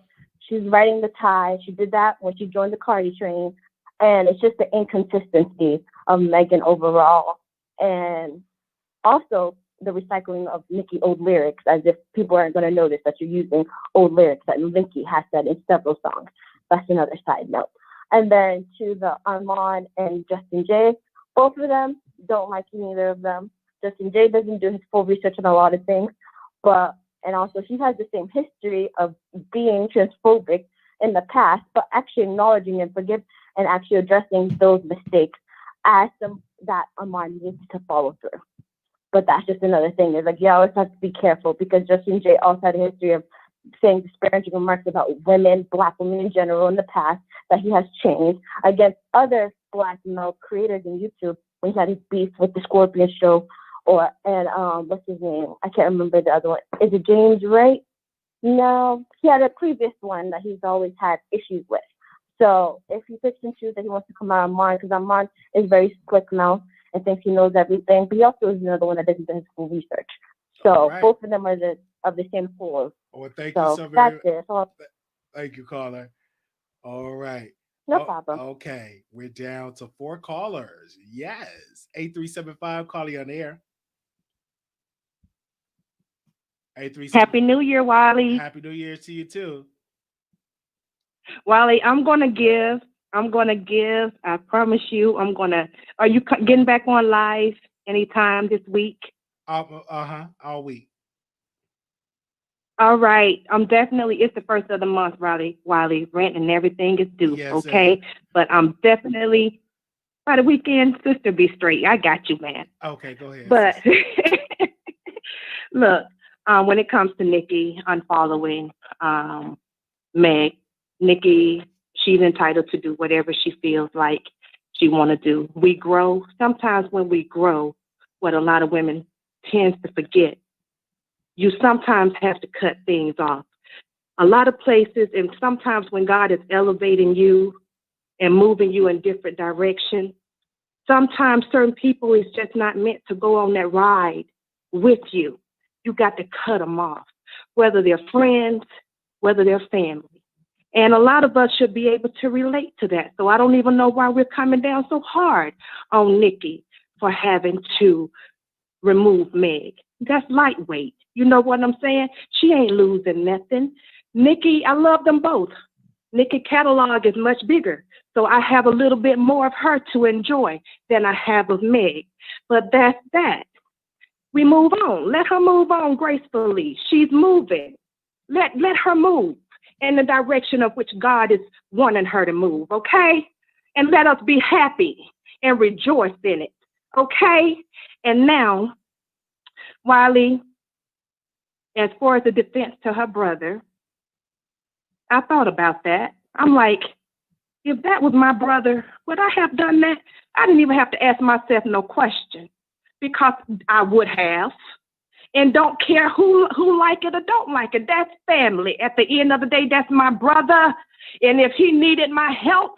She's riding the tide. She did that when she joined the Cardi train. And it's just the inconsistency of Meghan overall. And also the recycling of Nicki old lyrics, as if people aren't going to notice that you're using old lyrics that Nicki has said in several songs. That's another side note. And then to the Armand and Justin J, both of them, don't like neither of them. Justin J doesn't do his full research on a lot of things, and also she has the same history of being transphobic in the past, but actually acknowledging and and actually addressing those mistakes as that Armand needs to follow through. But that's just another thing. It's like, you always have to be careful because Justin J also had a history of saying disparaging remarks about women, Black women in general in the past, that he has changed against other Black male creators in YouTube when he had his beef with the Scorpion Show. What's his name? I can't remember the other one. Is it James Wright? No, he had a previous one that he's always had issues with. So if he picks and chooses that he wants to come out on Armand, because Armand is very slick now and thinks he knows everything, but he also is another one that doesn't do his full research. So both of them are of the same pool. Well, thank you so very much. Thank you, caller. All right. No problem. Okay, we're down to 4 callers. Yes. 8375, calling on air. Happy New Year, Wiley. Happy New Year to you too. Wiley, I'm gonna give. I promise you. Are you getting back on live anytime this week? All week. All right. It's the first of the month, Wiley. Rent and everything is due. Yes, okay. Sir. But I'm definitely by the weekend, sister, be straight. I got you, man. Okay, go ahead. But look, when it comes to Nicki unfollowing Meg, Nicki, she's entitled to do whatever she feels like she want to do. We grow. Sometimes when we grow, what a lot of women tends to forget, you sometimes have to cut things off. A lot of places, and sometimes when God is elevating you and moving you in different directions, sometimes certain people is just not meant to go on that ride with you. You got to cut them off, whether they're friends, whether they're family. And a lot of us should be able to relate to that. So I don't even know why we're coming down so hard on Nicki for having to remove Meg. That's lightweight. You know what I'm saying? She ain't losing nothing. Nicki, I love them both. Nicki catalog is much bigger. So I have a little bit more of her to enjoy than I have of Meg. But that's that. We move on. Let her move on gracefully. She's moving. Let her move in the direction of which God is wanting her to move, okay? And let us be happy and rejoice in it, okay? And now, Wiley, as far as the defense to her brother, I thought about that. I'm like, if that was my brother, would I have done that? I didn't even have to ask myself no question, because I would have. And don't care who like it or don't like it. That's family. At the end of the day, that's my brother. And if he needed my help,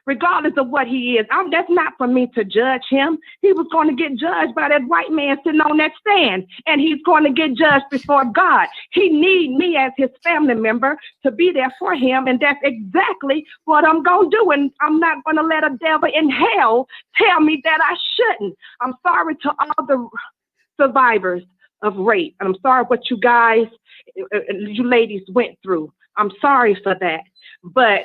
regardless of what he is, that's not for me to judge him. He was going to get judged by that white man sitting on that stand, and he's going to get judged before God. He needs me as his family member to be there for him, and that's exactly what I'm going to do. And I'm not going to let a devil in hell tell me that I shouldn't. I'm sorry to all the survivors of rape, and I'm sorry what you guys, you ladies went through. I'm sorry for that. But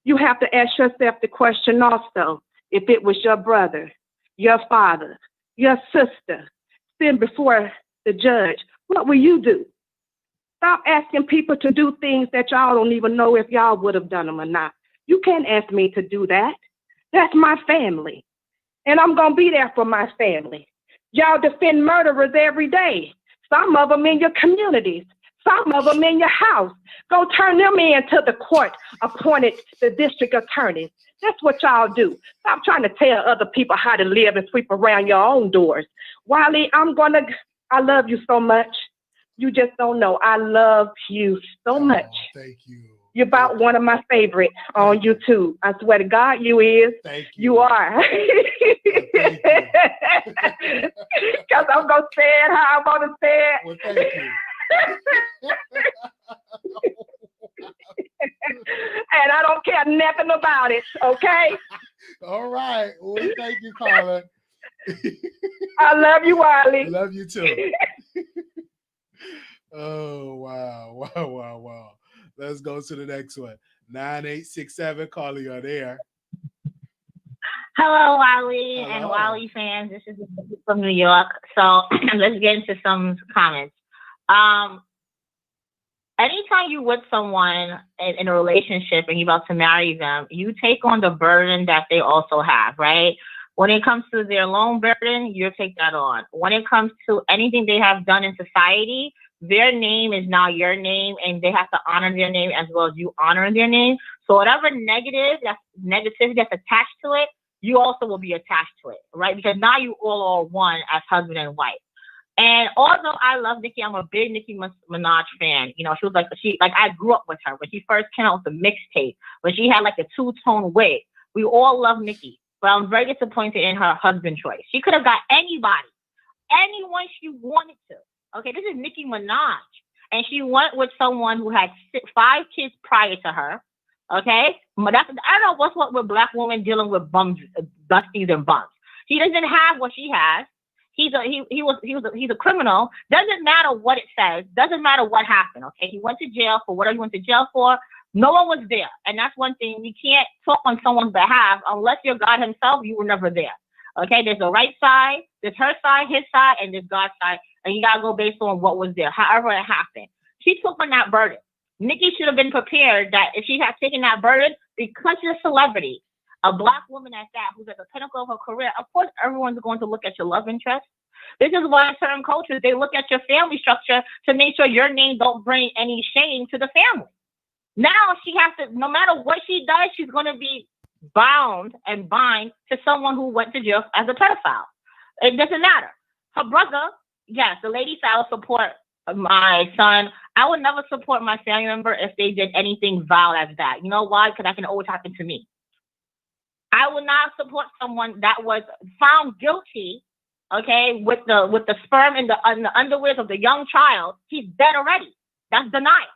you have to ask yourself the question also, if it was your brother, your father, your sister, sitting before the judge, what will you do? Stop asking people to do things that y'all don't even know if y'all would have done them or not. You can't ask me to do that. That's my family. And I'm going to be there for my family. Y'all defend murderers every day. Some of them in your communities. Some of them in your house. Go turn them into the court appointed the district attorneys. That's what y'all do. Stop trying to tell other people how to live and sweep around your own doors. Wiley, I love you so much. You just don't know. I love you so much. Thank you. You're about one of my favorites on YouTube. I swear to God, you is. Thank you. You are. Because I'm going to say it how I want to say it. Well, thank you. And I don't care nothing about it, okay? All right. Well, thank you, Carla. I love you, Wiley. I love you too. Oh, wow. Wow. Let's go to the next one. 9867, Carla, you're there. Hello, Wiley. Hello. And Wiley fans. This is from New York. So let's get into some comments. Anytime you're with someone in a relationship and you're about to marry them, you take on the burden that they also have, right? When it comes to their loan burden, you take that on. When it comes to anything they have done in society, their name is now your name, and they have to honor their name as well as you honor their name. So whatever negativity that's attached to it, you also will be attached to it, right? Because now you all are one as husband and wife. And although I love Nicki, I'm a big Nicki Minaj fan. You know, she was like, I grew up with her when she first came out with the mixtape, when she had like a two-tone wig. We all love Nicki, but I'm very disappointed in her husband choice. She could have got anyone she wanted to. Okay, this is Nicki Minaj, and she went with someone who had 5 kids prior to her. Okay, but I don't know what's what with black women dealing with bums, busties and bums. He doesn't have what she has. He's a criminal. Doesn't matter what it says. Doesn't matter what happened. Okay, he went to jail for whatever he went to jail for. No one was there, and that's one thing. We can't talk on someone's behalf unless you're God Himself. You were never there. Okay, there's a right side, there's her side, his side, and there's God's side, and you gotta go based on what was there. However it happened, she took on that burden. Nicki should have been prepared that if she had taken that burden, because you're a celebrity, a black woman at that, who's at the pinnacle of her career, of course everyone's going to look at your love interest. This is why in certain cultures, they look at your family structure to make sure your name don't bring any shame to the family. Now she has to, no matter what she does, she's going to be bound and bind to someone who went to jail as a pedophile. It doesn't matter. Her brother, yes, the lady said, I will support my son. I would never support my family member if they did anything vile as that. You know why? Because that can always happen to me. I would not support someone that was found guilty, okay, with the sperm in the underwear of the young child. He's dead already. That's denial.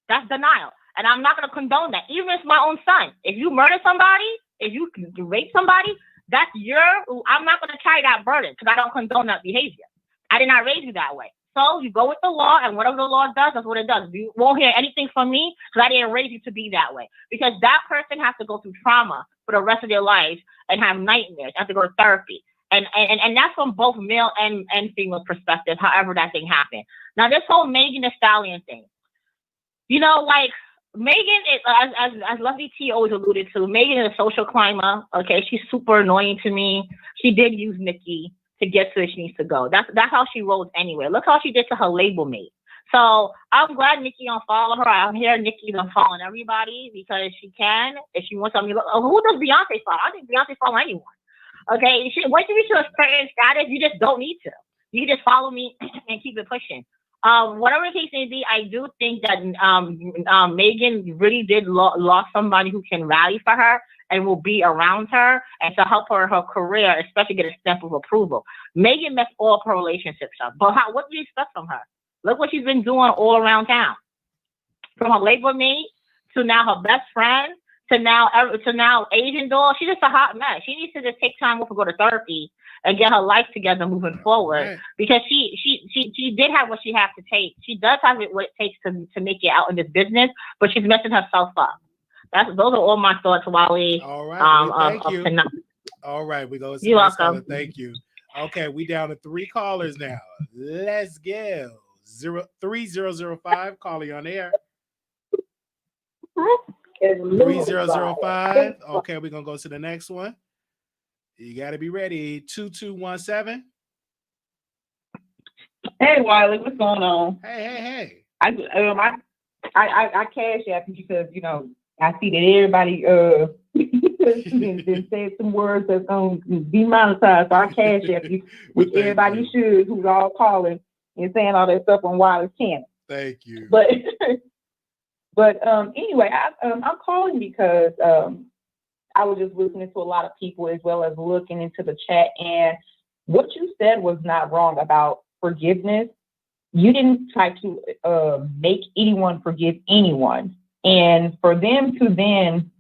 That's denial. And I'm not going to condone that. Even if it's my own son. If you murder somebody, if you rape somebody, I'm not going to carry that burden because I don't condone that behavior. I did not raise you that way. So you go with the law, and whatever the law does, that's what it does. You won't hear anything from me because I didn't raise you to be that way. Because that person has to go through trauma for the rest of their life and have nightmares, have to go to therapy. And that's from both male and female perspective, however that thing happened. Now, this whole Meghan Thee Stallion thing, you know, like, Meghan is, as Lovely T always alluded to, Meghan is a social climber. Okay, she's super annoying to me. She did use Nicki to get to where she needs to go. That's how she rolls anyway. Look how she did to her label mate. So I'm glad Nicki unfollowed her. I'm here Nicki's unfollowing everybody because she can. If she wants something, who does Beyonce follow? I think Beyonce follow anyone. Okay, once you reach a certain status, you just don't need to. You can just follow me and keep it pushing. Whatever the case may be, I do think that Meghan really did lost somebody who can rally for her and will be around her and to help her career, especially get a stamp of approval. Meghan messed all of her relationships up. But what do you expect from her? Look what she's been doing all around town. From her labor mate to now her best friend to now Asian doll. She's just a hot mess. She needs to just take time off and go to therapy and get her life together moving forward, because she did have what she has to take. She does have what it takes to make it out in this business, but she's messing herself up. Those are all my thoughts, Wiley. All right, thank you. Tonight. All right, we go. You're welcome. Thank you. Okay, we down to 3 callers now. Let's go. 3005, calling on air. 3005. Okay, we're gonna go to the next one. You got to be ready. 2217. Hey, Wiley, what's going on? Hey. I cash app you because, you know, I see that everybody said some words that's going to be monetized. So I cash app you, which everybody should, who's all calling and saying all that stuff on Wiley's channel. Thank you. But anyway, I'm calling because I was just listening to a lot of people as well as looking into the chat, and what you said was not wrong about forgiveness. You didn't try to make anyone forgive anyone, and for them to then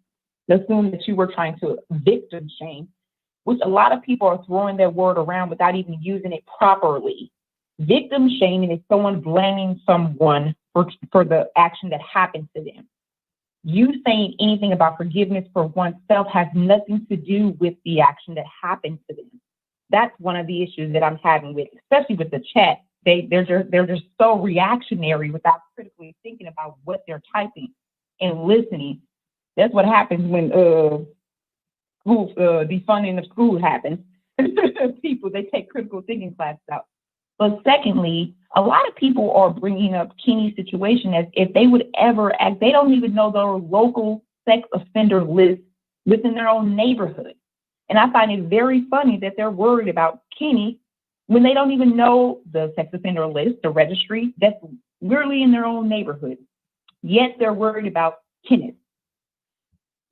assume that you were trying to victim shame, which a lot of people are throwing that word around without even using it properly. Victim shaming is someone blaming someone for the action that happened to them. You saying anything about forgiveness for oneself has nothing to do with the action that happened to them. That's one of the issues that I'm having with, especially with the chat. They're just so reactionary without critically thinking about what they're typing and listening. That's what happens when school defunding of school happens. People, they take critical thinking classes out. But secondly, a lot of people are bringing up Kenny's situation as if they would ever act. They don't even know their local sex offender list within their own neighborhood. And I find it very funny that they're worried about Kenny when they don't even know the sex offender list, the registry, that's literally in their own neighborhood. Yet they're worried about Kenneth.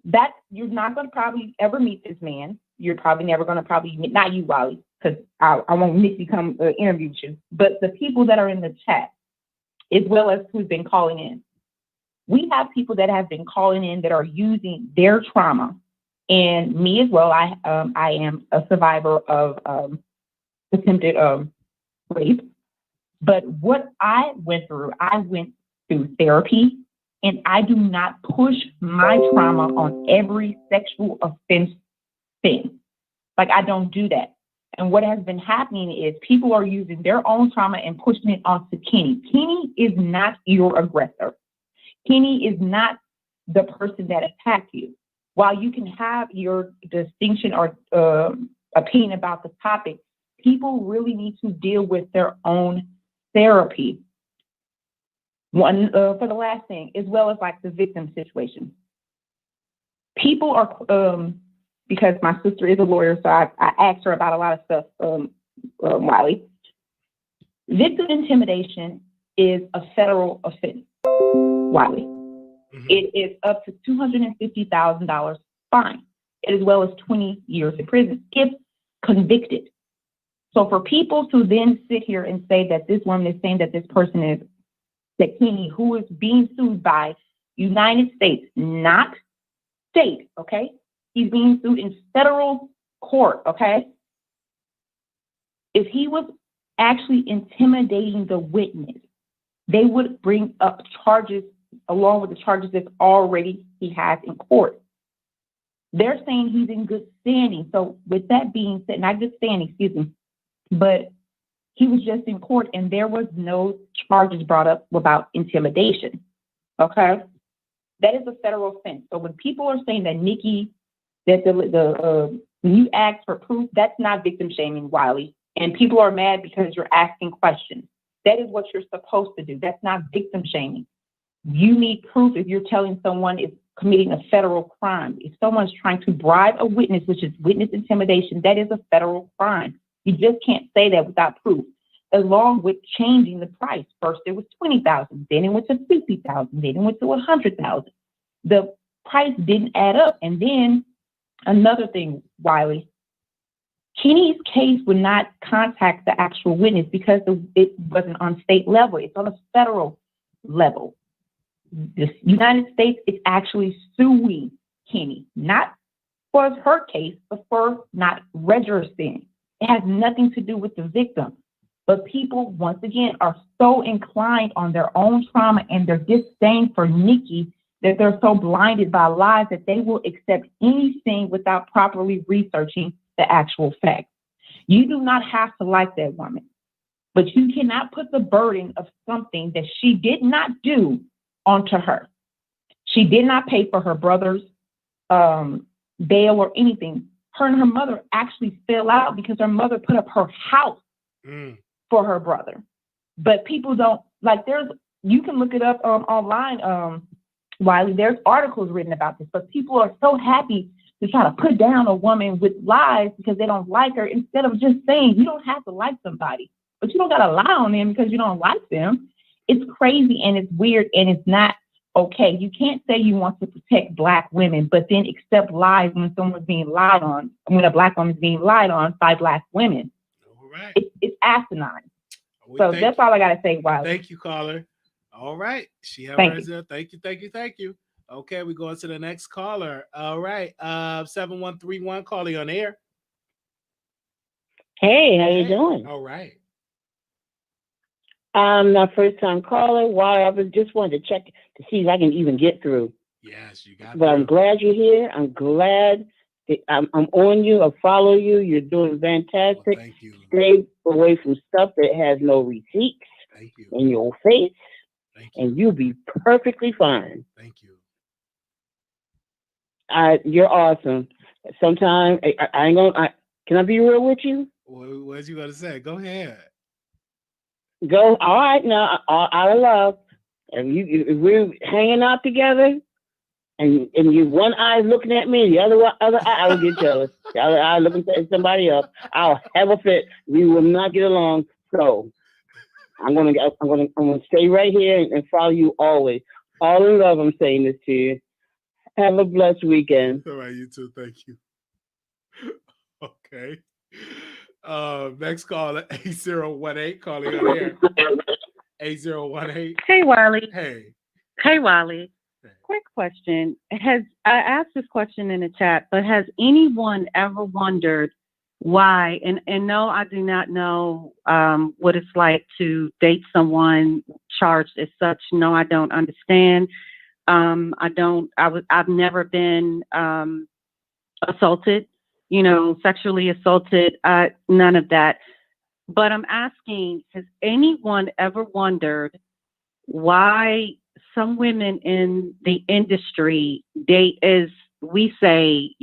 That you're not going to probably ever meet this man. You're probably never going to meet, not you, Wiley, because I won't Nicki come interview you, but the people that are in the chat, as well as who's been calling in. We have people that have been calling in that are using their trauma, and me as well. I am a survivor of attempted rape, but what I went through therapy, and I do not push my trauma on every sexual offense thing. Like, I don't do that. And what has been happening is people are using their own trauma and pushing it onto Kenny. Kenny is not your aggressor. Kenny is not the person that attacked you. While you can have your distinction or opinion about the topic, people really need to deal with their own therapy. One for the last thing, as well as like the victim situation. People are because my sister is a lawyer, so I asked her about a lot of stuff, Wiley. Victim intimidation is a federal offense, Wiley. It is up to $250,000 fine, as well as 20 years in prison if convicted. So for people to then sit here and say that this woman is saying that this person is Sekini, who is being sued by United States, not state, okay? He's being sued in federal court, okay? If he was actually intimidating the witness, they would bring up charges along with the charges that already he has in court. They're saying he's in good standing. So with that being said, not good standing, excuse me, but he was just in court and there was no charges brought up about intimidation, okay? That is a federal offense. So when people are saying that Nicki, that when you ask for proof, that's not victim shaming, Wiley. And people are mad because you're asking questions. That is what you're supposed to do. That's not victim shaming. You need proof if you're telling someone is committing a federal crime. If someone's trying to bribe a witness, which is witness intimidation, that is a federal crime. You just can't say that without proof. Along with changing the price. First it was $20,000, then it went to $50,000, then it went to $100,000. The price didn't add up. And then another thing, Wiley, Kenny's case would not contact the actual witness because it wasn't on state level. It's on a federal level. The United States is actually suing Kenny, not for her case, but for not registering. It has nothing to do with the victim. But people, once again, are so inclined on their own trauma and their disdain for Nicki that they're so blinded by lies that they will accept anything without properly researching the actual facts. You do not have to like that woman, but you cannot put the burden of something that she did not do onto her. She did not pay for her brother's bail or anything. Her and her mother actually fell out because her mother put up her house for her brother. But people don't, like, you can look it up online, Wiley, there's articles written about this, but people are so happy to try to put down a woman with lies because they don't like her, instead of just saying you don't have to like somebody, but you don't got to lie on them because you don't like them. It's crazy and it's weird and it's not okay. You can't say you want to protect Black women, but then accept lies when someone's being lied on, when a Black woman's being lied on by Black women. All right. It's asinine. So that's all I got to say, Wiley. Thank you, caller. All right. She has Thank her. Thank you. Okay, we go to the next caller. All right. 7131, calling on air. Hey, how you doing? All right. I'm a first-time caller. Why I just wanted to check to see if I can even get through. Yes, you got. But I'm glad you're here. I'm glad that I'm on you. I follow you. You're doing fantastic. Well, thank you. Stay away from stuff that has no receipts in your face, and you'll be perfectly fine. Thank you. You're awesome. Sometimes I ain't gonna. Can I be real with you? What's you gonna say? Go ahead. Go. All right, now out of love, and if we're hanging out together, and your one eye looking at me, the other eye I will get jealous. The other eye looking at somebody else, I'll have a fit. We will not get along. So I'm gonna stay right here and follow you always. All in love. I'm saying this to you. Have a blessed weekend. All right, you too. Thank you. Okay. Next call at 8018, calling on air. 8018. Hey, Wiley. Hey, Wiley. Quick question. I asked this question in the chat, but has anyone ever wondered why, and no, I do not know what it's like to date someone charged as such. No, I don't understand. I've never been assaulted, sexually assaulted, none of that. But I'm asking, has anyone ever wondered why some women in the industry date, as we say,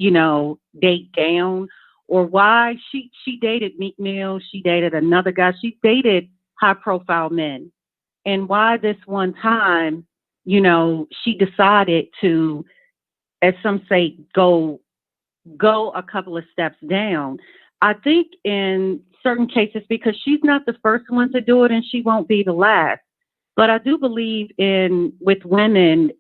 date down, or why she dated Meek Mill, she dated another guy, she dated high profile men, and why this one time, she decided to, as some say, go a couple of steps down. I think in certain cases, because she's not the first one to do it and she won't be the last. But I do believe in with women,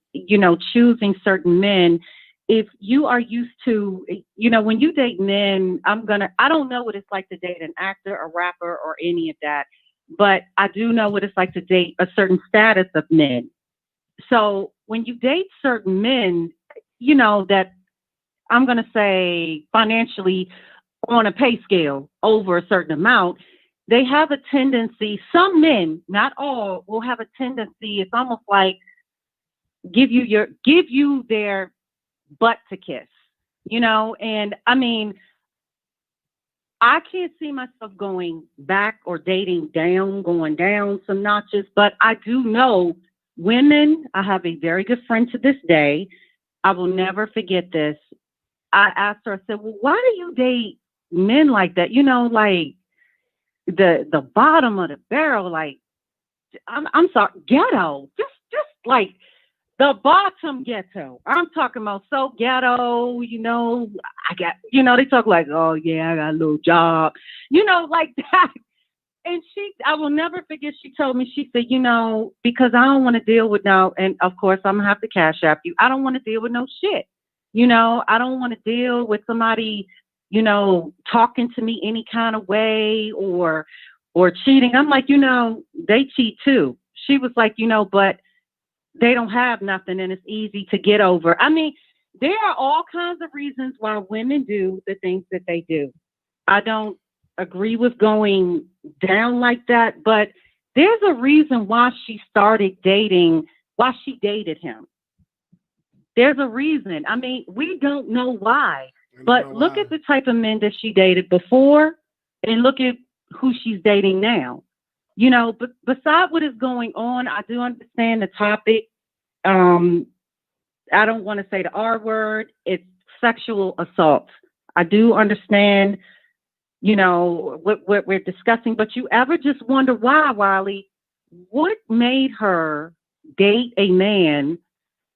choosing certain men. If you are used to, when you date men, I don't know what it's like to date an actor, a rapper, or any of that, but I do know what it's like to date a certain status of men. So when you date certain men, that I'm going to say financially on a pay scale over a certain amount, they have a tendency, some men, not all, will have a tendency, it's almost like give you their butt to kiss, and I mean, I can't see myself going back or going down some notches, but I do know women. I have a very good friend to this day. I will never forget this. I asked her, I said, well, why do you date men like that? Like the bottom of the barrel, like I'm sorry, ghetto. Just like the bottom ghetto. I'm talking about so ghetto, I got, they talk like, oh yeah, I got a little job, like that. And I will never forget, she told me, she said, because I don't want to deal with and of course I'm going to have to cash app you. I don't want to deal with no shit. I don't want to deal with somebody, talking to me any kind of way or cheating. I'm like, they cheat too. She was like, but they don't have nothing and it's easy to get over. I mean, there are all kinds of reasons why women do the things that they do. I don't agree with going down like that, but there's a reason why she dated him. There's a reason. I mean, we don't know why, but look at the type of men that she dated before and look at who she's dating now. But beside what is going on, I do understand the topic. I don't want to say the R word. It's sexual assault. I do understand, what we're discussing, but you ever just wonder why, Wiley, what made her date a man,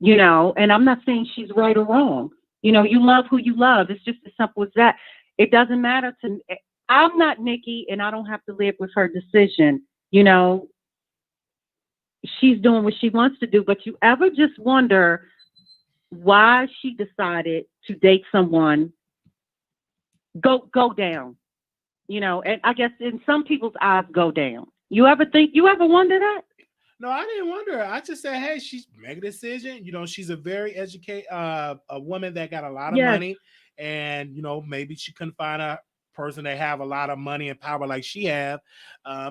and I'm not saying she's right or wrong. You love who you love. It's just as simple as that. It doesn't matter to me. I'm not Nicki, and I don't have to live with her decision. She's doing what she wants to do, but you ever just wonder why she decided to date someone, go down, and I guess in some people's eyes, go down. You ever wonder that? No, I didn't wonder. I just said, hey, she's making a decision. She's a very educated, a woman that got a lot of money, and maybe she couldn't find a person that have a lot of money and power like she have.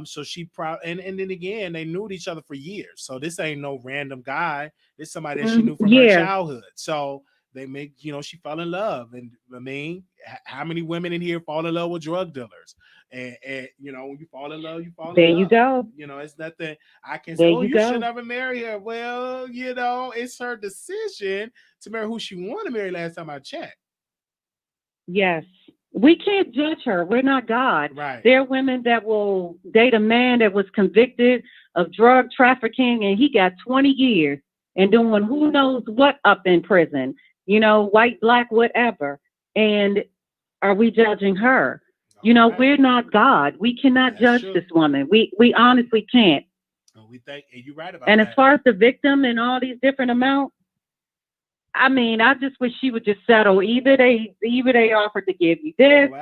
So she and then again, they knew each other for years. So this ain't no random guy. It's somebody that she knew from her childhood. So they she fell in love. And I mean, how many women in here fall in love with drug dealers? And when you fall in love, you fall in love. There you go. It's nothing I can say, you should never marry her. Well, it's her decision to marry who she wanted to marry last time I checked. Yes. We can't judge her. We're not God. Right. There are women that will date a man that was convicted of drug trafficking and he got 20 years and doing who knows what up in prison, white, black, whatever. And are we judging her? We're not God. We cannot judge this woman. We honestly can't. We think, and you're right about and that. As far as the victim and all these different amounts, I mean, I just wish she would just settle. Either they offered to give you this. God,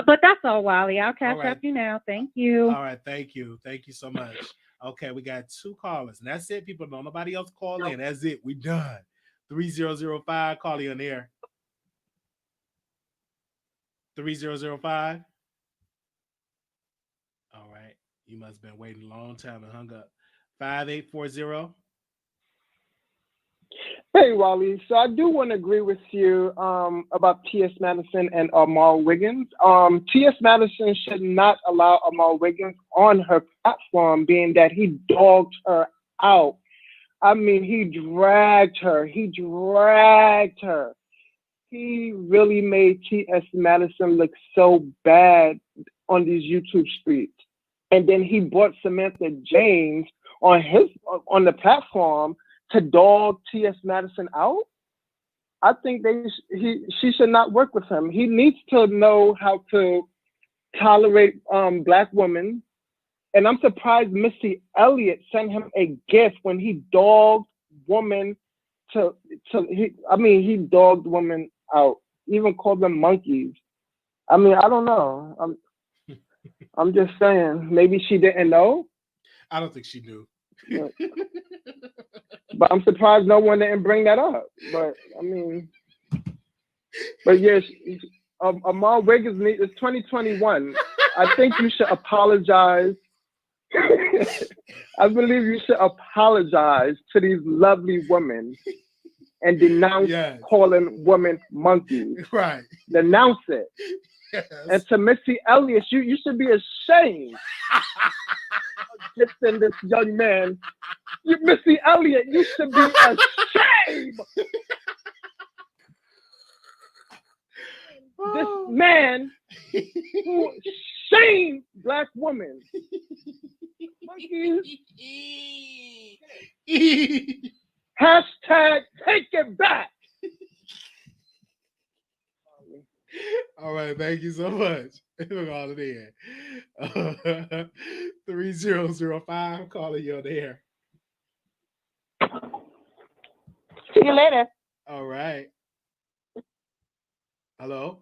But that's all, Wiley. I'll catch up you now. Thank you. All right, thank you so much. Okay, we got 2 callers, and that's it. People, don't nobody else call in. That's it. We done. 3005, call you on the air. 3005. All right, you must have been waiting a long time and hung up. 5840. Hey, Wally. So I do want to agree with you about T.S. Madison and Amal Wiggins. T.S. Madison should not allow Amal Wiggins on her platform, being that he dogged her out. I mean, he dragged her. He really made T.S. Madison look so bad on these YouTube streets. And then he brought Samantha James on the platform to dog T.S. Madison out. I think she should not work with him. He needs to know how to tolerate black women. And I'm surprised Missy Elliott sent him a gift when he dogged women he dogged women out, even called them monkeys. I mean, I don't know. I'm just saying, maybe she didn't know. I don't think she knew. But I'm surprised no one didn't bring that up. But I mean, but yes, Amal Wiggins, it's 2021. I think you should apologize. I believe you should apologize to these lovely women and denounce calling women monkeys. Right. Denounce it. Yes. And to Missy Elliott, you should be ashamed of dissing this young man. Missy Elliott, you should be ashamed. This man who shamed black women. Monkeys. Hashtag take it back. All right, thank you so much. We're all in there. 3005, calling you on the air. See you later. All right. Hello?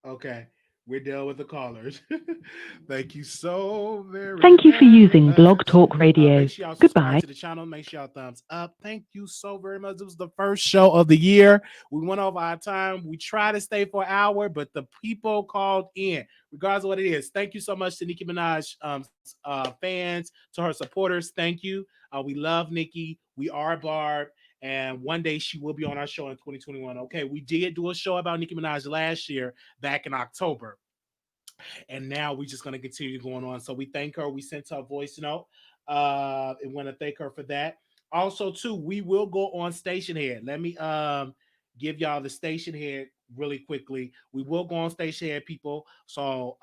Okay. We're done with the callers. Thank you so very much. Thank you for using Blog Talk Radio. Make sure y'all subscribe Goodbye. to the channel. Make sure y'all thumbs up. Thank you so very much. It was the first show of the year. We went over our time. We try to stay for an hour, but the people called in, regardless of what it is. Thank you so much to Nicki Minaj fans, to her supporters. Thank you. We love Nicki. We are Barb. And one day she will be on our show in 2021. Okay, we did do a show about Nicki Minaj last year, back in October. And now we're just going to continue going on. So we thank her. We sent her a voice note. And want to thank her for that. Also, too, we will go on Station Head. Let me give y'all the Station Head really quickly. We will go on Station Head, people. So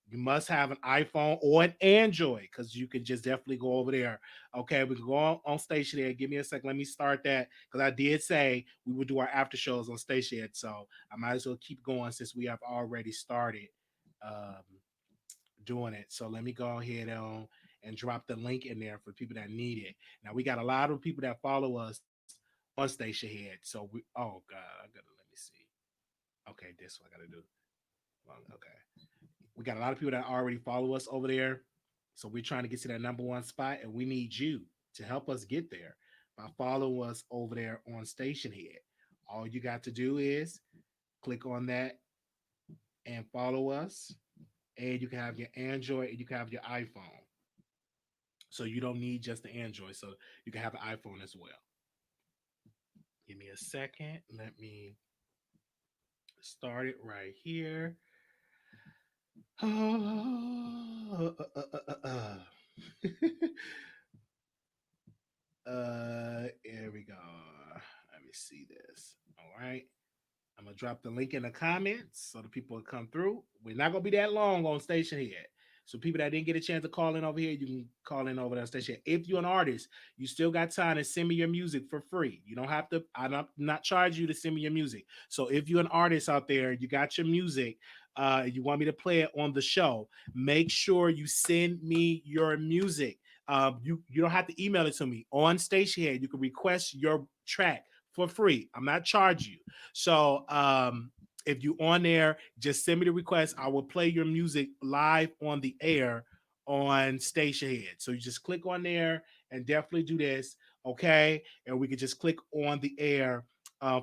you must have an iPhone or an Android, because you can just definitely go over there. Okay, we can go on Station Head. Give me a second. Let me start that, because I did say we would do our after shows on Station Head. So I might as well keep going since we have already started doing it. So let me go ahead and drop the link in there for people that need it. Now we got a lot of people that follow us on Station Head. So oh God, I gotta, let me see. Okay, this one I gotta do. Okay. We got a lot of people that already follow us over there. So we're trying to get to that number one spot, and we need you to help us get there by following us over there on Station Head. All you got to do is click on that and follow us. And you can have your Android and you can have your iPhone. So you don't need just the Android. So you can have an iPhone as well. Give me a second. Let me start it right here. Here we go. Let me see this. All right. I'm going to drop the link in the comments so the people will come through. We're not going to be that long on Station Head. So people that didn't get a chance to call in over here, you can call in over there on Station Head. If you're an artist, you still got time to send me your music for free. You don't have to, I'm not charge you to send me your music. So if you're an artist out there, you got your music, you want me to play it on the show, make sure you send me your music. You don't have to email it to me. On Station Head, you can request your track for free. I'm not charging you. So if you on there, just send me the request. I will play your music live on the air on Station Head. So you just click on there and definitely do this, okay? And we can just click on the air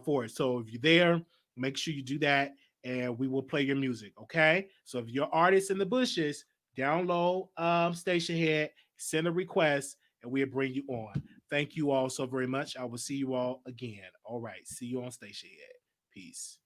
for it. So if you're there, make sure you do that, and we will play your music, okay? So if you're artists in the bushes, download Station Head, send a request, and we'll bring you on. Thank you all so very much. I will see you all again. All right. See you on Station Head. Peace.